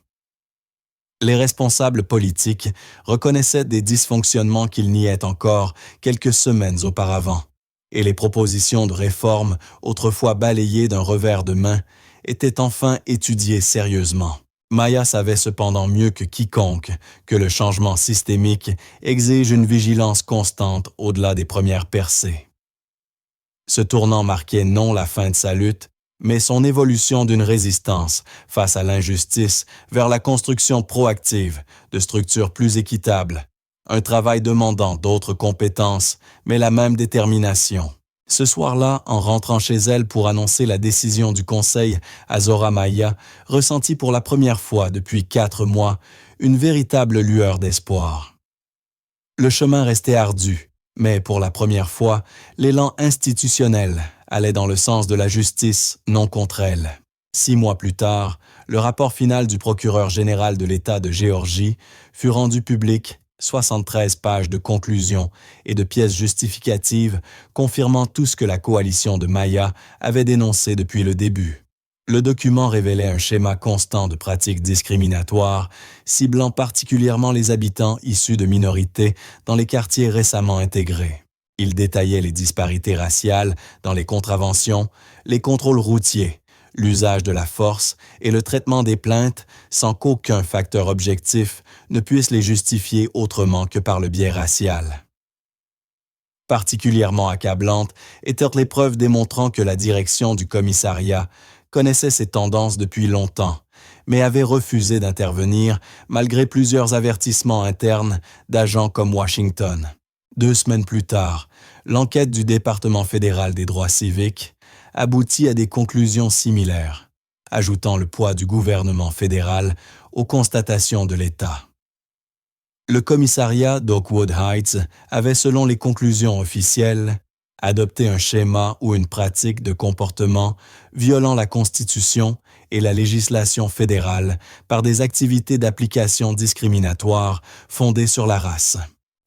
Les responsables politiques reconnaissaient des dysfonctionnements qu'ils niaient encore quelques semaines auparavant, et les propositions de réforme, autrefois balayées d'un revers de main, étaient enfin étudiées sérieusement. Maya savait cependant mieux que quiconque que le changement systémique exige une vigilance constante au-delà des premières percées. Ce tournant marquait non la fin de sa lutte, mais son évolution d'une résistance face à l'injustice vers la construction proactive de structures plus équitables, un travail demandant d'autres compétences, mais la même détermination. Ce soir-là, en rentrant chez elle pour annoncer la décision du conseil à Zora Maya, ressentit pour la première fois depuis 4 mois une véritable lueur d'espoir. Le chemin restait ardu, mais pour la première fois, l'élan institutionnel allait dans le sens de la justice, non contre elle. 6 mois plus tard, le rapport final du procureur général de l'État de Géorgie fut rendu public, 73 pages de conclusions et de pièces justificatives confirmant tout ce que la coalition de Maya avait dénoncé depuis le début. Le document révélait un schéma constant de pratiques discriminatoires, ciblant particulièrement les habitants issus de minorités dans les quartiers récemment intégrés. Il détaillait les disparités raciales dans les contraventions, les contrôles routiers, l'usage de la force et le traitement des plaintes sans qu'aucun facteur objectif ne puisse les justifier autrement que par le biais racial. Particulièrement accablante étaient les preuves démontrant que la direction du commissariat connaissait ces tendances depuis longtemps, mais avait refusé d'intervenir malgré plusieurs avertissements internes d'agents comme Washington. 2 semaines plus tard, l'enquête du département fédéral des droits civiques aboutit à des conclusions similaires, ajoutant le poids du gouvernement fédéral aux constatations de l'État. Le commissariat d'Oakwood Heights avait, selon les conclusions officielles, adopté un schéma ou une pratique de comportement violant la Constitution et la législation fédérale par des activités d'application discriminatoire fondées sur la race.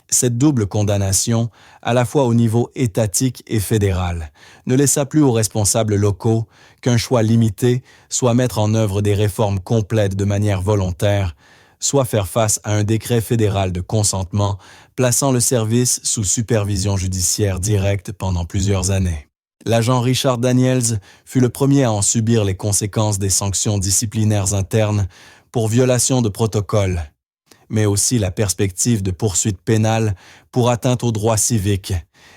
Cette double condamnation, à la fois au niveau étatique et fédéral, ne laissa plus aux responsables locaux qu'un choix limité, soit mettre en œuvre des réformes complètes de manière volontaire, soit faire face à un décret fédéral de consentement plaçant le service sous supervision judiciaire directe pendant plusieurs années. L'agent Richard Daniels fut le premier à en subir les conséquences des sanctions disciplinaires internes pour violation de protocole, mais aussi la perspective de poursuites pénales pour atteinte aux droits civiques,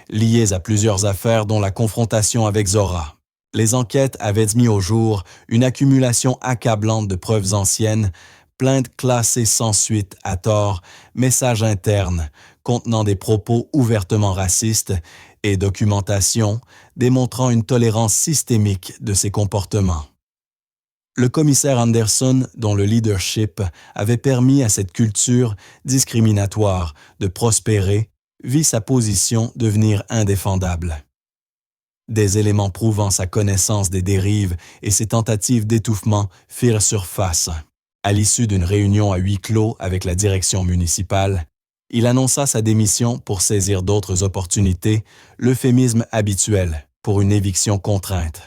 liées à plusieurs affaires dont la confrontation avec Zora. Les enquêtes avaient mis au jour une accumulation accablante de preuves anciennes, plaintes classées sans suite à tort, messages internes contenant des propos ouvertement racistes et documentation démontrant une tolérance systémique de ces comportements. Le commissaire Anderson, dont le leadership avait permis à cette culture discriminatoire de prospérer, vit sa position devenir indéfendable. Des éléments prouvant sa connaissance des dérives et ses tentatives d'étouffement firent surface. À l'issue d'une réunion à huis clos avec la direction municipale, il annonça sa démission pour saisir d'autres opportunités, l'euphémisme habituel pour une éviction contrainte.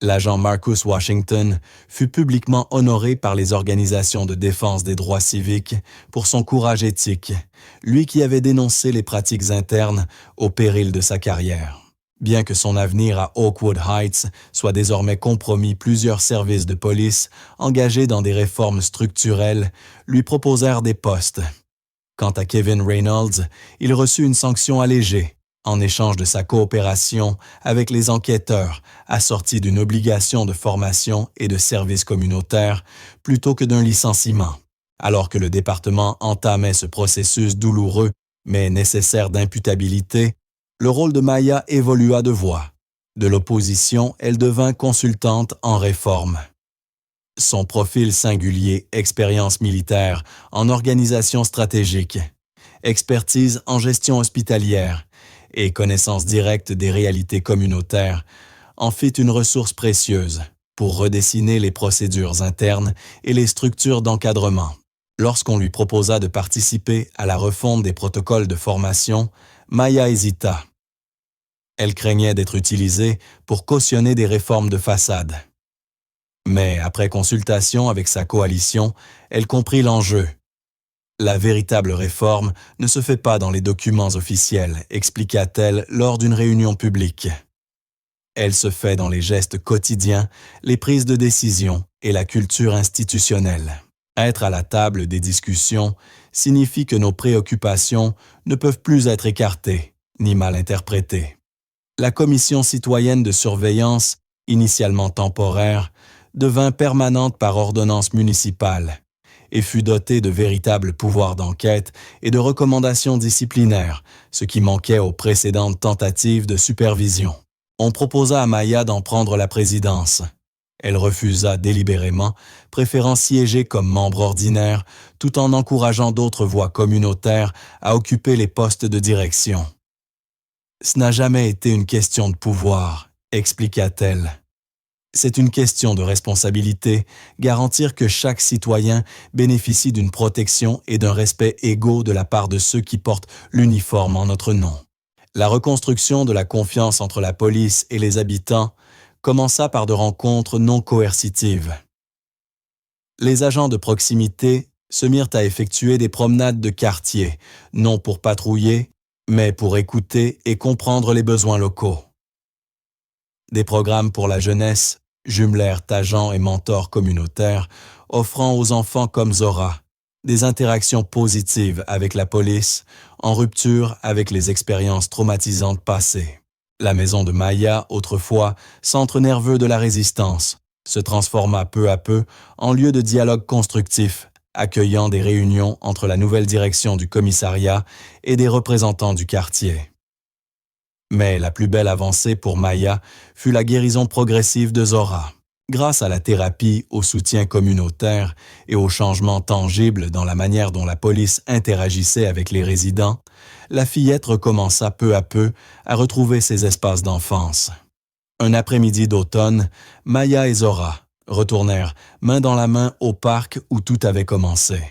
L'agent Marcus Washington fut publiquement honoré par les organisations de défense des droits civiques pour son courage éthique, lui qui avait dénoncé les pratiques internes au péril de sa carrière. Bien que son avenir à Oakwood Heights soit désormais compromis, plusieurs services de police engagés dans des réformes structurelles lui proposèrent des postes. Quant à Kevin Reynolds, il reçut une sanction allégée, en échange de sa coopération avec les enquêteurs, assortie d'une obligation de formation et de services communautaires plutôt que d'un licenciement. Alors que le département entamait ce processus douloureux mais nécessaire d'imputabilité, le rôle de Maya évolua de voie. De l'opposition, elle devint consultante en réforme. Son profil singulier, expérience militaire en organisation stratégique, expertise en gestion hospitalière, et connaissance directe des réalités communautaires en fit une ressource précieuse pour redessiner les procédures internes et les structures d'encadrement. Lorsqu'on lui proposa de participer à la refonte des protocoles de formation, Maya hésita. Elle craignait d'être utilisée pour cautionner des réformes de façade. Mais après consultation avec sa coalition, elle comprit l'enjeu. La véritable réforme ne se fait pas dans les documents officiels, expliqua-t-elle lors d'une réunion publique. Elle se fait dans les gestes quotidiens, les prises de décision et la culture institutionnelle. Être à la table des discussions signifie que nos préoccupations ne peuvent plus être écartées ni mal interprétées. La commission citoyenne de surveillance, initialement temporaire, devint permanente par ordonnance municipale et fut dotée de véritables pouvoirs d'enquête et de recommandations disciplinaires, ce qui manquait aux précédentes tentatives de supervision. On proposa à Maya d'en prendre la présidence. Elle refusa délibérément, préférant siéger comme membre ordinaire tout en encourageant d'autres voix communautaires à occuper les postes de direction. « Ce n'a jamais été une question de pouvoir », expliqua-t-elle. « C'est une question de responsabilité, garantir que chaque citoyen bénéficie d'une protection et d'un respect égaux de la part de ceux qui portent l'uniforme en notre nom. » La reconstruction de la confiance entre la police et les habitants commença par de rencontres non coercitives. Les agents de proximité se mirent à effectuer des promenades de quartier, non pour patrouiller, mais pour écouter et comprendre les besoins locaux. Des programmes pour la jeunesse jumelèrent agents et mentors communautaires, offrant aux enfants comme Zora des interactions positives avec la police, en rupture avec les expériences traumatisantes passées. La maison de Maya, autrefois centre nerveux de la résistance, se transforma peu à peu en lieu de dialogue constructif, accueillant des réunions entre la nouvelle direction du commissariat et des représentants du quartier. Mais la plus belle avancée pour Maya fut la guérison progressive de Zora. Grâce à la thérapie, au soutien communautaire et aux changements tangibles dans la manière dont la police interagissait avec les résidents, la fillette recommença peu à peu à retrouver ses espaces d'enfance. Un après-midi d'automne, Maya et Zora retournèrent main dans la main au parc où tout avait commencé.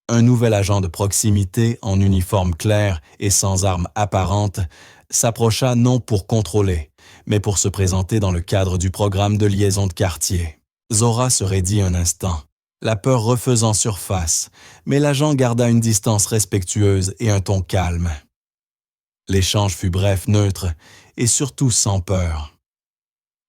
Un nouvel agent de proximité en uniforme clair et sans arme apparente s'approcha non pour contrôler, mais pour se présenter dans le cadre du programme de liaison de quartier. Zora se raidit un instant, la peur refaisant surface, mais l'agent garda une distance respectueuse et un ton calme. L'échange fut bref, neutre et surtout sans peur.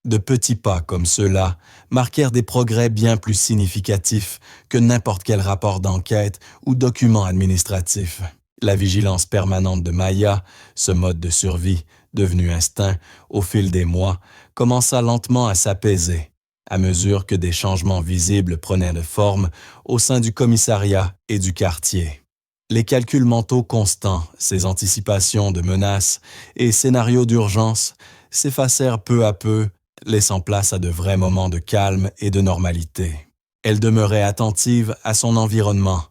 De petits pas comme ceux-là marquèrent des progrès bien plus significatifs que n'importe quel rapport d'enquête ou document administratif. La vigilance permanente de Maya, ce mode de survie, devenu instinct au fil des mois, commença lentement à s'apaiser, à mesure que des changements visibles prenaient de forme au sein du commissariat et du quartier. Les calculs mentaux constants, ces anticipations de menaces et scénarios d'urgence s'effacèrent peu à peu, laissant place à de vrais moments de calme et de normalité. Elle demeurait attentive à son environnement,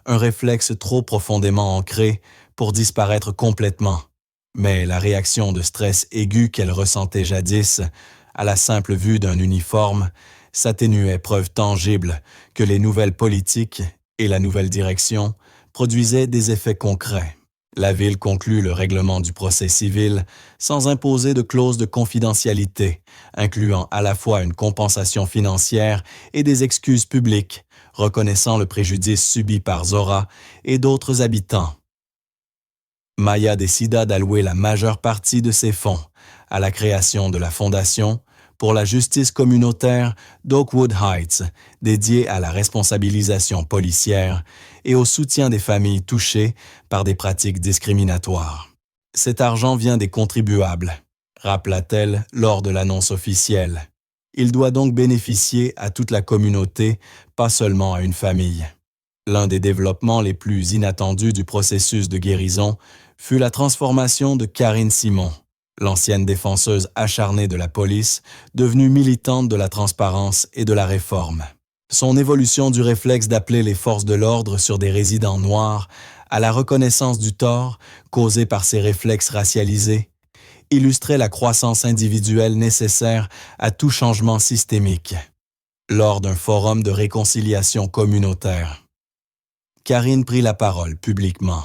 un réflexe trop profondément ancré pour disparaître complètement. Mais la réaction de stress aigu qu'elle ressentait jadis, à la simple vue d'un uniforme, s'atténuait, preuve tangible que les nouvelles politiques et la nouvelle direction produisaient des effets concrets. La ville conclut le règlement du procès civil sans imposer de clause de confidentialité, incluant à la fois une compensation financière et des excuses publiques, reconnaissant le préjudice subi par Zora et d'autres habitants. Maya décida d'allouer la majeure partie de ses fonds à la création de la Fondation pour la justice communautaire d'Oakwood Heights, dédiée à la responsabilisation policière et au soutien des familles touchées par des pratiques discriminatoires. Cet argent vient des contribuables, rappela-t-elle lors de l'annonce officielle. Il doit donc bénéficier à toute la communauté, pas seulement à une famille. L'un des développements les plus inattendus du processus de guérison fut la transformation de Karine Simon, l'ancienne défenseuse acharnée de la police, devenue militante de la transparence et de la réforme. Son évolution du réflexe d'appeler les forces de l'ordre sur des résidents noirs à la reconnaissance du tort causé par ces réflexes racialisés illustrait la croissance individuelle nécessaire à tout changement systémique. Lors d'un forum de réconciliation communautaire, Karine prit la parole publiquement.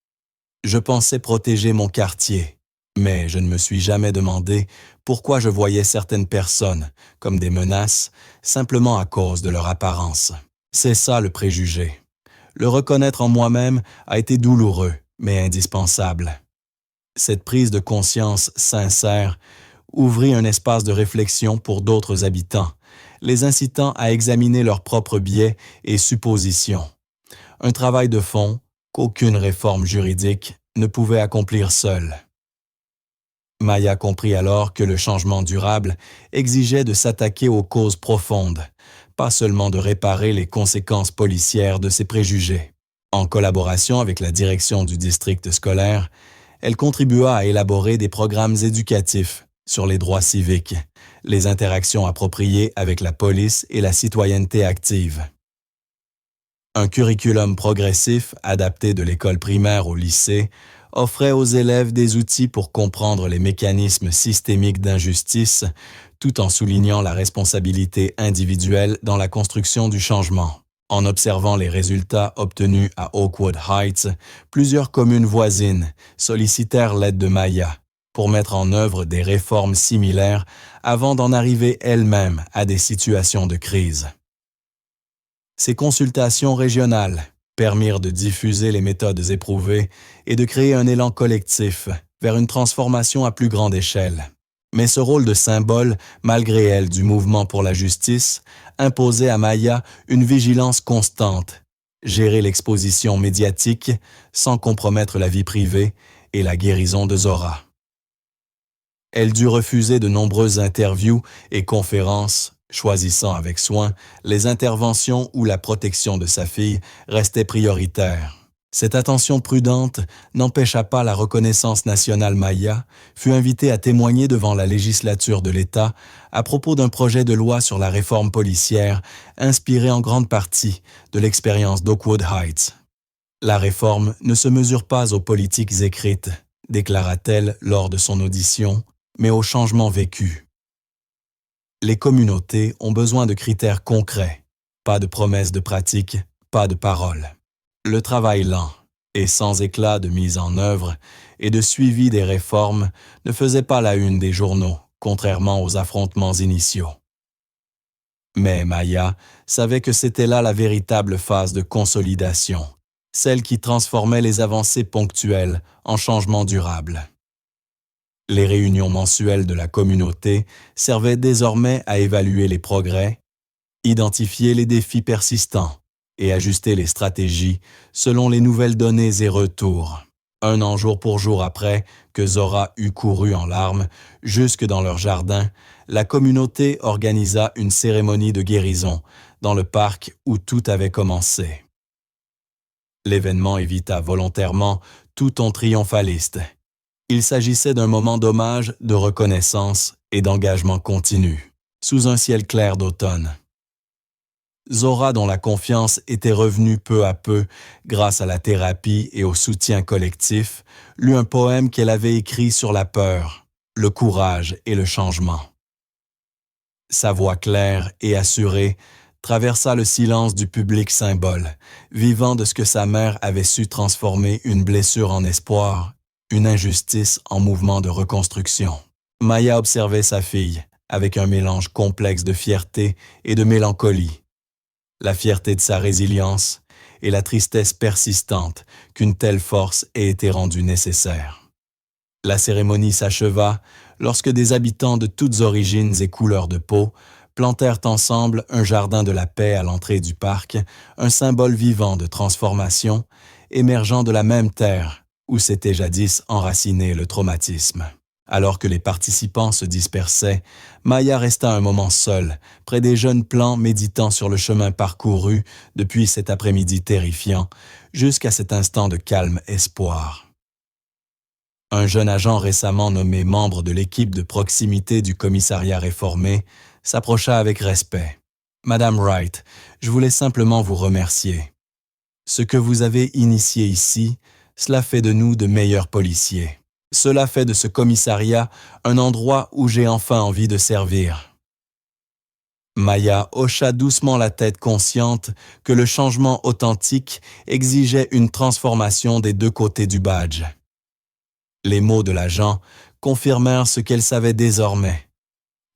« Je pensais protéger mon quartier, mais je ne me suis jamais demandé pourquoi je voyais certaines personnes comme des menaces simplement à cause de leur apparence. C'est ça le préjugé. Le reconnaître en moi-même a été douloureux, mais indispensable. Cette prise de conscience sincère ouvrit un espace de réflexion pour d'autres habitants, les incitant à examiner leurs propres biais et suppositions. Un travail de fond qu'aucune réforme juridique ne pouvait accomplir seule. Maya comprit alors que le changement durable exigeait de s'attaquer aux causes profondes, pas seulement de réparer les conséquences policières de ses préjugés. En collaboration avec la direction du district scolaire, elle contribua à élaborer des programmes éducatifs sur les droits civiques, les interactions appropriées avec la police et la citoyenneté active. Un curriculum progressif adapté de l'école primaire au lycée offrait aux élèves des outils pour comprendre les mécanismes systémiques d'injustice, tout en soulignant la responsabilité individuelle dans la construction du changement. En observant les résultats obtenus à Oakwood Heights, plusieurs communes voisines sollicitèrent l'aide de Maya pour mettre en œuvre des réformes similaires avant d'en arriver elles-mêmes à des situations de crise. Ces consultations régionales permirent de diffuser les méthodes éprouvées et de créer un élan collectif vers une transformation à plus grande échelle. Mais ce rôle de symbole, malgré elle, du mouvement pour la justice, imposait à Maya une vigilance constante, gérer l'exposition médiatique sans compromettre la vie privée et la guérison de Zora. Elle dut refuser de nombreuses interviews et conférences, choisissant avec soin les interventions où la protection de sa fille restait prioritaire. Cette attention prudente n'empêcha pas la reconnaissance nationale Maya, fut invitée à témoigner devant la législature de l'État à propos d'un projet de loi sur la réforme policière inspiré en grande partie de l'expérience d'Oakwood Heights. La réforme ne se mesure pas aux politiques écrites, déclara-t-elle lors de son audition, mais aux changements vécus. Les communautés ont besoin de critères concrets, pas de promesses de pratique, pas de paroles. Le travail lent et sans éclat de mise en œuvre et de suivi des réformes ne faisait pas la une des journaux, contrairement aux affrontements initiaux. Mais Maya savait que c'était là la véritable phase de consolidation, celle qui transformait les avancées ponctuelles en changements durables. Les réunions mensuelles de la communauté servaient désormais à évaluer les progrès, identifier les défis persistants et ajuster les stratégies selon les nouvelles données et retours. Un an jour pour jour après que Zora eut couru en larmes jusque dans leur jardin, la communauté organisa une cérémonie de guérison dans le parc où tout avait commencé. L'événement évita volontairement tout ton triomphaliste. Il s'agissait d'un moment d'hommage, de reconnaissance et d'engagement continu, sous un ciel clair d'automne. Zora, dont la confiance était revenue peu à peu grâce à la thérapie et au soutien collectif, lut un poème qu'elle avait écrit sur la peur, le courage et le changement. Sa voix claire et assurée traversa le silence du public symbole, vivant de ce que sa mère avait su transformer une blessure en espoir, une injustice en mouvement de reconstruction. Maya observait sa fille avec un mélange complexe de fierté et de mélancolie. La fierté de sa résilience et la tristesse persistante qu'une telle force ait été rendue nécessaire. La cérémonie s'acheva lorsque des habitants de toutes origines et couleurs de peau plantèrent ensemble un jardin de la paix à l'entrée du parc, un symbole vivant de transformation émergeant de la même terre où s'était jadis enraciné le traumatisme. Alors que les participants se dispersaient, Maya resta un moment seule, près des jeunes plants méditant sur le chemin parcouru depuis cet après-midi terrifiant, jusqu'à cet instant de calme espoir. Un jeune agent récemment nommé membre de l'équipe de proximité du commissariat réformé s'approcha avec respect. « Madame Wright, je voulais simplement vous remercier. Ce que vous avez initié ici, cela fait de nous de meilleurs policiers. Cela fait de ce commissariat un endroit où j'ai enfin envie de servir. » Maya hocha doucement la tête consciente que le changement authentique exigeait une transformation des deux côtés du badge. Les mots de l'agent confirmèrent ce qu'elle savait désormais.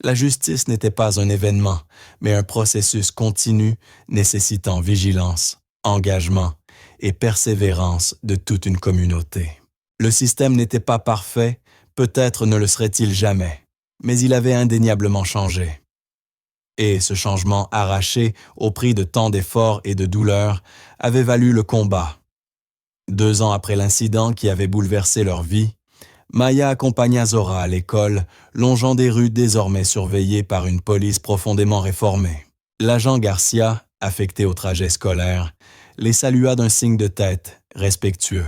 La justice n'était pas un événement, mais un processus continu nécessitant vigilance, engagement et persévérance de toute une communauté. Le système n'était pas parfait, peut-être ne le serait-il jamais, mais il avait indéniablement changé. Et ce changement arraché, au prix de tant d'efforts et de douleurs, avait valu le combat. 2 ans après l'incident qui avait bouleversé leur vie, Maya accompagna Zora à l'école, longeant des rues désormais surveillées par une police profondément réformée. L'agent Garcia, affecté au trajet scolaire, les salua d'un signe de tête, respectueux,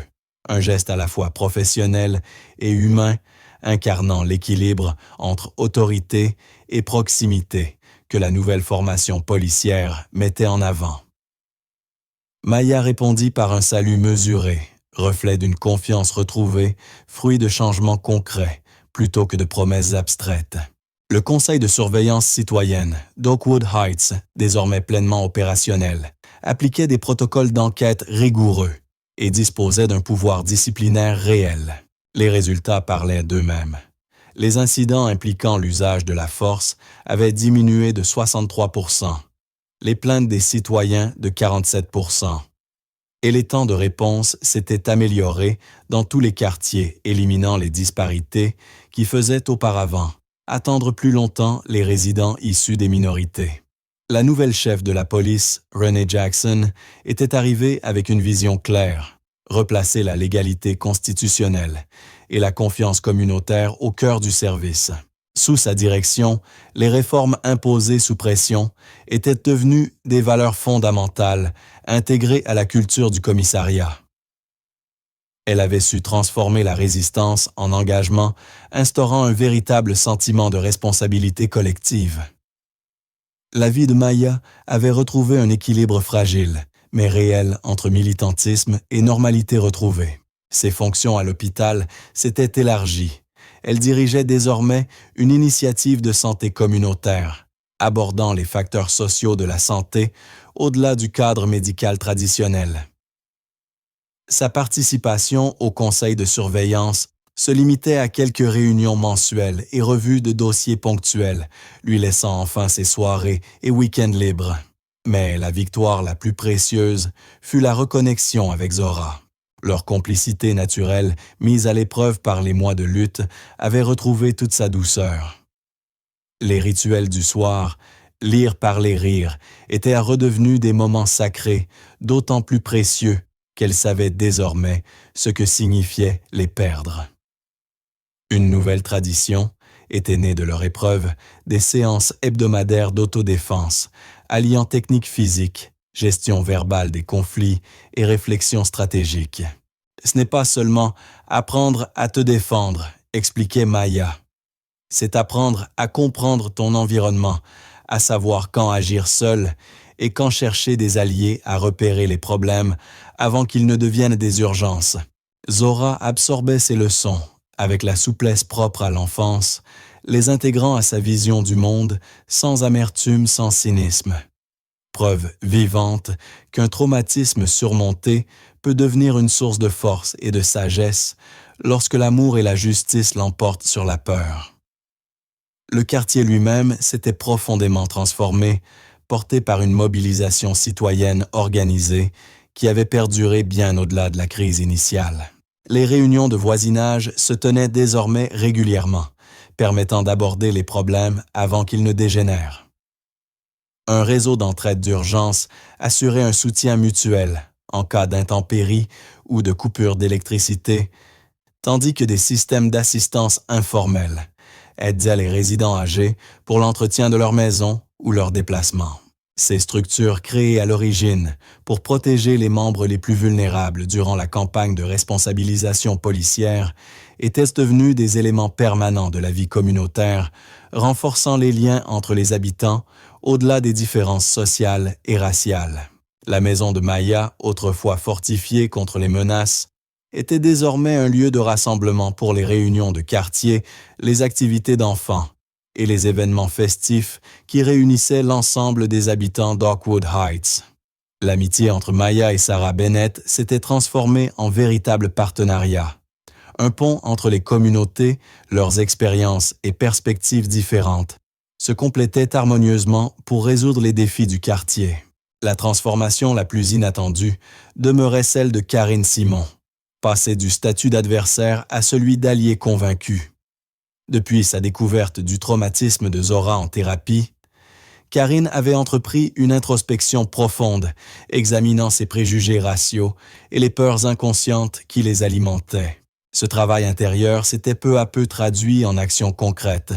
un geste à la fois professionnel et humain, incarnant l'équilibre entre autorité et proximité que la nouvelle formation policière mettait en avant. Maya répondit par un salut mesuré, reflet d'une confiance retrouvée, fruit de changements concrets, plutôt que de promesses abstraites. Le Conseil de surveillance citoyenne d'Oakwood Heights, désormais pleinement opérationnel, appliquait des protocoles d'enquête rigoureux et disposait d'un pouvoir disciplinaire réel. Les résultats parlaient d'eux-mêmes. Les incidents impliquant l'usage de la force avaient diminué de 63%, les plaintes des citoyens de 47%. Et les temps de réponse s'étaient améliorés dans tous les quartiers, éliminant les disparités qui faisaient auparavant attendre plus longtemps les résidents issus des minorités. La nouvelle chef de la police, Renee Jackson, était arrivée avec une vision claire, replacer la légalité constitutionnelle et la confiance communautaire au cœur du service. Sous sa direction, les réformes imposées sous pression étaient devenues des valeurs fondamentales intégrées à la culture du commissariat. Elle avait su transformer la résistance en engagement, instaurant un véritable sentiment de responsabilité collective. La vie de Maya avait retrouvé un équilibre fragile, mais réel entre militantisme et normalité retrouvée. Ses fonctions à l'hôpital s'étaient élargies. Elle dirigeait désormais une initiative de santé communautaire, abordant les facteurs sociaux de la santé au-delà du cadre médical traditionnel. Sa participation au conseil de surveillance se limitait à quelques réunions mensuelles et revues de dossiers ponctuels, lui laissant enfin ses soirées et week-ends libres. Mais la victoire la plus précieuse fut la reconnexion avec Zora. Leur complicité naturelle, mise à l'épreuve par les mois de lutte, avait retrouvé toute sa douceur. Les rituels du soir, lire, parler, rire, étaient redevenus des moments sacrés, d'autant plus précieux qu'elle savait désormais ce que signifiait les perdre. Une nouvelle tradition était née de leur épreuve, des séances hebdomadaires d'autodéfense, alliant technique physique, gestion verbale des conflits et réflexion stratégique. Ce n'est pas seulement apprendre à te défendre, expliquait Maya. C'est apprendre à comprendre ton environnement, à savoir quand agir seul et quand chercher des alliés à repérer les problèmes avant qu'ils ne deviennent des urgences. Zora absorbait ces leçons, avec la souplesse propre à l'enfance, les intégrant à sa vision du monde sans amertume, sans cynisme. Preuve vivante qu'un traumatisme surmonté peut devenir une source de force et de sagesse lorsque l'amour et la justice l'emportent sur la peur. Le quartier lui-même s'était profondément transformé, porté par une mobilisation citoyenne organisée qui avait perduré bien au-delà de la crise initiale. Les réunions de voisinage se tenaient désormais régulièrement, permettant d'aborder les problèmes avant qu'ils ne dégénèrent. Un réseau d'entraide d'urgence assurait un soutien mutuel en cas d'intempéries ou de coupure d'électricité, tandis que des systèmes d'assistance informelle aidaient les résidents âgés pour l'entretien de leur maison ou leur déplacement. Ces structures créées à l'origine pour protéger les membres les plus vulnérables durant la campagne de responsabilisation policière étaient devenues des éléments permanents de la vie communautaire, renforçant les liens entre les habitants au-delà des différences sociales et raciales. La maison de Maya, autrefois fortifiée contre les menaces, était désormais un lieu de rassemblement pour les réunions de quartier, les activités d'enfants et les événements festifs qui réunissaient l'ensemble des habitants d'Oakwood Heights. L'amitié entre Maya et Sarah Bennett s'était transformée en véritable partenariat, un pont entre les communautés, leurs expériences et perspectives différentes, se complétaient harmonieusement pour résoudre les défis du quartier. La transformation la plus inattendue demeurait celle de Karine Simon, passée du statut d'adversaire à celui d'allié convaincu. Depuis sa découverte du traumatisme de Zora en thérapie, Karine avait entrepris une introspection profonde, examinant ses préjugés raciaux et les peurs inconscientes qui les alimentaient. Ce travail intérieur s'était peu à peu traduit en actions concrètes.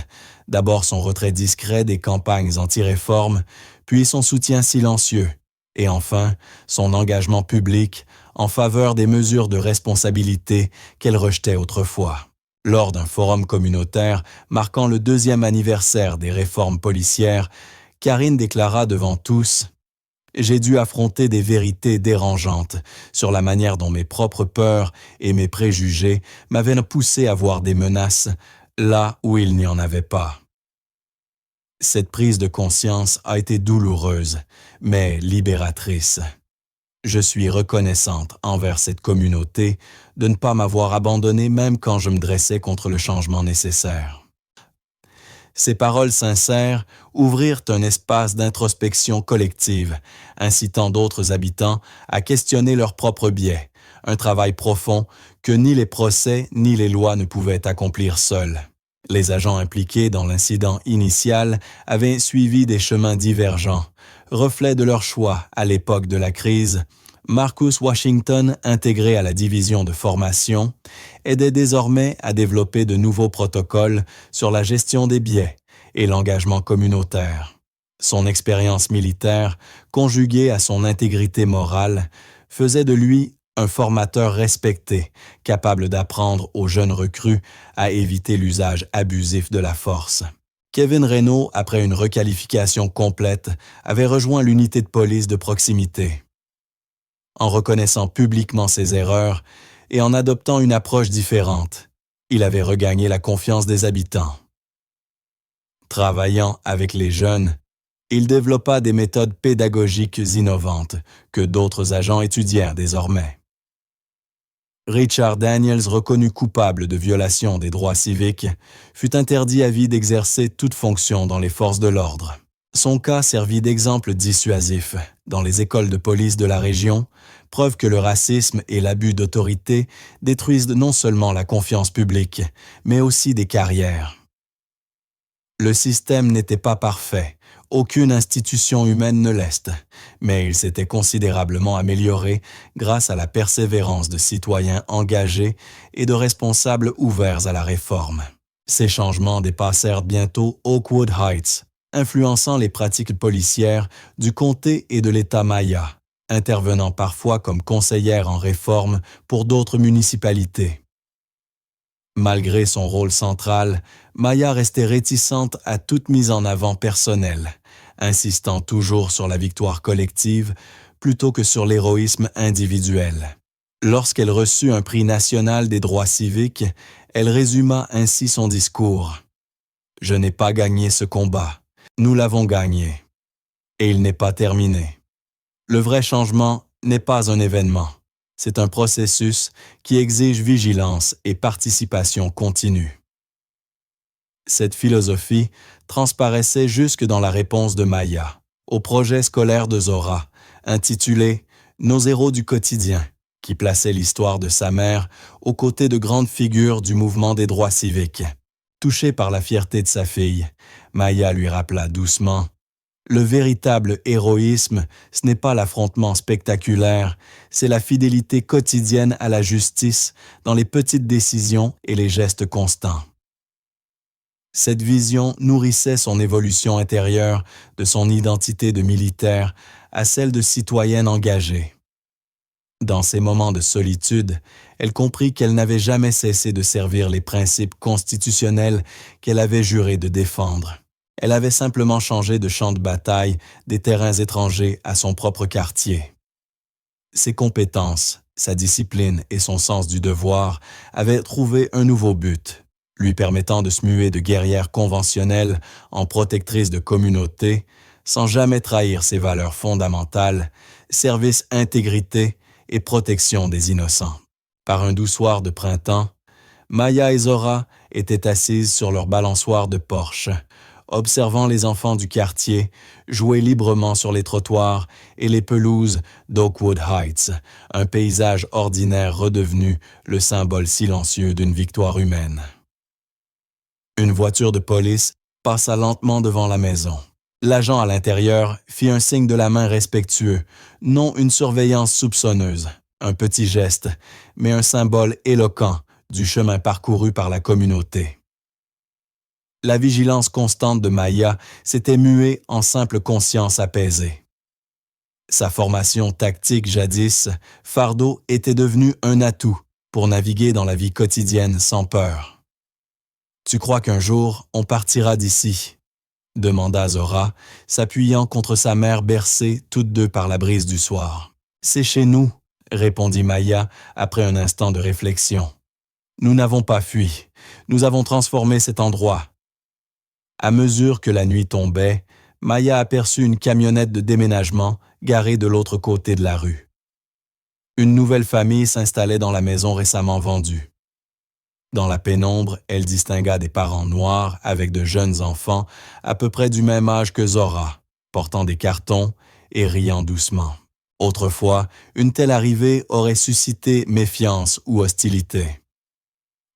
D'abord son retrait discret des campagnes anti-réforme, puis son soutien silencieux, et enfin son engagement public en faveur des mesures de responsabilité qu'elle rejetait autrefois. Lors d'un forum communautaire marquant le 2e anniversaire des réformes policières, Karine déclara devant tous « J'ai dû affronter des vérités dérangeantes sur la manière dont mes propres peurs et mes préjugés m'avaient poussé à voir des menaces là où il n'y en avait pas. » Cette prise de conscience a été douloureuse, mais libératrice. Je suis reconnaissante envers cette communauté de ne pas m'avoir abandonnée même quand je me dressais contre le changement nécessaire. Ces paroles sincères ouvrirent un espace d'introspection collective, incitant d'autres habitants à questionner leurs propres biais, un travail profond que ni les procès ni les lois ne pouvaient accomplir seuls. Les agents impliqués dans l'incident initial avaient suivi des chemins divergents, reflet de leur choix à l'époque de la crise. Marcus Washington, intégré à la division de formation, aidait désormais à développer de nouveaux protocoles sur la gestion des biais et l'engagement communautaire. Son expérience militaire, conjuguée à son intégrité morale, faisait de lui un formateur respecté, capable d'apprendre aux jeunes recrues à éviter l'usage abusif de la force. Kevin Renault, après une requalification complète, avait rejoint l'unité de police de proximité. En reconnaissant publiquement ses erreurs et en adoptant une approche différente, il avait regagné la confiance des habitants. Travaillant avec les jeunes, il développa des méthodes pédagogiques innovantes que d'autres agents étudièrent désormais. Richard Daniels, reconnu coupable de violation des droits civiques, fut interdit à vie d'exercer toute fonction dans les forces de l'ordre. Son cas servit d'exemple dissuasif dans les écoles de police de la région, preuve que le racisme et l'abus d'autorité détruisent non seulement la confiance publique, mais aussi des carrières. Le système n'était pas parfait, aucune institution humaine ne l'est, mais il s'était considérablement amélioré grâce à la persévérance de citoyens engagés et de responsables ouverts à la réforme. Ces changements dépassèrent bientôt Oakwood Heights, influençant les pratiques policières du comté et de l'État maya, intervenant parfois comme conseillère en réforme pour d'autres municipalités. Malgré son rôle central, Maya restait réticente à toute mise en avant personnelle, insistant toujours sur la victoire collective plutôt que sur l'héroïsme individuel. Lorsqu'elle reçut un prix national des droits civiques, elle résuma ainsi son discours. « Je n'ai pas gagné ce combat, nous l'avons gagné. Et il n'est pas terminé. Le vrai changement n'est pas un événement. C'est un processus qui exige vigilance et participation continue. » Cette philosophie transparaissait jusque dans la réponse de Maya au projet scolaire de Zora, intitulé « Nos héros du quotidien », qui plaçait l'histoire de sa mère aux côtés de grandes figures du mouvement des droits civiques. Touchée par la fierté de sa fille, Maya lui rappela doucement « Le véritable héroïsme, ce n'est pas l'affrontement spectaculaire, c'est la fidélité quotidienne à la justice dans les petites décisions et les gestes constants. » Cette vision nourrissait son évolution intérieure de son identité de militaire à celle de citoyenne engagée. Dans ces moments de solitude, elle comprit qu'elle n'avait jamais cessé de servir les principes constitutionnels qu'elle avait juré de défendre. Elle avait simplement changé de champ de bataille des terrains étrangers à son propre quartier. Ses compétences, sa discipline et son sens du devoir avaient trouvé un nouveau but, lui permettant de se muer de guerrière conventionnelle en protectrice de communauté, sans jamais trahir ses valeurs fondamentales, service, intégrité et protection des innocents. Par un doux soir de printemps, Maya et Zora étaient assises sur leur balançoire de porche, observant les enfants du quartier jouer librement sur les trottoirs et les pelouses d'Oakwood Heights, un paysage ordinaire redevenu le symbole silencieux d'une victoire humaine. Une voiture de police passa lentement devant la maison. L'agent à l'intérieur fit un signe de la main respectueux, non une surveillance soupçonneuse, un petit geste, mais un symbole éloquent du chemin parcouru par la communauté. La vigilance constante de Maya s'était muée en simple conscience apaisée. Sa formation tactique jadis, fardeau était devenu un atout pour naviguer dans la vie quotidienne sans peur. « Tu crois qu'un jour, on partira d'ici ?» demanda Zora, s'appuyant contre sa mère bercée toutes deux par la brise du soir. « C'est chez nous, » répondit Maya après un instant de réflexion. « Nous n'avons pas fui, nous avons transformé cet endroit. » À mesure que la nuit tombait, Maya aperçut une camionnette de déménagement garée de l'autre côté de la rue. Une nouvelle famille s'installait dans la maison récemment vendue. Dans la pénombre, elle distingua des parents noirs avec de jeunes enfants à peu près du même âge que Zora, portant des cartons et riant doucement. Autrefois, une telle arrivée aurait suscité méfiance ou hostilité.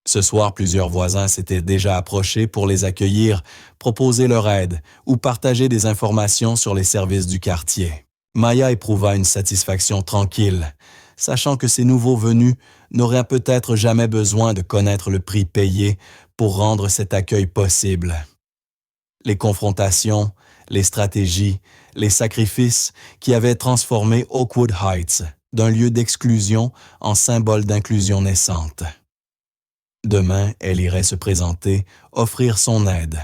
Ce soir, plusieurs voisins s'étaient déjà approchés pour les accueillir, proposer leur aide ou partager des informations sur les services du quartier. Maya éprouva une satisfaction tranquille, sachant que ces nouveaux venus n'auraient peut-être jamais besoin de connaître le prix payé pour rendre cet accueil possible. Les confrontations, les stratégies, les sacrifices qui avaient transformé Oakwood Heights d'un lieu d'exclusion en symbole d'inclusion naissante. Demain, elle irait se présenter, offrir son aide.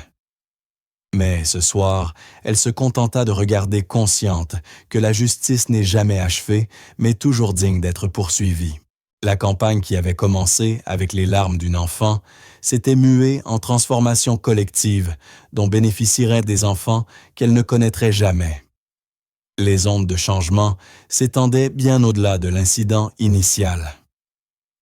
Mais ce soir, elle se contenta de regarder consciente que la justice n'est jamais achevée, mais toujours digne d'être poursuivie. La campagne qui avait commencé avec les larmes d'une enfant s'était muée en transformation collective dont bénéficieraient des enfants qu'elle ne connaîtrait jamais. Les ondes de changement s'étendaient bien au-delà de l'incident initial.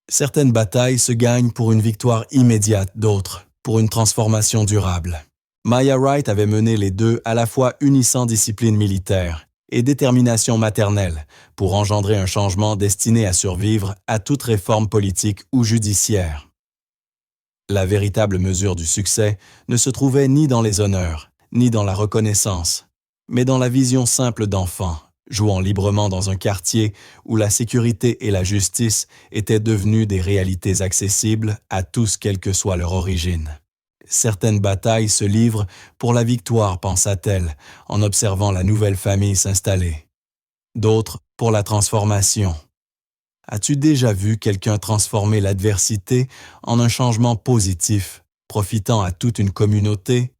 Certaines batailles se gagnent pour une victoire immédiate, d'autres pour une transformation durable. Maya Wright avait mené les deux à la fois unissant discipline militaire et détermination maternelle pour engendrer un changement destiné à survivre à toute réforme politique ou judiciaire. La véritable mesure du succès ne se trouvait ni dans les honneurs, ni dans la reconnaissance, mais dans la vision simple d'enfants, jouant librement dans un quartier où la sécurité et la justice étaient devenues des réalités accessibles à tous quelle que soit leur origine. Certaines batailles se livrent pour la victoire, pensa-t-elle, en observant la nouvelle famille s'installer. D'autres pour la transformation. As-tu déjà vu quelqu'un transformer l'adversité en un changement positif, profitant à toute une communauté?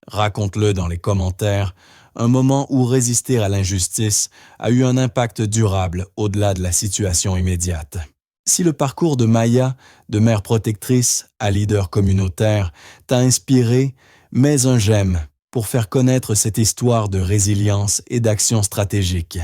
Raconte-le dans les commentaires, un moment où résister à l'injustice a eu un impact durable au-delà de la situation immédiate. Si le parcours de Maya, de mère protectrice à leader communautaire, t'a inspiré, mets un j'aime pour faire connaître cette histoire de résilience et d'action stratégique.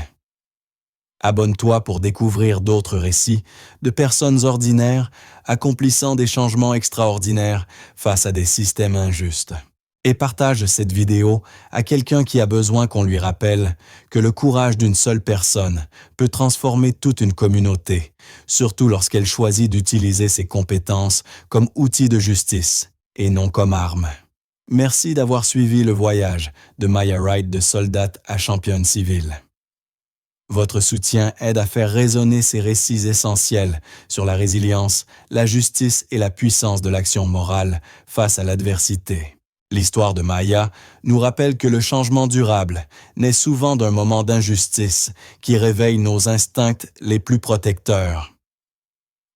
Abonne-toi pour découvrir d'autres récits de personnes ordinaires accomplissant des changements extraordinaires face à des systèmes injustes. Et partage cette vidéo à quelqu'un qui a besoin qu'on lui rappelle que le courage d'une seule personne peut transformer toute une communauté, surtout lorsqu'elle choisit d'utiliser ses compétences comme outil de justice et non comme arme. Merci d'avoir suivi le voyage de Maya Wright de soldate à championne civile. Votre soutien aide à faire résonner ces récits essentiels sur la résilience, la justice et la puissance de l'action morale face à l'adversité. L'histoire de Maya nous rappelle que le changement durable naît souvent d'un moment d'injustice qui réveille nos instincts les plus protecteurs.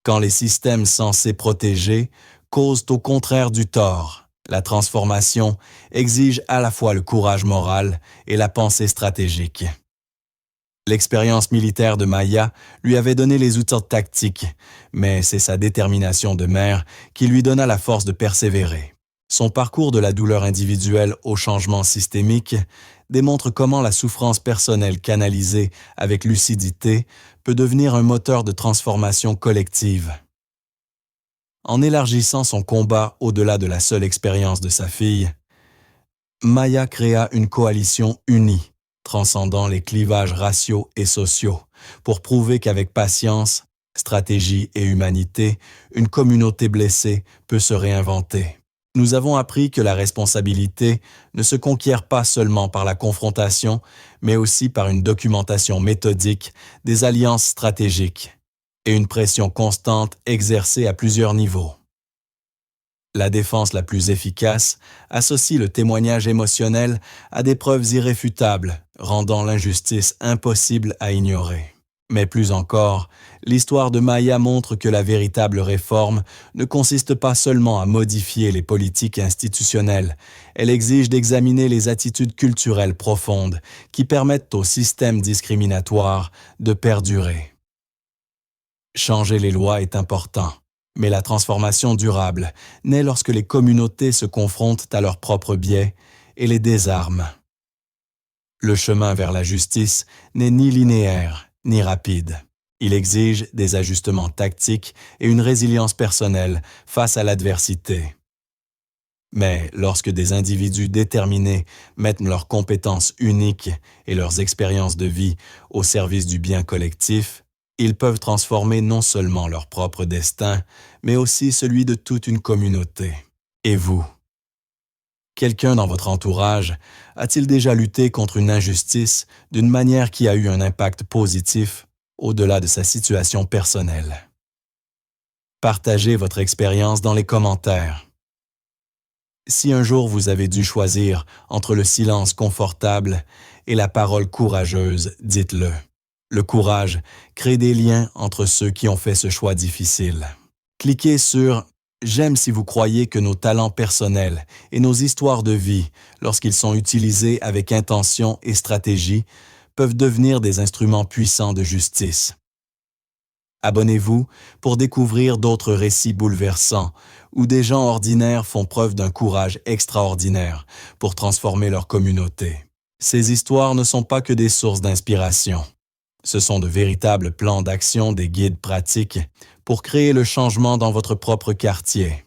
Quand les systèmes censés protéger causent au contraire du tort, la transformation exige à la fois le courage moral et la pensée stratégique. L'expérience militaire de Maya lui avait donné les outils tactiques, mais c'est sa détermination de mère qui lui donna la force de persévérer. Son parcours de la douleur individuelle au changement systémique démontre comment la souffrance personnelle canalisée avec lucidité peut devenir un moteur de transformation collective. En élargissant son combat au-delà de la seule expérience de sa fille, Maya créa une coalition unie, transcendant les clivages raciaux et sociaux, pour prouver qu'avec patience, stratégie et humanité, une communauté blessée peut se réinventer. Nous avons appris que la responsabilité ne se conquiert pas seulement par la confrontation, mais aussi par une documentation méthodique, des alliances stratégiques et une pression constante exercée à plusieurs niveaux. La défense la plus efficace associe le témoignage émotionnel à des preuves irréfutables, rendant l'injustice impossible à ignorer. Mais plus encore, l'histoire de Maya montre que la véritable réforme ne consiste pas seulement à modifier les politiques institutionnelles, elle exige d'examiner les attitudes culturelles profondes qui permettent au système discriminatoire de perdurer. Changer les lois est important, mais la transformation durable naît lorsque les communautés se confrontent à leurs propres biais et les désarment. Le chemin vers la justice n'est ni linéaire, ni rapide. Il exige des ajustements tactiques et une résilience personnelle face à l'adversité. Mais lorsque des individus déterminés mettent leurs compétences uniques et leurs expériences de vie au service du bien collectif, ils peuvent transformer non seulement leur propre destin, mais aussi celui de toute une communauté. Et vous? Quelqu'un dans votre entourage a-t-il déjà lutté contre une injustice d'une manière qui a eu un impact positif au-delà de sa situation personnelle? Partagez votre expérience dans les commentaires. Si un jour vous avez dû choisir entre le silence confortable et la parole courageuse, dites-le. Le courage crée des liens entre ceux qui ont fait ce choix difficile. Cliquez sur « J'aime si vous croyez que nos talents personnels et nos histoires de vie, lorsqu'ils sont utilisés avec intention et stratégie, peuvent devenir des instruments puissants de justice. » Abonnez-vous pour découvrir d'autres récits bouleversants où des gens ordinaires font preuve d'un courage extraordinaire pour transformer leur communauté. Ces histoires ne sont pas que des sources d'inspiration. Ce sont de véritables plans d'action, des guides pratiques pour créer le changement dans votre propre quartier.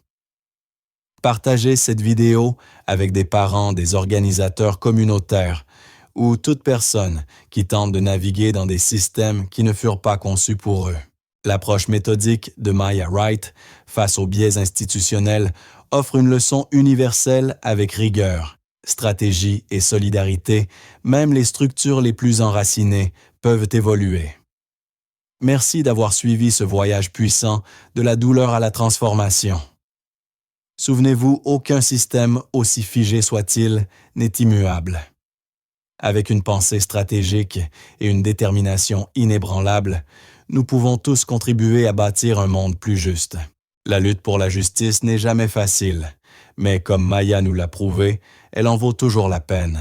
Partagez cette vidéo avec des parents, des organisateurs communautaires ou toute personne qui tente de naviguer dans des systèmes qui ne furent pas conçus pour eux. L'approche méthodique de Maya Wright face aux biais institutionnels offre une leçon universelle avec rigueur, stratégie et solidarité. Même les structures les plus enracinées peuvent évoluer. Merci d'avoir suivi ce voyage puissant de la douleur à la transformation. Souvenez-vous, aucun système, aussi figé soit-il, n'est immuable. Avec une pensée stratégique et une détermination inébranlable, nous pouvons tous contribuer à bâtir un monde plus juste. La lutte pour la justice n'est jamais facile, mais comme Maya nous l'a prouvé, elle en vaut toujours la peine.